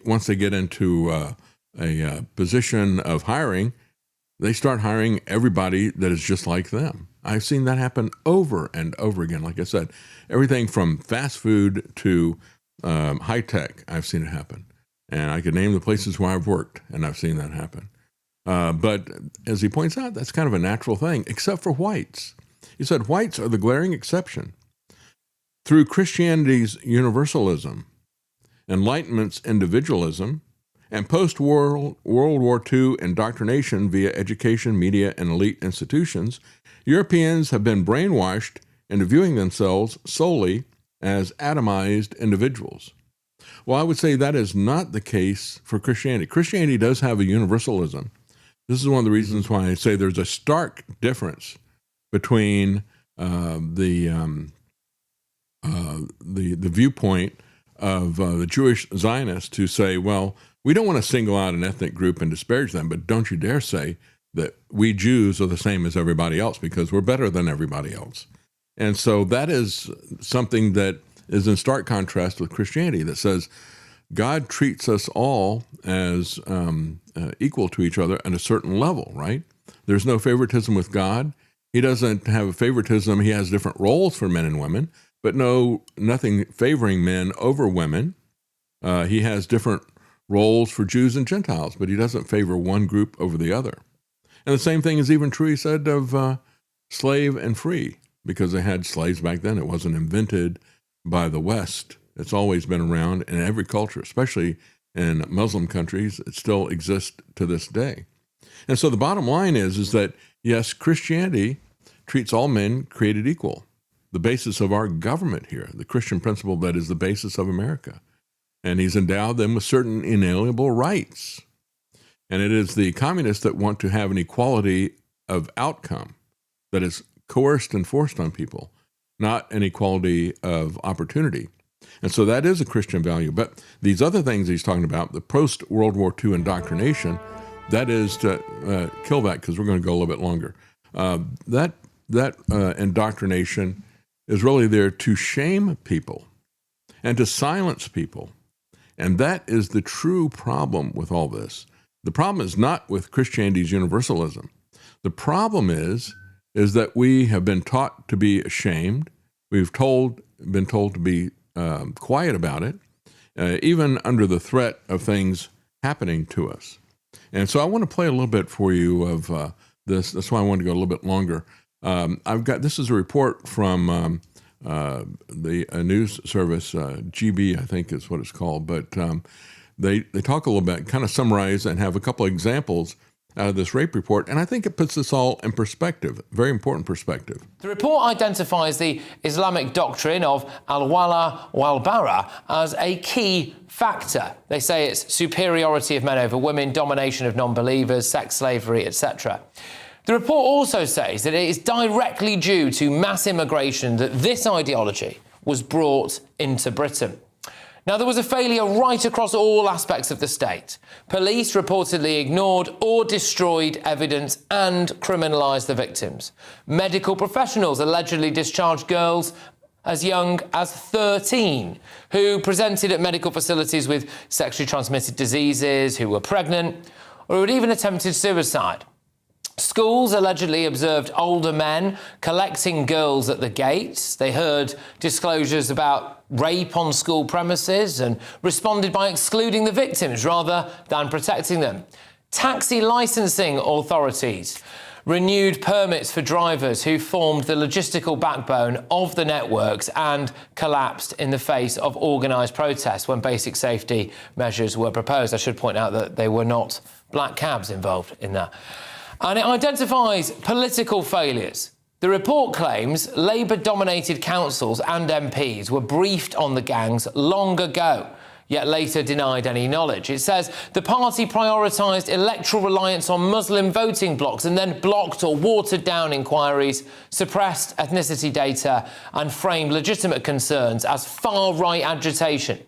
once they get into a position of hiring, they start hiring everybody that is just like them. I've seen that happen over and over again. Like I said, everything from fast food to high tech, I've seen it happen. And I could name the places where I've worked, and I've seen that happen. But as he points out, that's kind of a natural thing, except for whites. He said whites are the glaring exception. Through Christianity's universalism, Enlightenment's individualism, and post-World War II indoctrination via education, media, and elite institutions, Europeans have been brainwashed into viewing themselves solely as atomized individuals. Well, I would say that is not the case for Christianity. Christianity does have a universalism. This is one of the reasons why I say there's a stark difference between the viewpoint of the Jewish Zionists who say, well, we don't want to single out an ethnic group and disparage them, but don't you dare say that we Jews are the same as everybody else because we're better than everybody else. And so that is something that is in stark contrast with Christianity that says God treats us all as equal to each other at a certain level, right? There's no favoritism with God. He doesn't have a favoritism. He has different roles for men and women, but nothing favoring men over women. He has different roles for Jews and Gentiles, but he doesn't favor one group over the other. And the same thing is even true, he said, of slave and free, because they had slaves back then. It wasn't invented by the West. It's always been around in every culture, especially in Muslim countries. It still exists to this day. And so the bottom line is that, yes, Christianity treats all men created equal. The basis of our government here, the Christian principle that is the basis of America. And he's endowed them with certain inalienable rights. And it is the communists that want to have an equality of outcome that is coerced and forced on people, not an equality of opportunity. And so that is a Christian value. But these other things he's talking about, the post-World War II indoctrination, that is to kill that, because we're going to go a little bit longer. That indoctrination is really there to shame people and to silence people. And that is the true problem with all this. The problem is not with Christianity's universalism. The problem is that we have been taught to be ashamed. We've been told to be quiet about it, even under the threat of things happening to us. And so I want to play a little bit for you of this. That's why I wanted to go a little bit longer. This is a report from the news service, GB, I think is what it's called. But they talk a little bit, kind of summarize and have a couple of examples out of this rape report. And I think it puts this all in perspective, very important perspective. The report identifies the Islamic doctrine of al-wala wal-bara as a key factor. They say it's superiority of men over women, domination of non-believers, sex slavery, etc. The report also says that it is directly due to mass immigration that this ideology was brought into Britain. Now, there was a failure right across all aspects of the state. Police reportedly ignored or destroyed evidence and criminalised the victims. Medical professionals allegedly discharged girls as young as 13 who presented at medical facilities with sexually transmitted diseases, who were pregnant, or who had even attempted suicide. Schools allegedly observed older men collecting girls at the gates. They heard disclosures about rape on school premises and responded by excluding the victims rather than protecting them. Taxi licensing authorities renewed permits for drivers who formed the logistical backbone of the networks and collapsed in the face of organised protests when basic safety measures were proposed. I should point out that they were not black cabs involved in that. And it identifies political failures. The report claims Labour-dominated councils and MPs were briefed on the gangs long ago, yet later denied any knowledge. It says the party prioritised electoral reliance on Muslim voting blocs and then blocked or watered down inquiries, suppressed ethnicity data and framed legitimate concerns as far-right agitation.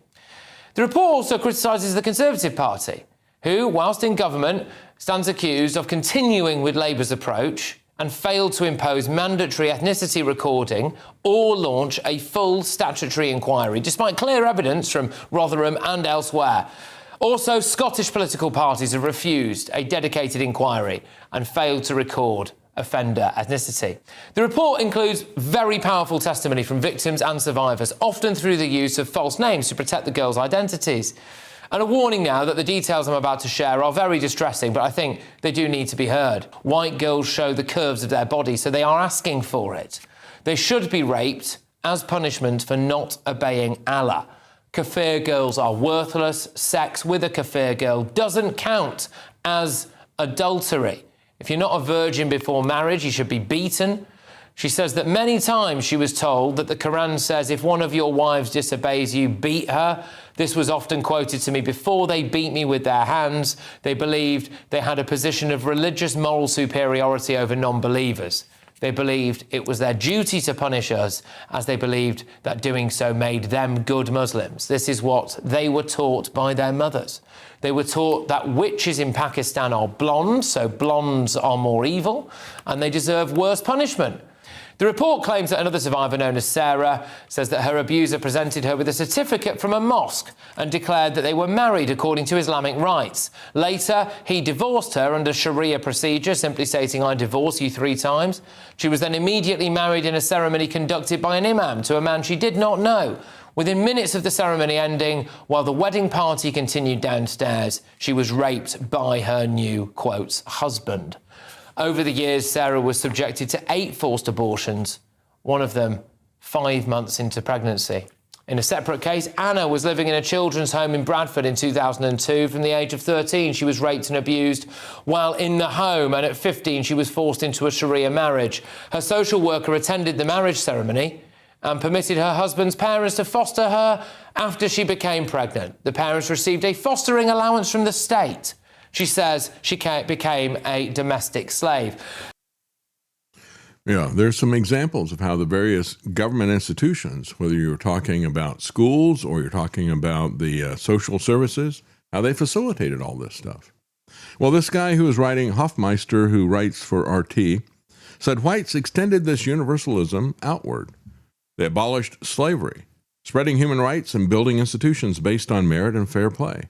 The report also criticises the Conservative Party, who, whilst in government, stands accused of continuing with Labour's approach and failed to impose mandatory ethnicity recording or launch a full statutory inquiry, despite clear evidence from Rotherham and elsewhere. Also, Scottish political parties have refused a dedicated inquiry and failed to record offender ethnicity. The report includes very powerful testimony from victims and survivors, often through the use of false names to protect the girls' identities. And a warning now that the details I'm about to share are very distressing, but I think they do need to be heard. White girls show the curves of their body, so they are asking for it. They should be raped as punishment for not obeying Allah. Kafir girls are worthless. Sex with a kafir girl doesn't count as adultery. If you're not a virgin before marriage, you should be beaten. She says that many times she was told that the Quran says if one of your wives disobeys you, beat her. This was often quoted to me before they beat me with their hands. They believed they had a position of religious moral superiority over non-believers. They believed it was their duty to punish us, as they believed that doing so made them good Muslims. This is what they were taught by their mothers. They were taught that witches in Pakistan are blonde, so blondes are more evil, and they deserve worse punishment. The report claims that another survivor, known as Sarah, says that her abuser presented her with a certificate from a mosque and declared that they were married according to Islamic rites. Later, he divorced her under Sharia procedure, simply stating, "I divorce you 3 times." She was then immediately married in a ceremony conducted by an imam to a man she did not know. Within minutes of the ceremony ending, while the wedding party continued downstairs, she was raped by her new, quotes, husband. Over the years, Sarah was subjected to 8 forced abortions, one of them 5 months into pregnancy. In a separate case, Anna was living in a children's home in Bradford in 2002. From the age of 13, she was raped and abused while in the home, and at 15, she was forced into a Sharia marriage. Her social worker attended the marriage ceremony and permitted her husband's parents to foster her after she became pregnant. The parents received a fostering allowance from the state. She says she became a domestic slave. Yeah, there's some examples of how the various government institutions, whether you're talking about schools or you're talking about the social services, how they facilitated all this stuff. Well, this guy who is writing, Hofmeister, who writes for RT, said whites extended this universalism outward. They abolished slavery, spreading human rights and building institutions based on merit and fair play.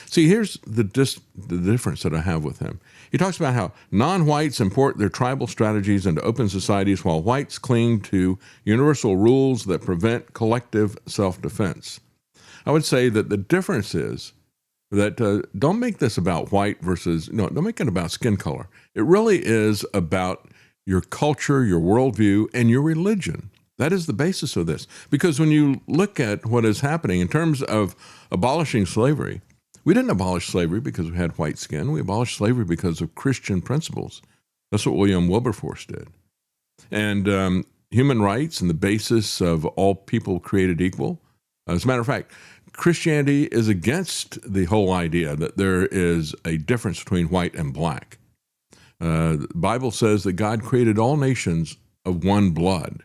See, here's the difference that I have with him. He talks about how non-whites import their tribal strategies into open societies while whites cling to universal rules that prevent collective self-defense. I would say that the difference is that don't make this about white versus, no, don't make it about skin color. It really is about your culture, your worldview, and your religion. That is the basis of this. Because when you look at what is happening in terms of abolishing slavery, we didn't abolish slavery because we had white skin. We abolished slavery because of Christian principles. That's what William Wilberforce did. And human rights and the basis of all people created equal. As a matter of fact, Christianity is against the whole idea that there is a difference between white and black. The Bible says that God created all nations of one blood.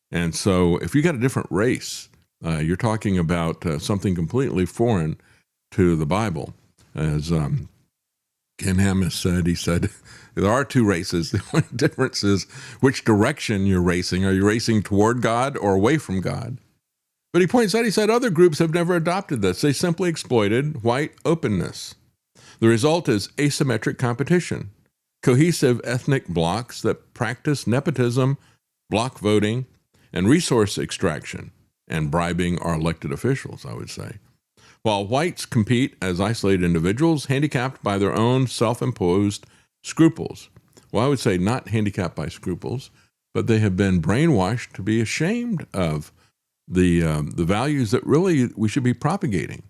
And so if you got a different race, you're talking about something completely foreign to the Bible. As Ken Hammis said, he said, there are two races. The only difference is which direction you're racing. Are you racing toward God or away from God? But he points out, he said, other groups have never adopted this. They simply exploited white openness. The result is asymmetric competition, cohesive ethnic blocs that practice nepotism, block voting, and resource extraction, and bribing our elected officials, I would say. While whites compete as isolated individuals, handicapped by their own self-imposed scruples. Well, I would say not handicapped by scruples, but they have been brainwashed to be ashamed of the values that really we should be propagating.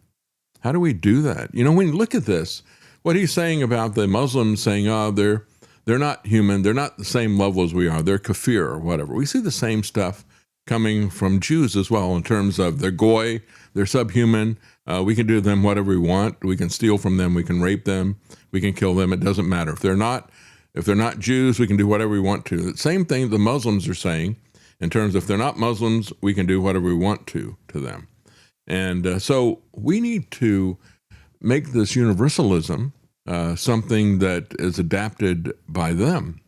How do we do that? You know, when you look at this, what he's saying about the Muslims saying, oh, they're not human, they're not the same level as we are, they're kafir or whatever. We see the same stuff coming from Jews as well in terms of they're goy, they're subhuman, we can do to them whatever we want, we can steal from them, we can rape them, we can kill them, it doesn't matter. If they're not Jews, we can do whatever we want to. The same thing the Muslims are saying in terms of if they're not Muslims, we can do whatever we want to them. And so we need to make this universalism something that is adapted by them.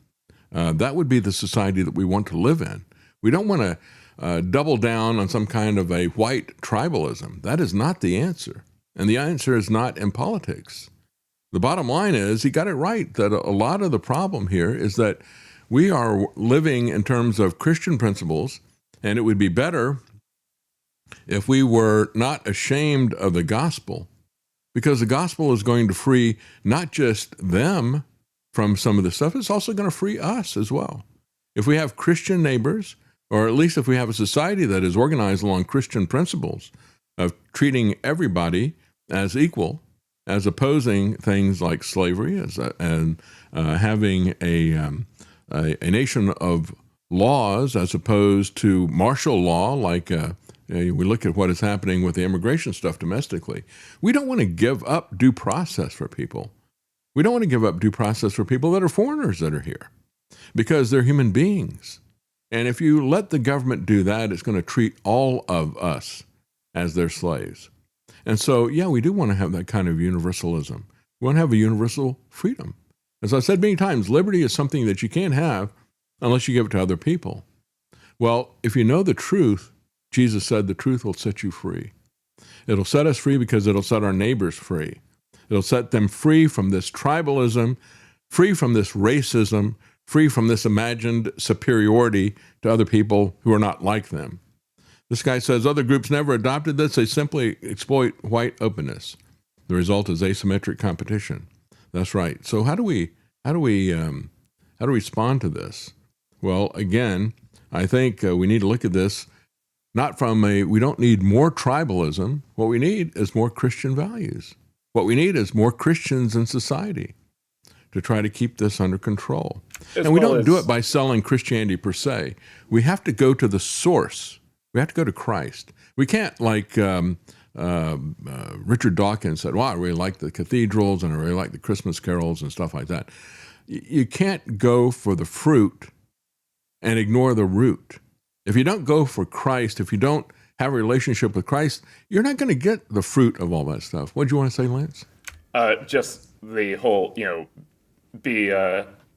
That would be the society that we want to live in. We don't want to double down on some kind of a white tribalism. That is not the answer. And the answer is not in politics. The bottom line is he got it right that a lot of the problem here is that we are living in terms of Christian principles, and it would be better if we were not ashamed of the gospel, because the gospel is going to free not just them from some of the stuff, it's also going to free us as well. If we have Christian neighbors, or at least if we have a society that is organized along Christian principles of treating everybody as equal, as opposing things like slavery, and having a nation of laws as opposed to martial law, like we look at what is happening with the immigration stuff domestically. We don't want to give up due process for people. We don't want to give up due process for people that are foreigners that are here because they're human beings. And if you let the government do that, it's going to treat all of us as their slaves. And so, yeah, we do want to have that kind of universalism. We want to have a universal freedom. As I said many times, liberty is something that you can't have unless you give it to other people. Well, if you know the truth, Jesus said the truth will set you free. It'll set us free because it'll set our neighbors free. It'll set them free from this tribalism, free from this racism, free from this imagined superiority to other people who are not like them. This guy says other groups never adopted this. They simply exploit white openness. The result is asymmetric competition. That's right. So how do we respond to this? Well, again, I think we need to look at this not from we don't need more tribalism. What we need is more Christian values. What we need is more Christians in society to try to keep this under control. And we don't do it by selling Christianity per se. We have to go to the source. We have to go to Christ. We can't, like Richard Dawkins said, well, I really like the cathedrals and I really like the Christmas carols and stuff like that. You can't go for the fruit and ignore the root. If you don't go for Christ, if you don't have a relationship with Christ, you're not going to get the fruit of all that stuff. What do you want to say, Lance? Just the whole,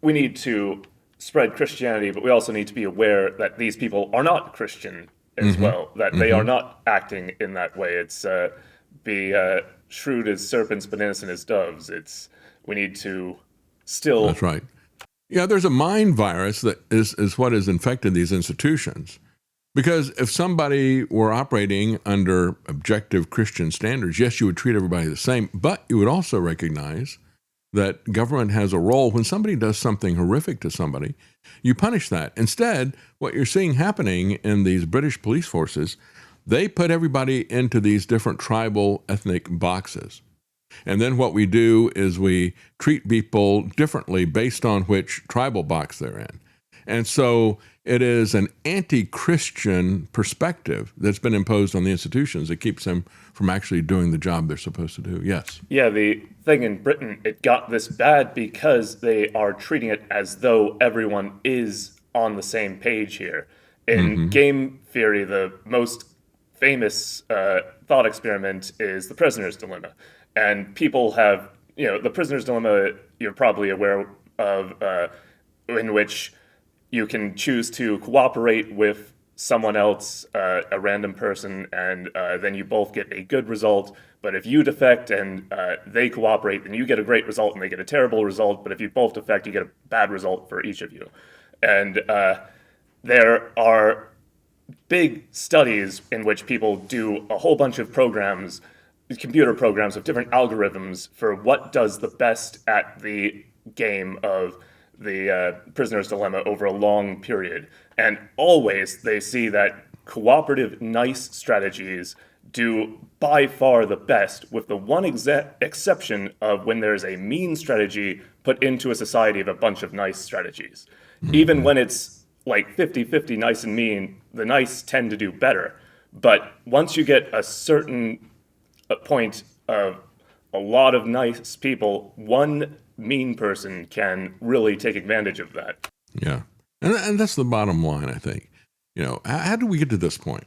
we need to spread Christianity, but we also need to be aware that these people are not Christian as well, that they are not acting in that way. It's shrewd as serpents but innocent as doves. We need to still... That's right. Yeah, there's a mind virus that is what has infected these institutions. Because if somebody were operating under objective Christian standards, yes, you would treat everybody the same, but you would also recognize that government has a role. When somebody does something horrific to somebody, you punish that. Instead, what you're seeing happening in these British police forces, they put everybody into these different tribal ethnic boxes. And then what we do is we treat people differently based on which tribal box they're in. And so it is an anti-Christian perspective that's been imposed on the institutions that keeps them from actually doing the job they're supposed to do. Yes. Yeah, the thing in Britain, it got this bad because they are treating it as though everyone is on the same page here. In game theory, the most famous thought experiment is the prisoner's dilemma. And people have, the prisoner's dilemma, you're probably aware of, in which you can choose to cooperate with someone else, a random person, and then you both get a good result. But if you defect and they cooperate, then you get a great result and they get a terrible result. But if you both defect, you get a bad result for each of you. And there are big studies in which people do a whole bunch of programs, computer programs with different algorithms for what does the best at the game of the prisoner's dilemma over a long period. And always they see that cooperative, nice strategies do by far the best, with the one exception of when there's a mean strategy put into a society of a bunch of nice strategies. Even when it's like 50-50 nice and mean, the nice tend to do better. But once you get a certain point of a lot of nice people, one mean person can really take advantage of that. Yeah. And that's the bottom line, I think. How did we get to this point?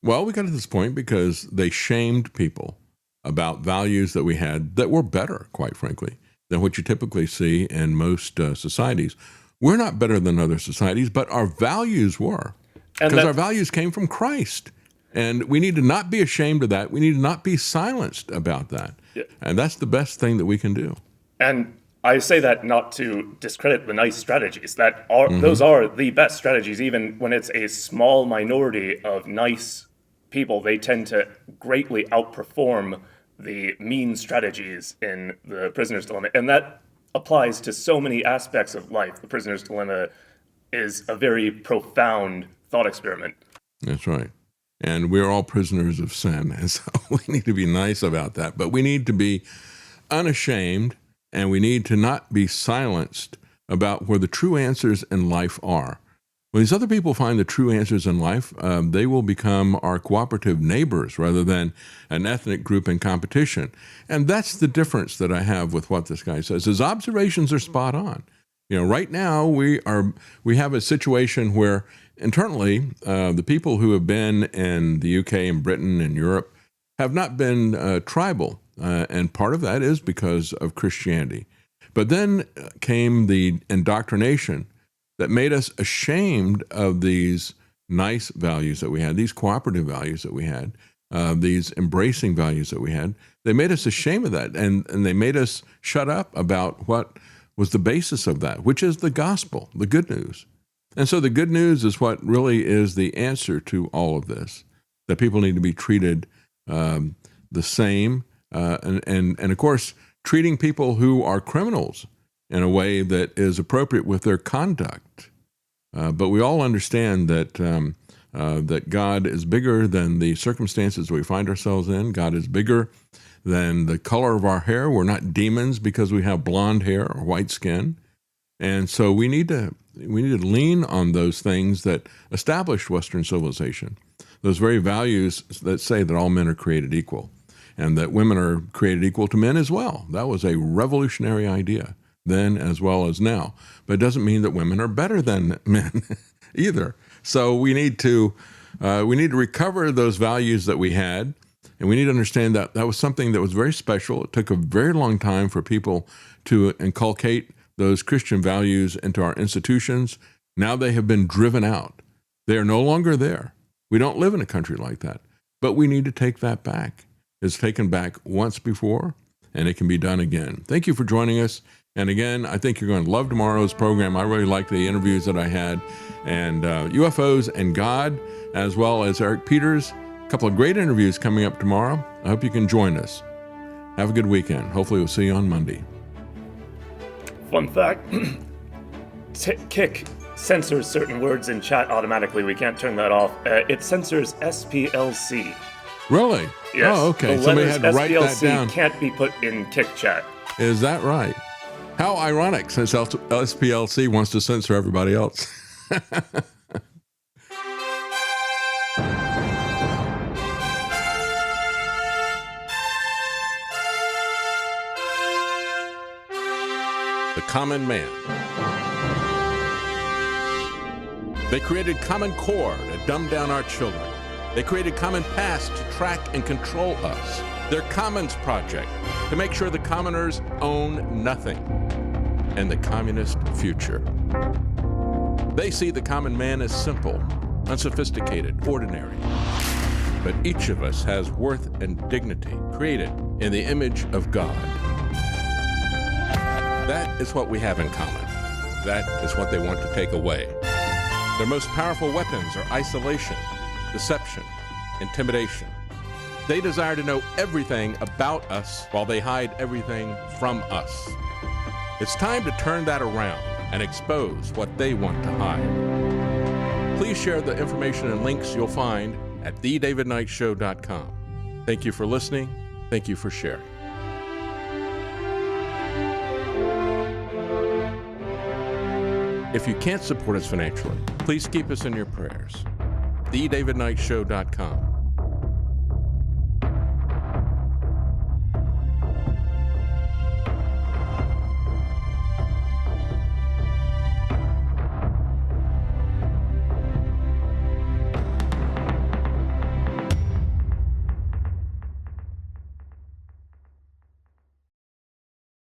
Well, we got to this point because they shamed people about values that we had that were better, quite frankly, than what you typically see in most societies. We're not better than other societies, but our values were. Because our values came from Christ. And we need to not be ashamed of that. We need to not be silenced about that. Yeah. And that's the best thing that we can do. And I say that not to discredit the nice strategies. Those are the best strategies. Even when it's a small minority of nice people, they tend to greatly outperform the mean strategies in the prisoner's dilemma. And that applies to so many aspects of life. The prisoner's dilemma is a very profound thought experiment. That's right. And we're all prisoners of sin. And so we need to be nice about that. But we need to be unashamed, and we need to not be silenced about where the true answers in life are. When these other people find the true answers in life, they will become our cooperative neighbors rather than an ethnic group in competition. And that's the difference that I have with what this guy says. His observations are spot on. Right now we have a situation where internally the people who have been in the UK and Britain and Europe have not been tribal. And part of that is because of Christianity. But then came the indoctrination that made us ashamed of these nice values that we had, these cooperative values that we had, these embracing values that we had. They made us ashamed of that, and they made us shut up about what was the basis of that, which is the gospel, the good news. And so the good news is what really is the answer to all of this, that people need to be treated the same, and of course, treating people who are criminals in a way that is appropriate with their conduct. But we all understand that that God is bigger than the circumstances we find ourselves in. God is bigger than the color of our hair. We're not demons because we have blonde hair or white skin. And so we need to lean on those things that established Western civilization, those very values that say that all men are created equal and that women are created equal to men as well. That was a revolutionary idea then as well as now. But it doesn't mean that women are better than men either. So we need to recover those values that we had, and we need to understand that that was something that was very special. It took a very long time for people to inculcate those Christian values into our institutions. Now they have been driven out. They are no longer there. We don't live in a country like that, but we need to take that back. is taken back once before, and it can be done again. Thank you for joining us. And again, I think you're going to love tomorrow's program. I really liked the interviews that I had, and UFOs and God, as well as Eric Peters. A couple of great interviews coming up tomorrow. I hope you can join us. Have a good weekend. Hopefully we'll see you on Monday. Fun fact, Kick censors certain words in chat automatically. We can't turn that off. It censors SPLC. Really? Yes. Oh, okay. The Somebody had to write that SPLC down. Can't be put in Kick chat. Is that right? How ironic, since SPLC wants to censor everybody else. The common man. They created Common Core to dumb down our children. They created Common Pass to track and control us. Their Commons Project to make sure the commoners own nothing. And the communist future. They see the common man as simple, unsophisticated, ordinary. But each of us has worth and dignity, created in the image of God. That is what we have in common. That is what they want to take away. Their most powerful weapons are isolation, deception, intimidation. They desire to know everything about us while they hide everything from us. It's time to turn that around and expose what they want to hide. Please share the information and links you'll find at thedavidknightshow.com. Thank you for listening. Thank you for sharing. If you can't support us financially, please keep us in your prayers. thedavidknightshow.com.